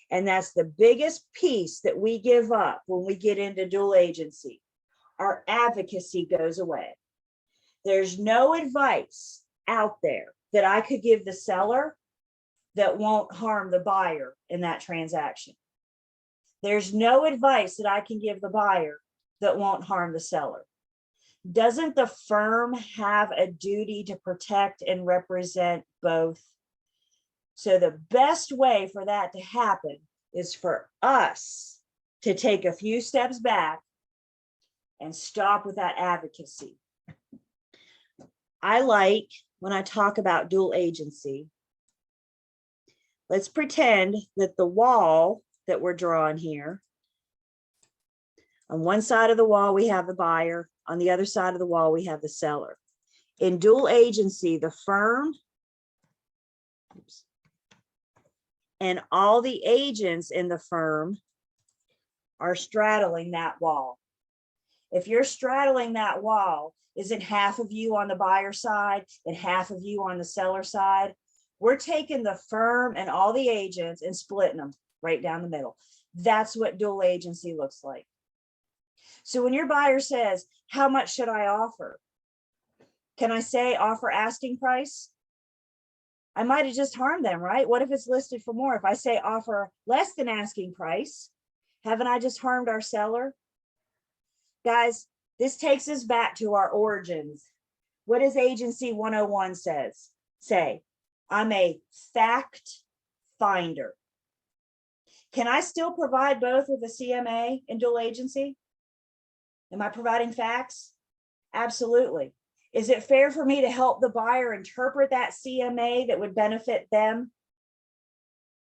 S1: And that's the biggest piece that we give up when we get into dual agency. Our advocacy goes away. There's no advice out there that I could give the seller that won't harm the buyer in that transaction. There's no advice that I can give the buyer that won't harm the seller. Doesn't the firm have a duty to protect and represent both? So the best way for that to happen is for us to take a few steps back and stop with that advocacy. I like when I talk about dual agency, let's pretend that the wall that we're drawing here, on one side of the wall, we have the buyer. On the other side of the wall, we have the seller. In dual agency, the firm and all the agents in the firm are straddling that wall. If you're straddling that wall, isn't half of you on the buyer side and half of you on the seller side? We're taking the firm and all the agents and splitting them right down the middle. That's what dual agency looks like. So when your buyer says, how much should I offer? Can I say offer asking price? I might have just harmed them, right? What if it's listed for more? If I say offer less than asking price, haven't I just harmed our seller? Guys, this takes us back to our origins. What does Agency 101 say? I'm a fact finder. Can I still provide both with a CMA and dual agency? Am I providing facts? Absolutely. Is it fair for me to help the buyer interpret that CMA that would benefit them?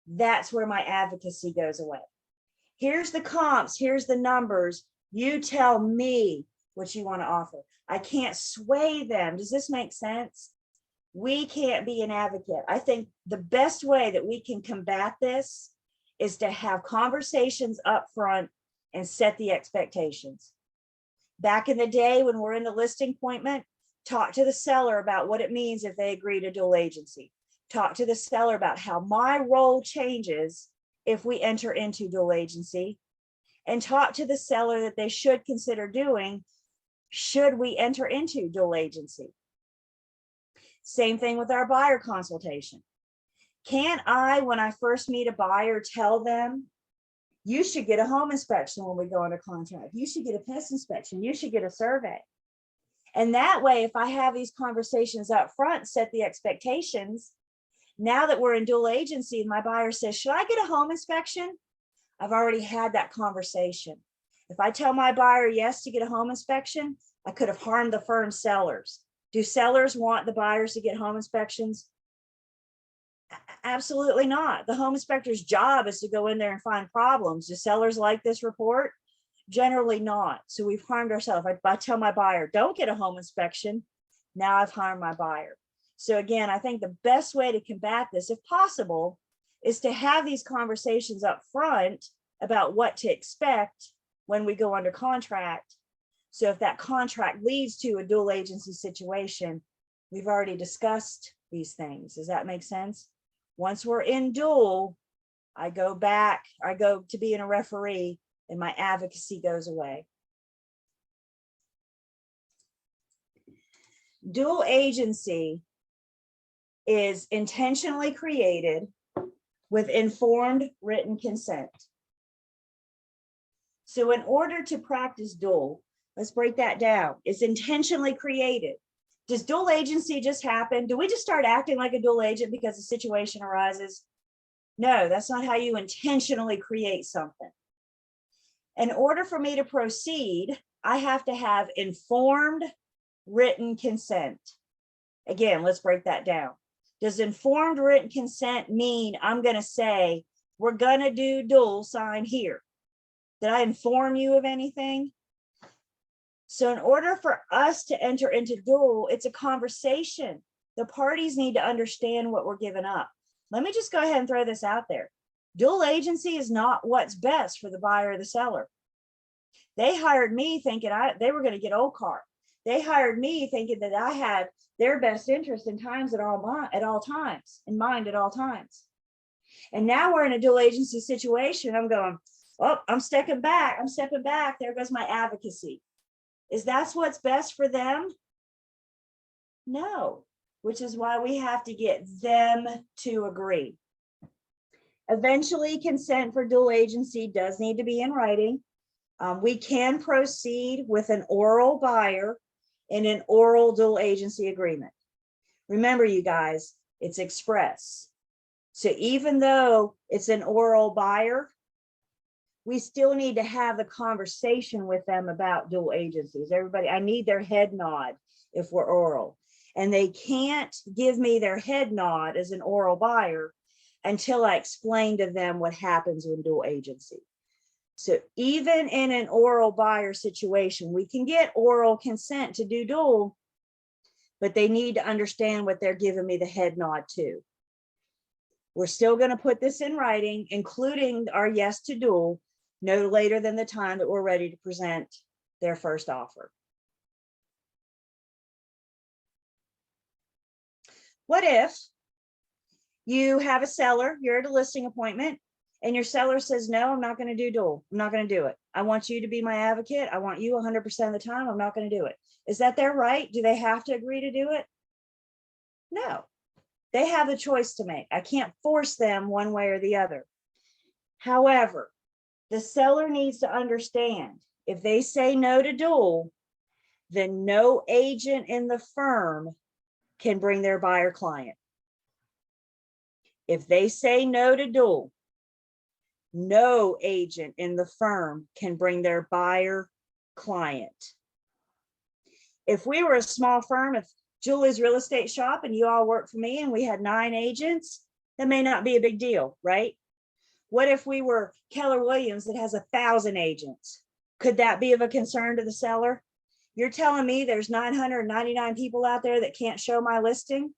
S1: That's where my advocacy goes away. Here's the comps, here's the numbers. You tell me what you want to offer. I can't sway them. Does this make sense? We can't be an advocate. I think the best way that we can combat this is to have conversations up front and set the expectations. Back in the day when we're in the listing appointment, talk to the seller about what it means if they agree to dual agency. Talk to the seller about how my role changes if we enter into dual agency, and talk to the seller that they should consider doing should we enter into dual agency. Same thing with our buyer consultation. Can I, when I first meet a buyer, tell them, you should get a home inspection when we go under contract. You should get a pest inspection. You should get a survey. And that way, if I have these conversations up front, set the expectations, now that we're in dual agency, my buyer says, should I get a home inspection? I've already had that conversation. If I tell my buyer yes to get a home inspection, I could have harmed the firm's sellers. Do sellers want the buyers to get home inspections? Absolutely not. The home inspector's job is to go in there and find problems. Do sellers like this report? Generally not. So we've harmed ourselves. If I tell my buyer, don't get a home inspection, now I've harmed my buyer. So again, I think the best way to combat this, if possible, is to have these conversations up front about what to expect when we go under contract. So if that contract leads to a dual agency situation, we've already discussed these things. Does that make sense? Once we're in dual, I go to being a referee and my advocacy goes away. Dual agency is intentionally created with informed written consent. So in order to practice dual, let's break that down. It's intentionally created. Does dual agency just happen? Do we just start acting like a dual agent because the situation arises? No, that's not how you intentionally create something. In order for me to proceed, I have to have informed written consent. Again, let's break that down. Does informed written consent mean I'm going to say, we're going to do dual sign here? Did I inform you of anything? So in order for us to enter into dual, it's a conversation. The parties need to understand what we're giving up. Let me just go ahead and throw this out there. Dual agency is not what's best for the buyer or the seller. They hired me thinking they were going to get old car. They hired me thinking that I had their best interest in mind at all times. And now we're in a dual agency situation. I'm going, oh, I'm stepping back. There goes my advocacy. Is that what's best for them? No, which is why we have to get them to agree. Eventually, consent for dual agency does need to be in writing. We can proceed with an oral buyer in an oral dual agency agreement. Remember, you guys, it's express. So even though it's an oral buyer, we still need to have the conversation with them about dual agencies. Everybody, I need their head nod if we're oral. And they can't give me their head nod as an oral buyer until I explain to them what happens with dual agency. So even in an oral buyer situation, we can get oral consent to do dual, but they need to understand what they're giving me the head nod to. We're still going to put this in writing, including our yes to dual, no later than the time that we're ready to present their first offer. What if you have a seller, you're at a listing appointment, and your seller says, no, I'm not going to do dual. I'm not going to do it. I want you to be my advocate. I want you 100% of the time. I'm not going to do it. Is that their right? Do they have to agree to do it? No, they have a choice to make. I can't force them one way or the other. However, the seller needs to understand if they say no to dual, then no agent in the firm can bring their buyer client. If they say no to dual, no agent in the firm can bring their buyer client. If we were a small firm, if Julie's real estate shop and you all work for me and we had 9 agents, that may not be a big deal, right? What if we were Keller Williams that has 1,000 agents? Could that be of a concern to the seller? You're telling me there's 999 people out there that can't show my listing?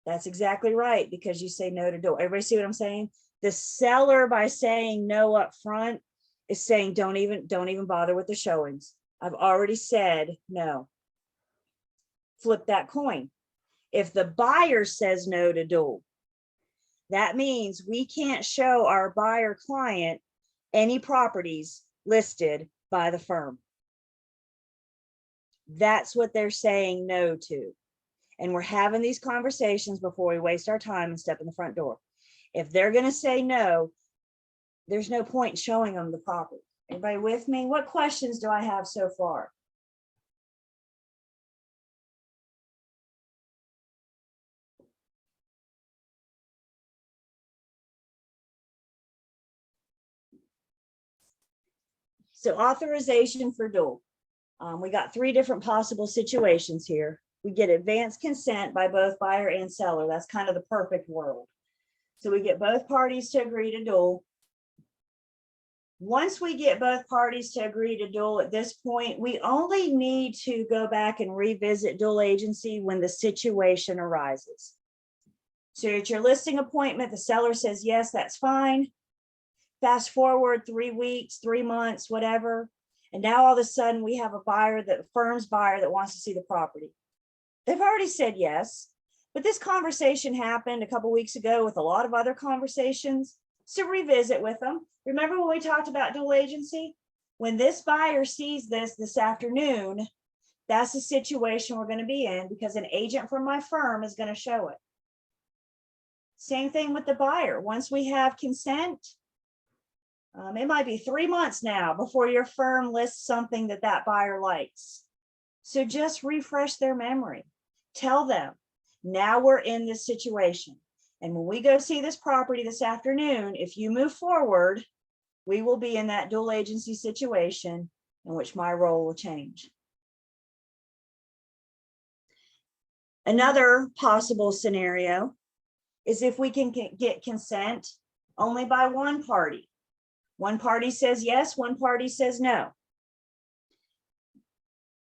S1: That's exactly right, because you say no to dual. Everybody see what I'm saying? The seller, by saying no up front, is saying don't even bother with the showings. I've already said no. Flip that coin. If the buyer says no to dual, that means we can't show our buyer client any properties listed by the firm. That's what they're saying no to. And we're having these conversations before we waste our time and step in the front door. If they're going to say no, there's no point in showing them the property. Anybody with me? What questions do I have so far? So authorization for dual. We got 3 different possible situations here. We get advanced consent by both buyer and seller. That's kind of the perfect world. So we get both parties to agree to dual. Once we get both parties to agree to dual at this point, we only need to go back and revisit dual agency when the situation arises. So at your listing appointment, the seller says, yes, that's fine. Fast forward 3 weeks, 3 months, whatever. And now all of a sudden we have a buyer, the firm's buyer that wants to see the property. They've already said yes, but this conversation happened a couple weeks ago with a lot of other conversations. So revisit with them. Remember when we talked about dual agency? When this buyer sees this afternoon, that's the situation we're going to be in because an agent from my firm is going to show it. Same thing with the buyer. Once we have consent, it might be 3 months now before your firm lists something that buyer likes. So just refresh their memory. Tell them, now we're in this situation. And when we go see this property this afternoon, if you move forward, we will be in that dual agency situation in which my role will change. Another possible scenario is if we can get consent only by one party. One party says yes, one party says no.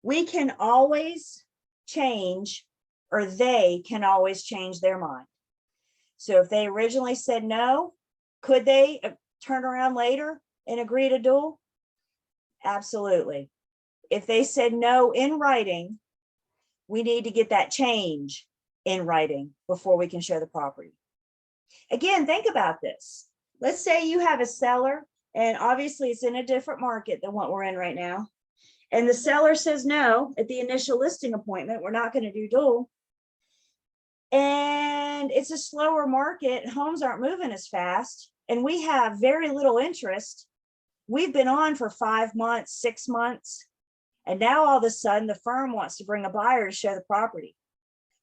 S1: We can always change, or they can always change their mind. So if they originally said no, could they turn around later and agree to dual? Absolutely. If they said no in writing, we need to get that change in writing before we can show the property. Again, think about this. Let's say you have a seller, and obviously it's in a different market than what we're in right now. And the seller says no at the initial listing appointment, we're not going to do dual. And it's a slower market, homes aren't moving as fast, and we have very little interest. We've been on for 5 months, 6 months, and now all of a sudden the firm wants to bring a buyer to show the property.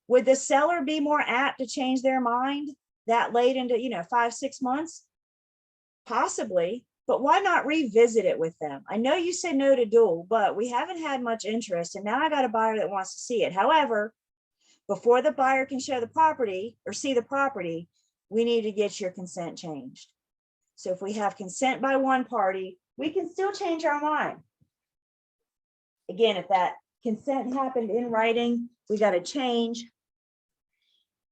S1: Would the seller be more apt to change their mind that late into 5, 6 months? Possibly, but why not revisit it with them? I know you said no to dual, but we haven't had much interest, and now I got a buyer that wants to see it. However, before the buyer can show the property or see the property, we need to get your consent changed. So if we have consent by one party, we can still change our mind. Again, if that consent happened in writing, we got to change.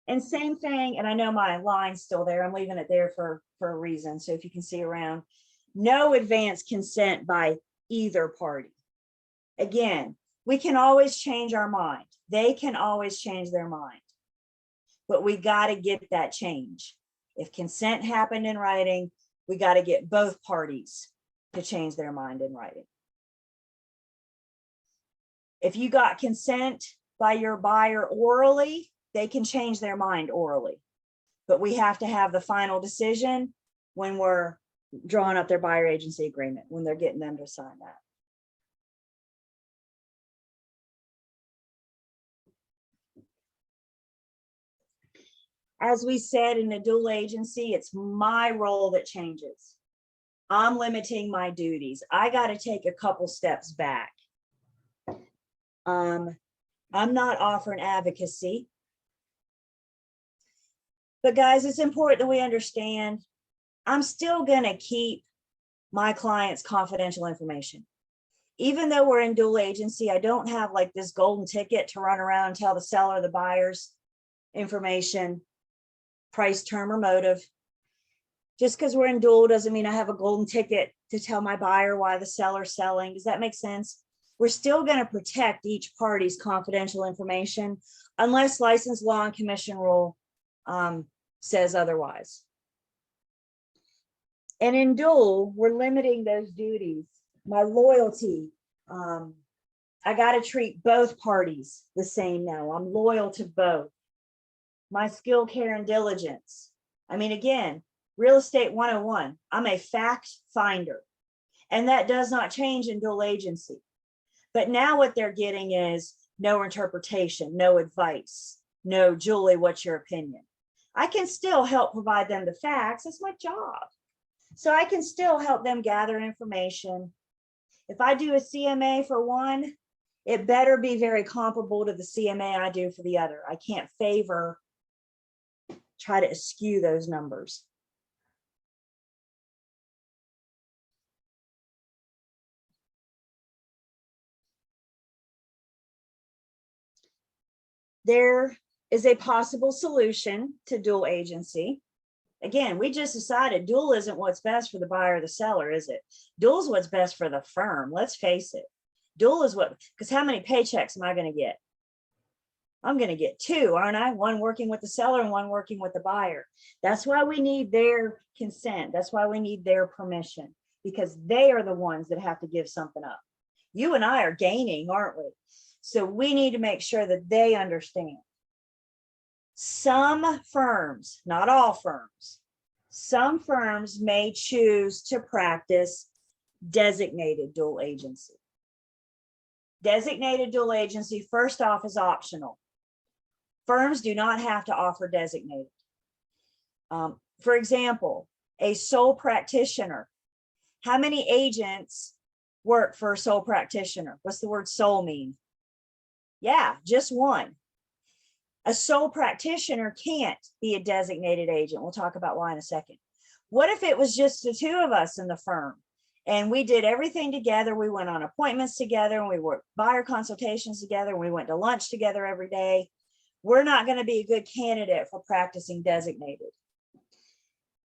S1: And same thing, and I know my line's still there, I'm leaving it there for a reason. So if you can see around, no advance consent by either party. Again, we can always change our mind. They can always change their mind, but we got to get that change. If consent happened in writing, we got to get both parties to change their mind in writing. If you got consent by your buyer orally, they can change their mind orally, but we have to have the final decision when we're drawing up their buyer agency agreement, when they're getting them to sign that. As we said, in a dual agency, it's my role that changes. I'm limiting my duties. I got to take a couple steps back. I'm not offering advocacy. But guys, it's important that we understand I'm still going to keep my clients' confidential information. Even though we're in dual agency, I don't have like this golden ticket to run around and tell the seller, the buyer's information, price, term, or motive. Just because we're in dual doesn't mean I have a golden ticket to tell my buyer why the seller's selling. Does that make sense? We're still going to protect each party's confidential information unless license law and commission rule says otherwise. And in dual, we're limiting those duties. My loyalty, I got to treat both parties the same now. I'm loyal to both. My skill, care, and diligence. I mean, again, real estate 101, I'm a fact finder, and that does not change in dual agency. But now what they're getting is no interpretation, no advice, no, Julie, what's your opinion? I can still help provide them the facts. That's my job. So I can still help them gather information. If I do a CMA for one, it better be very comparable to the CMA I do for the other. I can't try to eschew those numbers. There is a possible solution to dual agency. Again, we just decided dual isn't what's best for the buyer or the seller, is it? Dual is what's best for the firm. Let's face it. Dual is what, because how many paychecks am I going to get? I'm going to get 2, aren't I? One working with the seller and one working with the buyer. That's why we need their consent. That's why we need their permission, because they are the ones that have to give something up. You and I are gaining, aren't we? So we need to make sure that they understand. Some firms, not all firms, some firms may choose to practice designated dual agency. Designated dual agency, first off, is optional. Firms do not have to offer designated. For example, a sole practitioner. How many agents work for a sole practitioner? What's the word sole mean? Yeah, just one. A sole practitioner can't be a designated agent. We'll talk about why in a second. What if it was just the two of us in the firm and we did everything together? We went on appointments together and we worked buyer consultations together. And we went to lunch together every day. We're not going to be a good candidate for practicing designated.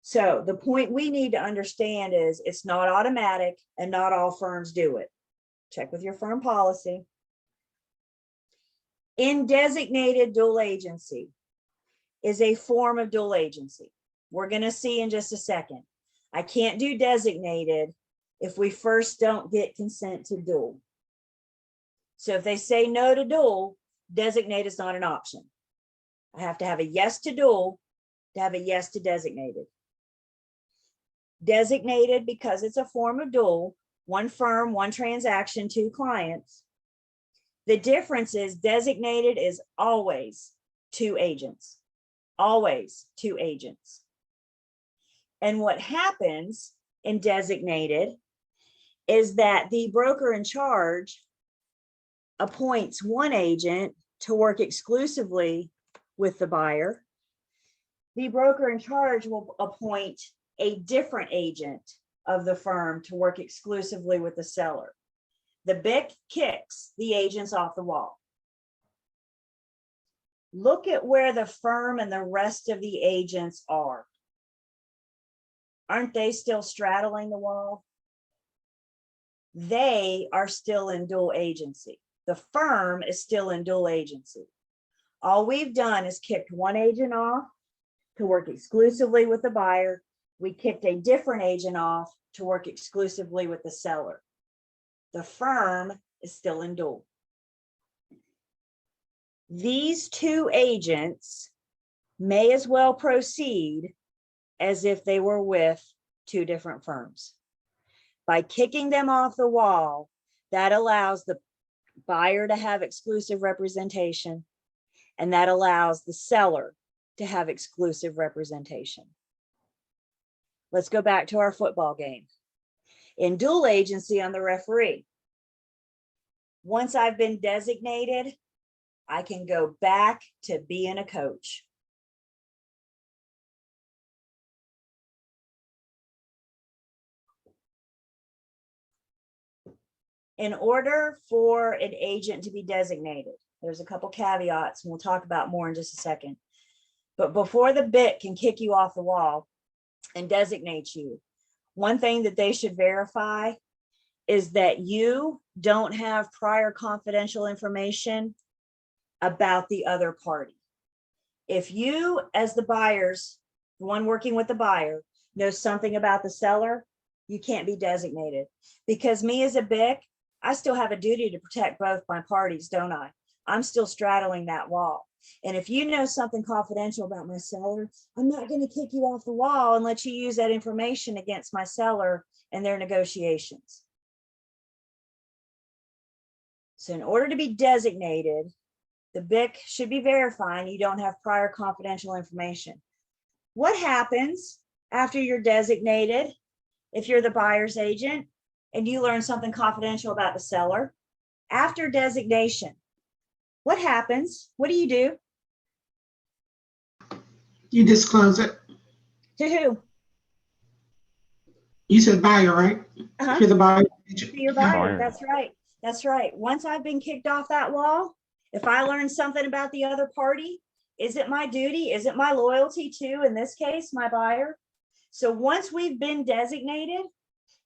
S1: So the point we need to understand is it's not automatic and not all firms do it. Check with your firm policy. In designated dual agency is a form of dual agency. We're going to see in just a second. I can't do designated if we first don't get consent to dual. So if they say no to dual, designate is not an option. I have to have a yes to dual to have a yes to designated. Designated, because it's a form of dual, one firm, one transaction, two clients. The difference is designated is always two agents, always two agents. And what happens in designated is that the broker in charge appoints one agent to work exclusively with the buyer. The broker in charge will appoint a different agent of the firm to work exclusively with the seller. The BIC kicks the agents off the wall. Look at where the firm and the rest of the agents are. Aren't they still straddling the wall? They are still in dual agency. The firm is still in dual agency. All we've done is kicked one agent off to work exclusively with the buyer. We kicked a different agent off to work exclusively with the seller. The firm is still in dual. These two agents may as well proceed as if they were with two different firms. By kicking them off the wall, that allows the buyer to have exclusive representation, and that allows the seller to have exclusive representation. Let's go back to our football game. In dual agency, I'm the referee. Once I've been designated, I can go back to being a coach. In order for an agent to be designated, there's a couple caveats, and we'll talk about more in just a second. But before the BIC can kick you off the wall and designate you, one thing that they should verify is that you don't have prior confidential information about the other party. If you, as the buyers, the one working with the buyer, knows something about the seller, you can't be designated. Because me as a BIC, I still have a duty to protect both my parties, don't I? I'm still straddling that wall. And if you know something confidential about my seller, I'm not going to kick you off the wall and let you use that information against my seller and their negotiations. So in order to be designated, the BIC should be verifying you don't have prior confidential information. What happens after you're designated if you're the buyer's agent and you learn something confidential about the seller? After designation, what happens? What do?
S7: You disclose it.
S1: To who?
S7: You said buyer, right?
S1: Uh-huh.
S7: If you're the buyer.
S1: To your buyer.
S3: Buyer.
S1: That's right. That's right. Once I've been kicked off that wall, if I learn something about the other party, is it my duty? Is it my loyalty to, in this case, my buyer? So once we've been designated,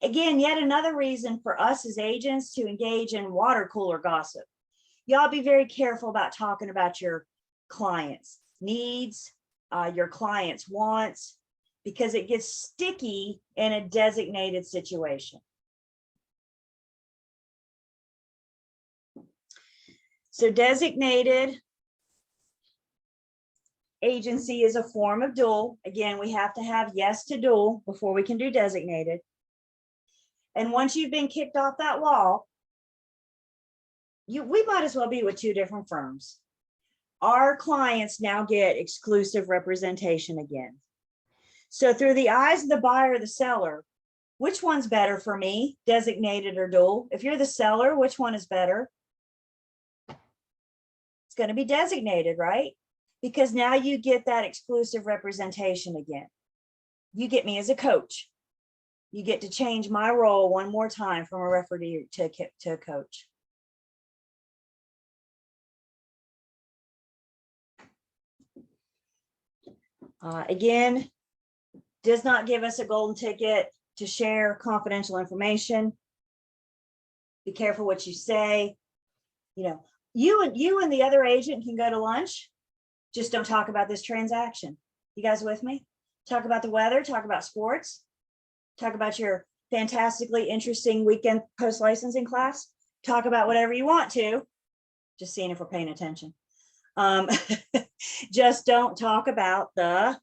S1: again, yet another reason for us as agents to engage in water cooler gossip. Y'all be very careful about talking about your clients' needs, your clients' wants, because it gets sticky in a designated situation. So designated agency is a form of dual. Again, we have to have yes to dual before we can do designated. And once you've been kicked off that wall, we might as well be with two different firms. Our clients now get exclusive representation again. So through the eyes of the buyer or the seller, which one's better for me, designated or dual? If you're the seller, which one is better? It's going to be designated, right? Because now you get that exclusive representation again. You get me as a coach. You get to change my role one more time from a referee to a coach. Again, does not give us a golden ticket to share confidential information. Be careful what you say. You know, you and the other agent can go to lunch. Just don't talk about this transaction. You guys with me? Talk about the weather, talk about sports, talk about your fantastically interesting weekend post-licensing class, talk about whatever you want to, just seeing if we're paying attention. Just don't talk about the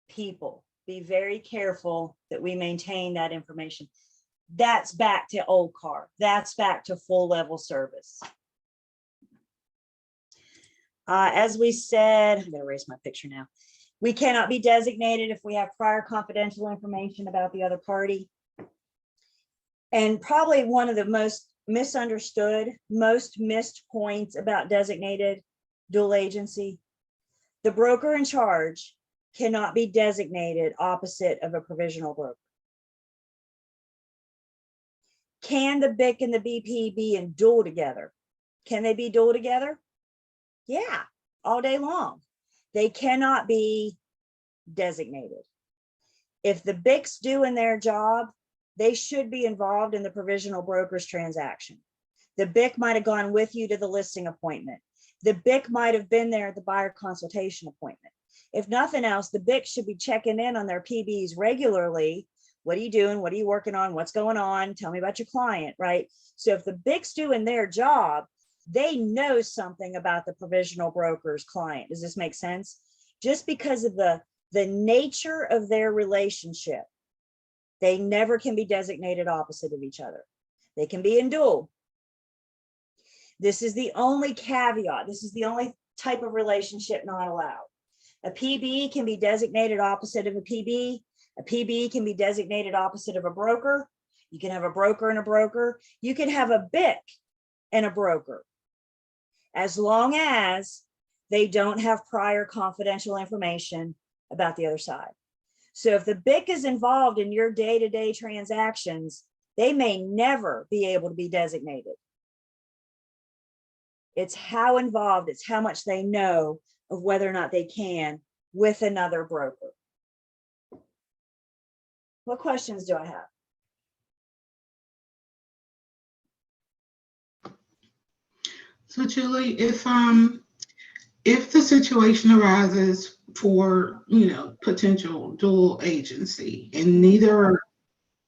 S1: people. Be very careful that we maintain that information. That's back to old car. That's back to full level service. As we said, I'm going to erase my picture now. We cannot be designated if we have prior confidential information about the other party. And probably one of the most misunderstood, most missed points about designated dual agency, the broker in charge cannot be designated opposite of a provisional broker. Can the BIC and the BP be in dual together? Can they be dual together? Yeah, all day long. They cannot be designated. If the BIC's doing their job, they should be involved in the provisional broker's transaction. The BIC might have gone with you to the listing appointment. The BIC might have been there at the buyer consultation appointment. If nothing else, the BIC should be checking in on their PBs regularly. What are you doing? What are you working on? What's going on? Tell me about your client, right? So if the BIC's doing their job, they know something about the provisional broker's client. Does this make sense? Just because of the nature of their relationship, they never can be designated opposite of each other. They can be in dual. This is the only caveat. This is the only type of relationship not allowed. A PB can be designated opposite of a PB. A PB can be designated opposite of a broker. You can have a broker and a broker. You can have a BIC and a broker, as long as they don't have prior confidential information about the other side. So if the BIC is involved in your day-to-day transactions, they may never be able to be designated. It's how involved, it's how much they know of whether or not they can with another broker. What questions do I have?
S7: So Julie, if the situation arises for, potential dual agency and neither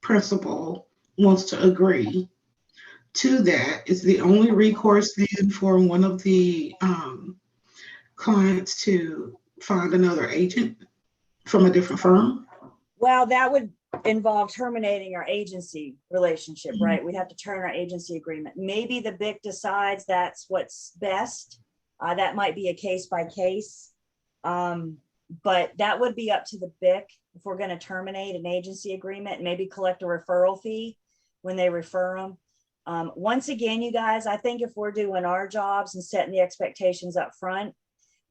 S7: principal wants to agree to that, is the only recourse then for one of the clients to find another agent from a different firm?
S1: Well, that would involve terminating our agency relationship, right? We'd have to turn our agency agreement. Maybe the BIC decides that's what's best. That might be a case by case. But that would be up to the BIC if we're going to terminate an agency agreement, and maybe collect a referral fee when they refer them. Once again, you guys, I think if we're doing our jobs and setting the expectations up front,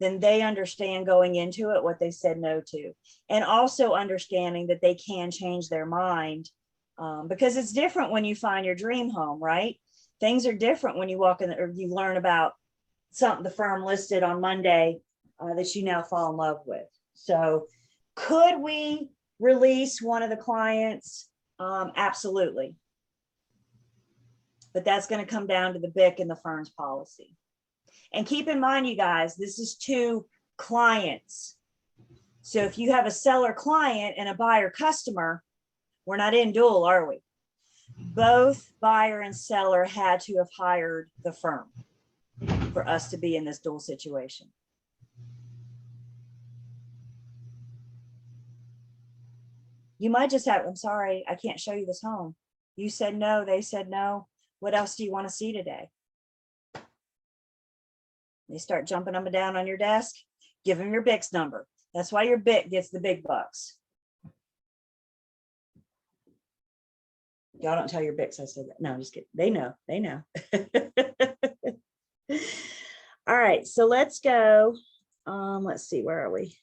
S1: then they understand going into it what they said no to, and also understanding that they can change their mind, because it's different when you find your dream home, right? Things are different when you walk in or you learn about something the firm listed on Monday that you now fall in love with. So could we release one of the clients? Absolutely. But that's going to come down to the BIC and the firm's policy. And keep in mind, you guys, this is two clients. So if you have a seller client and a buyer customer, we're not in dual, are we? Both buyer and seller had to have hired the firm for us to be in this dual situation. You might just have, I'm sorry, I can't show you this home. You said no, they said no. What else do you want to see today? They start jumping up and down on your desk, give them your BICS number. That's why your BIC gets the big bucks. Y'all don't tell your BICs I said that. No, I'm just kidding. They know, they know. All right, so let's go. Let's see, where are we?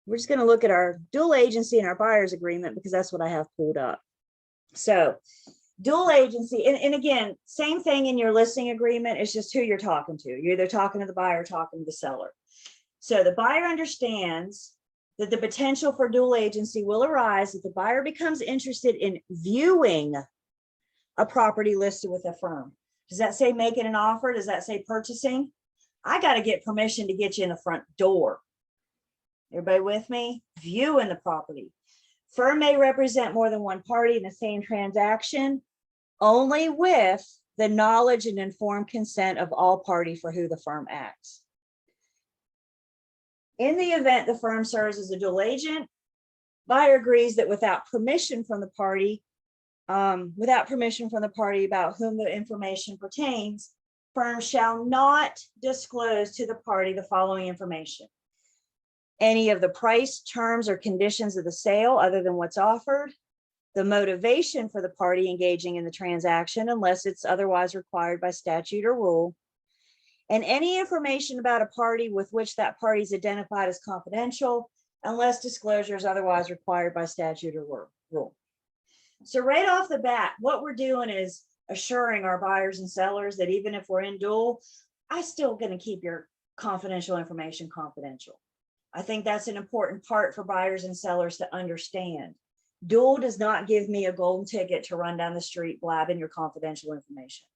S1: We're just going to look at our dual agency and our buyer's agreement because that's what I have pulled up. So dual agency, and again, same thing in your listing agreement. It's just who you're talking to. You're either talking to the buyer or talking to the seller. So the buyer understands that the potential for dual agency will arise if the buyer becomes interested in viewing a property listed with a firm. Does that say making an offer? Does that say purchasing? I got to get permission to get you in the front door. Everybody with me? Viewing the property. Firm may represent more than one party in the same transaction, only with the knowledge and informed consent of all party for who the firm acts. In the event the firm serves as a dual agent, buyer agrees that without permission from the party about whom the information pertains, firm shall not disclose to the party the following information: any of the price, terms, or conditions of the sale other than what's offered, the motivation for the party engaging in the transaction unless it's otherwise required by statute or rule, and any information about a party with which that party is identified as confidential unless disclosure is otherwise required by statute or rule. So right off the bat, what we're doing is assuring our buyers and sellers that even if we're in dual, I'm still going to keep your confidential information confidential. I think that's an important part for buyers and sellers to understand. Dual does not give me a golden ticket to run down the street blabbing your confidential information.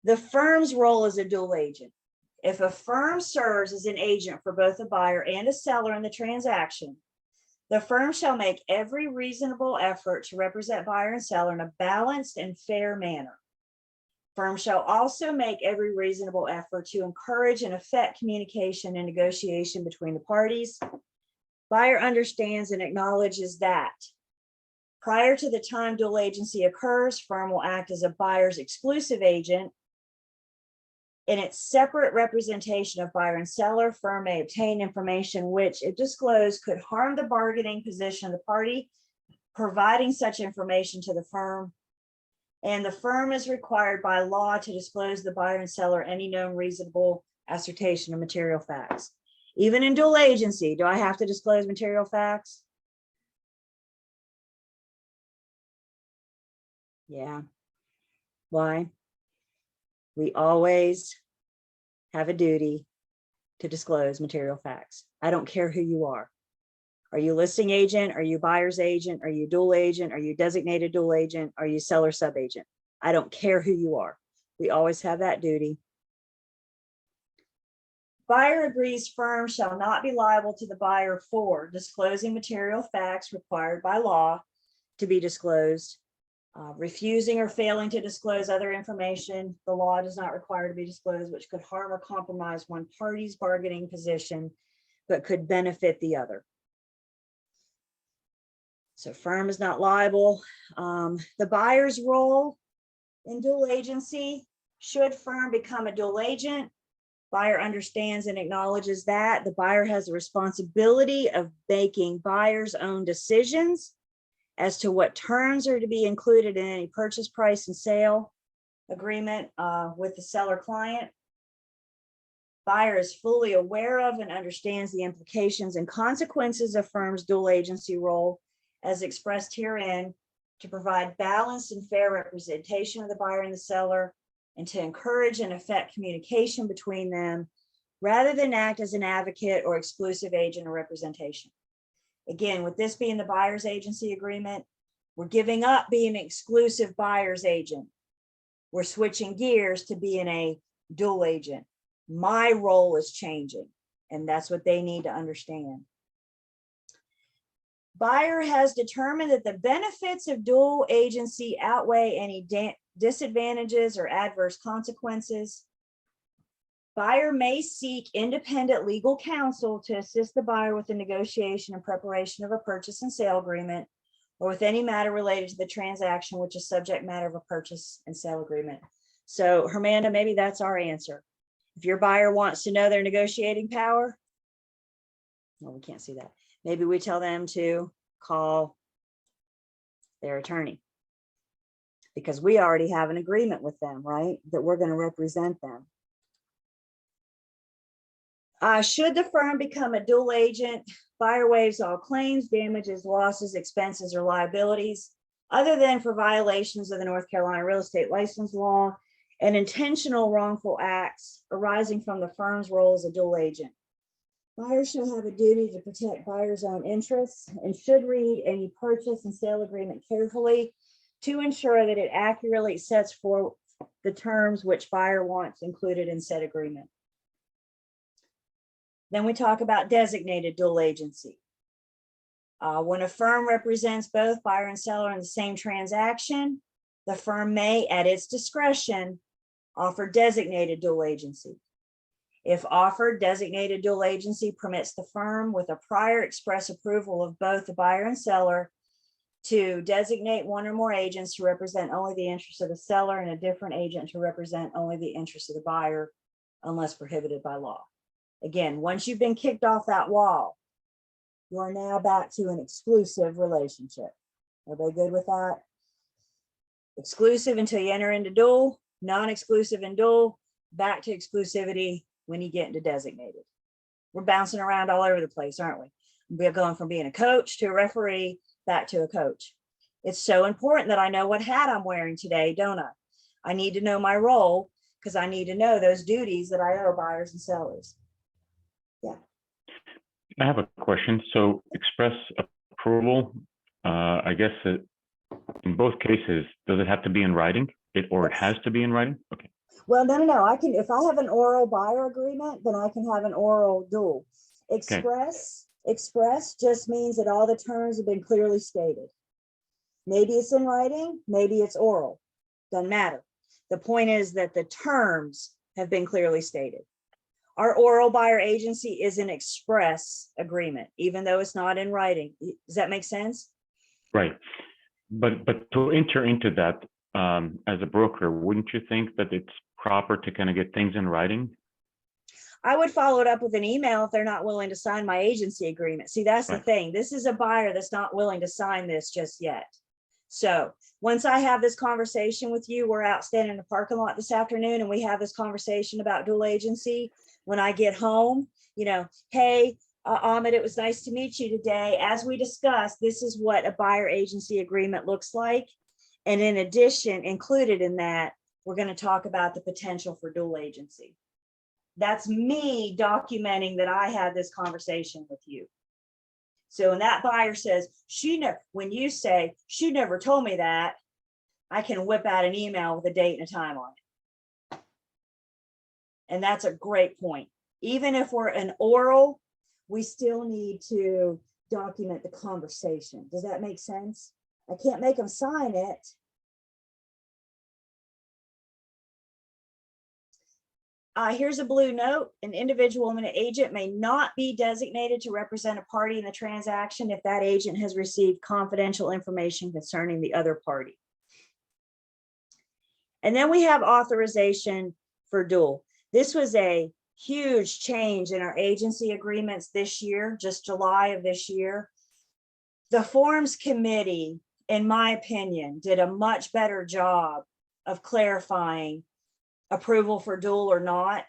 S1: The firm's role as a dual agent. If a firm serves as an agent for both a buyer and a seller in the transaction, the firm shall make every reasonable effort to represent buyer and seller in a balanced and fair manner. Firm shall also make every reasonable effort to encourage and effect communication and negotiation between the parties. Buyer understands and acknowledges that prior to the time dual agency occurs, firm will act as a buyer's exclusive agent. In its separate representation of buyer and seller, firm may obtain information which, if disclosed, could harm the bargaining position of the party, providing such information to the firm. And the firm is required by law to disclose the buyer and seller any known reasonable assertion of material facts. Even in dual agency, do I have to disclose material facts? Yeah. Why? We always have a duty to disclose material facts. I don't care who you are. Are you listing agent? Are you buyer's agent? Are you dual agent? Are you designated dual agent? Are you seller sub agent? I don't care who you are. We always have that duty. Buyer agrees firm shall not be liable to the buyer for disclosing material facts required by law to be disclosed, refusing or failing to disclose other information the law does not require to be disclosed, which could harm or compromise one party's bargaining position, but could benefit the other. So firm is not liable. The buyer's role in dual agency: should firm become a dual agent, buyer understands and acknowledges that the buyer has the responsibility of making buyer's own decisions as to what terms are to be included in any purchase price and sale agreement with the seller client. Buyer is fully aware of and understands the implications and consequences of firm's dual agency role as expressed herein, to provide balanced and fair representation of the buyer and the seller, and to encourage and effect communication between them, rather than act as an advocate or exclusive agent or representation. Again, with this being the buyer's agency agreement, we're giving up being an exclusive buyer's agent. We're switching gears to being a dual agent. My role is changing, and that's what they need to understand. Buyer has determined that the benefits of dual agency outweigh any disadvantages or adverse consequences. Buyer may seek independent legal counsel to assist the buyer with the negotiation and preparation of a purchase and sale agreement or with any matter related to the transaction, which is subject matter of a purchase and sale agreement. So Hermanda, maybe that's our answer. If your buyer wants to know their negotiating power, well, we can't see that. Maybe we tell them to call their attorney, because we already have an agreement with them, right? That we're going to represent them. Should the firm become a dual agent, buyer waives all claims, damages, losses, expenses, or liabilities, other than for violations of the North Carolina real estate license law and intentional wrongful acts arising from the firm's role as a dual agent. Buyers shall have a duty to protect buyers' own interests and should read any purchase and sale agreement carefully to ensure that it accurately sets forth the terms which buyer wants included in said agreement. Then we talk about designated dual agency. When a firm represents both buyer and seller in the same transaction, the firm may, at its discretion, offer designated dual agency. If offered, designated dual agency permits the firm, with a prior express approval of both the buyer and seller, to designate one or more agents to represent only the interests of the seller and a different agent to represent only the interests of the buyer, unless prohibited by law. Again, once you've been kicked off that wall, you are now back to an exclusive relationship. Everybody good with that? Exclusive until you enter into dual, non-exclusive and dual, back to exclusivity when you get into designated. We're bouncing around all over the place, aren't we? We're going from being a coach to a referee, back to a coach. It's so important that I know what hat I'm wearing today, don't I? I need to know my role because I need to know those duties that I owe buyers and sellers.
S3: I have a question. So express approval, I guess in both cases, does it have to be in writing? It has to be in writing? Okay.
S1: Well, no. I can, if I have an oral buyer agreement, then I can have an oral dual. Express just means that all the terms have been clearly stated. Maybe it's in writing, maybe it's oral. Doesn't matter. The point is that the terms have been clearly stated. Our oral buyer agency is an express agreement, even though it's not in writing. Does that make sense?
S3: Right. But to enter into that as a broker, wouldn't you think that it's proper to kind of get things in writing?
S1: I would follow it up with an email if they're not willing to sign my agency agreement. See, that's the thing. This is a buyer that's not willing to sign this just yet. So once I have this conversation with you, we're out standing in the parking lot this afternoon and we have this conversation about dual agency. When I get home, hey, Ahmed, it was nice to meet you today. As we discussed, this is what a buyer agency agreement looks like. And in addition, included in that, we're going to talk about the potential for dual agency. That's me documenting that I had this conversation with you. So when that buyer says, when you say, she never told me that, I can whip out an email with a date and a time on it. And that's a great point. Even if we're an oral, we still need to document the conversation. Does that make sense? I can't make them sign it. Here's a blue note. An individual and an agent may not be designated to represent a party in the transaction if that agent has received confidential information concerning the other party. And then we have authorization for dual. This was a huge change in our agency agreements this year, just July of this year. The forms committee, in my opinion, did a much better job of clarifying approval for dual or not.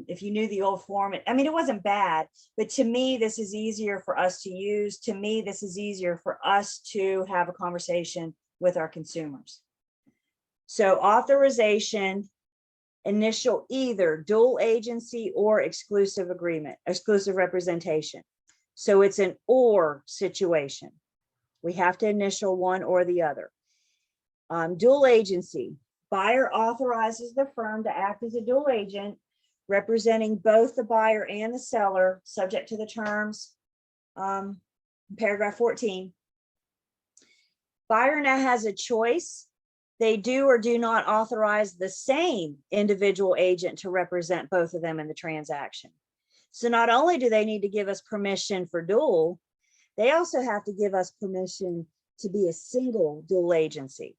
S1: If you knew the old form, it wasn't bad, but to me, this is easier for us to use. To me, this is easier for us to have a conversation with our consumers. So authorization, initial either dual agency or exclusive agreement, exclusive representation. So it's an or situation. We have to initial one or the other. Dual agency, buyer authorizes the firm to act as a dual agent, representing both the buyer and the seller, subject to the terms, paragraph 14. Buyer now has a choice. They do or do not authorize the same individual agent to represent both of them in the transaction. So not only do they need to give us permission for dual, they also have to give us permission to be a single dual agency.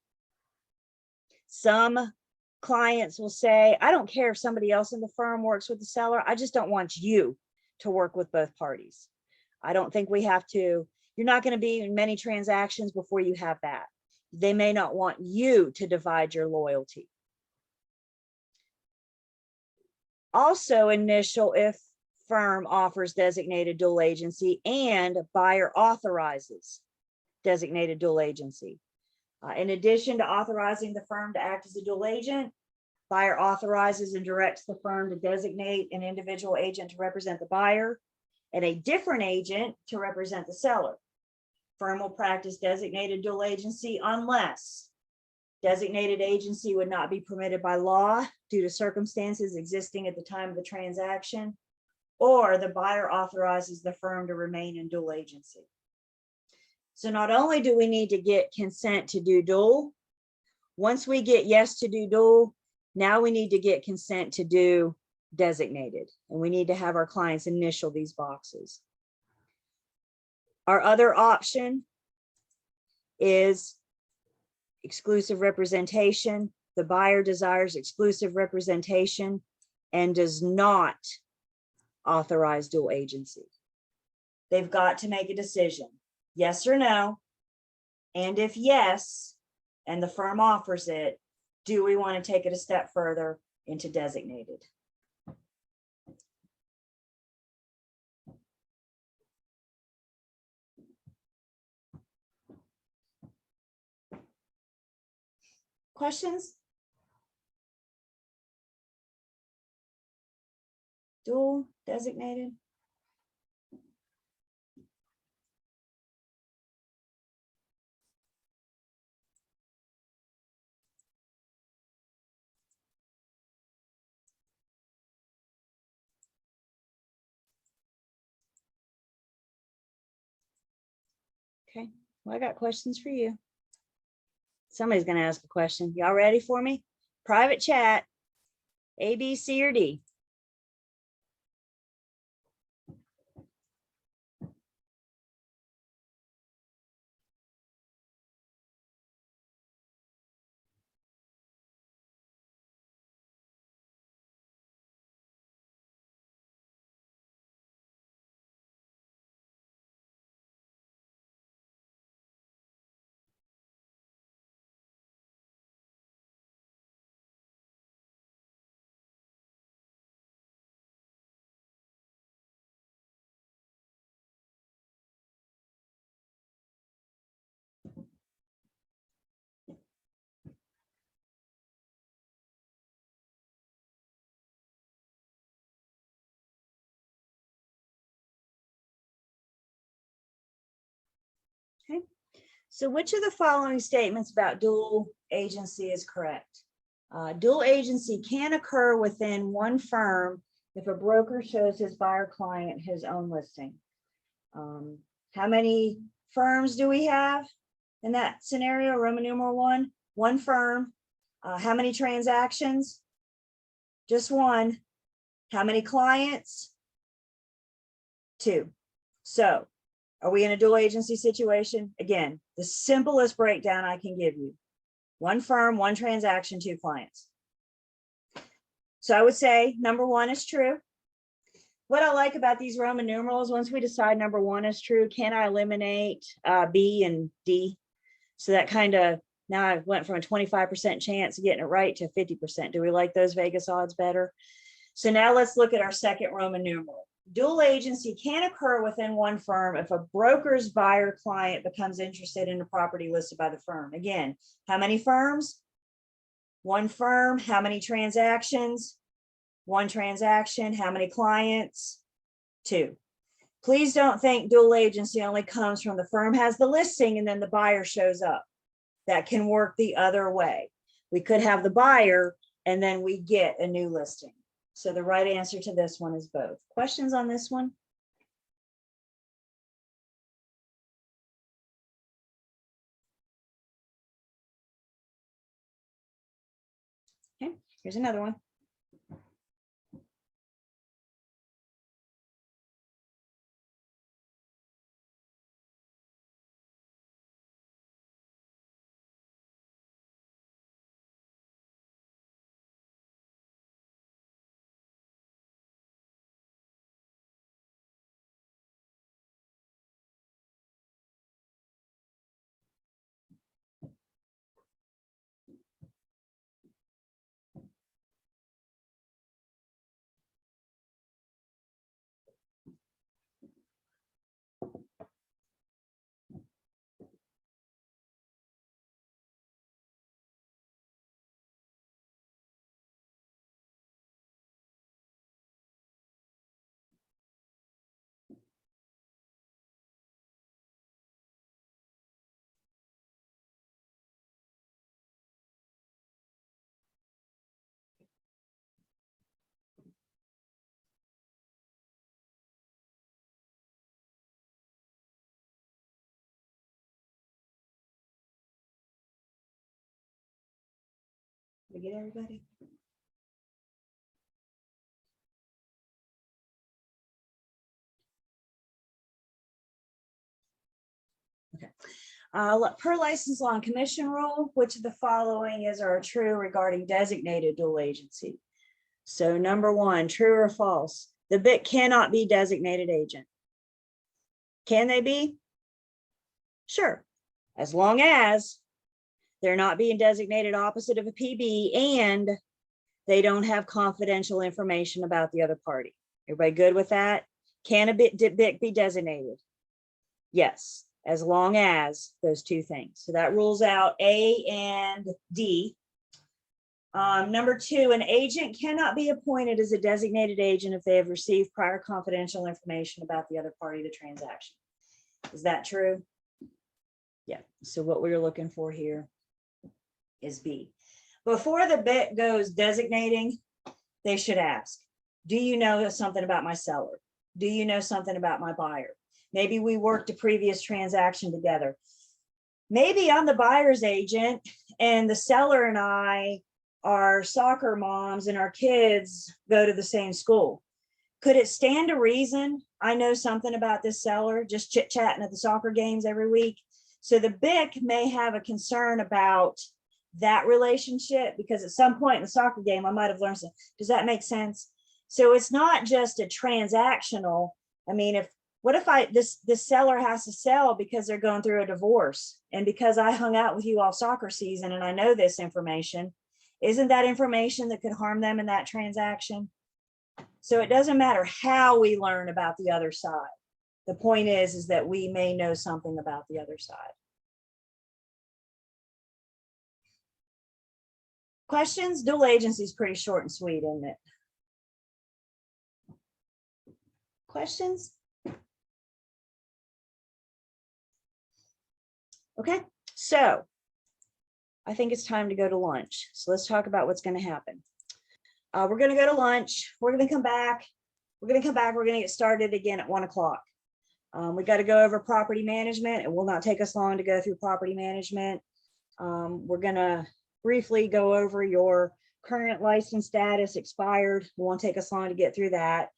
S1: Some clients will say, I don't care if somebody else in the firm works with the seller. I just don't want you to work with both parties. I don't think we have to. You're not going to be in many transactions before you have that. They may not want you to divide your loyalty. Also initial if firm offers designated dual agency and buyer authorizes designated dual agency. In addition to authorizing the firm to act as a dual agent, buyer authorizes and directs the firm to designate an individual agent to represent the buyer and a different agent to represent the seller. Firm will practice designated dual agency unless designated agency would not be permitted by law due to circumstances existing at the time of the transaction, or the buyer authorizes the firm to remain in dual agency. So not only do we need to get consent to do dual, once we get yes to do dual, now we need to get consent to do designated, and we need to have our clients initial these boxes. Our other option is exclusive representation. The buyer desires exclusive representation and does not authorize dual agency. They've got to make a decision, yes or no. And if yes, and the firm offers it, do we want to take it a step further into designated? Questions? Dual, designated? Okay, well, I got questions for you. Somebody's going to ask a question. Y'all ready for me? Private chat, A, B, C, or D? Okay, so which of the following statements about dual agency is correct? Dual agency can occur within one firm if a broker shows his buyer client his own listing. How many firms do we have in that scenario? Roman numeral one firm. How many transactions? Just one. How many clients? Two. So are we in a dual agency situation? Again, the simplest breakdown I can give you. One firm, one transaction, two clients. So I would say number one is true. What I like about these Roman numerals, once we decide number one is true, can I eliminate B and D? So that kind of, now I went from a 25% chance of getting it right to 50%. Do we like those Vegas odds better? So now let's look at our second Roman numeral. Dual agency can occur within one firm if a broker's buyer client becomes interested in a property listed by the firm. Again, how many firms? One firm. How many transactions? One transaction. How many clients? Two. Please don't think dual agency only comes from the firm has the listing and then the buyer shows up. That can work the other way. We could have the buyer and then we get a new listing. So the right answer to this one is both. Questions on this one? Okay, here's another one. we get everybody? Okay. Per license law and commission rule, which of the following is or are true regarding designated dual agency? So number one, true or false? The BIC cannot be designated agent. Can they be? Sure, as long as they're not being designated opposite of a PB and they don't have confidential information about the other party. Everybody good with that? Can a BIC be designated? Yes, as long as those two things. So that rules out A and D. Number two, an agent cannot be appointed as a designated agent if they have received prior confidential information about the other party to the transaction. Is that true? Yeah, so what we're looking for here is B. Before the BIC goes designating, they should ask, do you know something about my seller? Do you know something about my buyer? Maybe we worked a previous transaction together. Maybe I'm the buyer's agent and the seller and I are soccer moms and our kids go to the same school. Could it stand to reason I know something about this seller, just chit chatting at the soccer games every week? So the BIC may have a concern about that relationship because at some point in the soccer game, I might have learned something. Does that make sense? So it's not just a transactional. I mean, what if this seller has to sell because they're going through a divorce and because I hung out with you all soccer season and I know this information, isn't that information that could harm them in that transaction? So it doesn't matter how we learn about the other side. The point is that we may know something about the other side. Questions? Dual agency is pretty short and sweet, isn't it? Questions? Okay, so I think it's time to go to lunch. So let's talk about what's going to happen. We're going to go to lunch. We're going to come back. We're going to get started again at 1 o'clock. We got to go over property management. It will not take us long to go through property management. We're going to briefly go over your current license status expired. It won't take us long to get through that.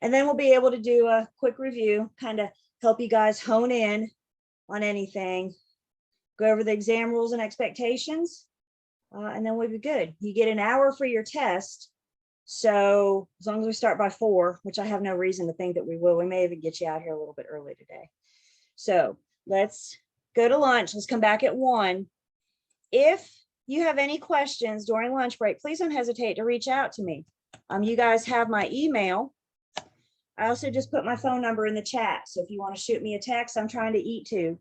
S1: And then we'll be able to do a quick review, kind of help you guys hone in on anything, go over the exam rules and expectations, and then we'll be good. You get an hour for your test. So as long as we start by 4, which I have no reason to think that we will, we may even get you out here a little bit early today. So let's go to lunch. Let's come back at 1. If you have any questions during lunch break, please don't hesitate to reach out to me. You guys have my email. I also just put my phone number in the chat. So if you want to shoot me a text, I'm trying to eat too.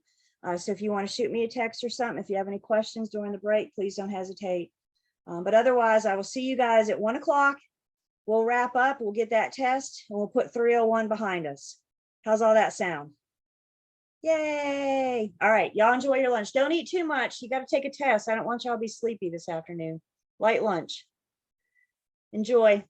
S1: So if you want to shoot me a text or something, if you have any questions during the break, please don't hesitate. But otherwise, I will see you guys at 1 o'clock. We'll wrap up, we'll get that test, and we'll put 301 behind us. How's all that sound? Yay. All right, y'all enjoy your lunch. Don't eat too much. You got to take a test. I don't want y'all to be sleepy this afternoon. Light lunch. Enjoy.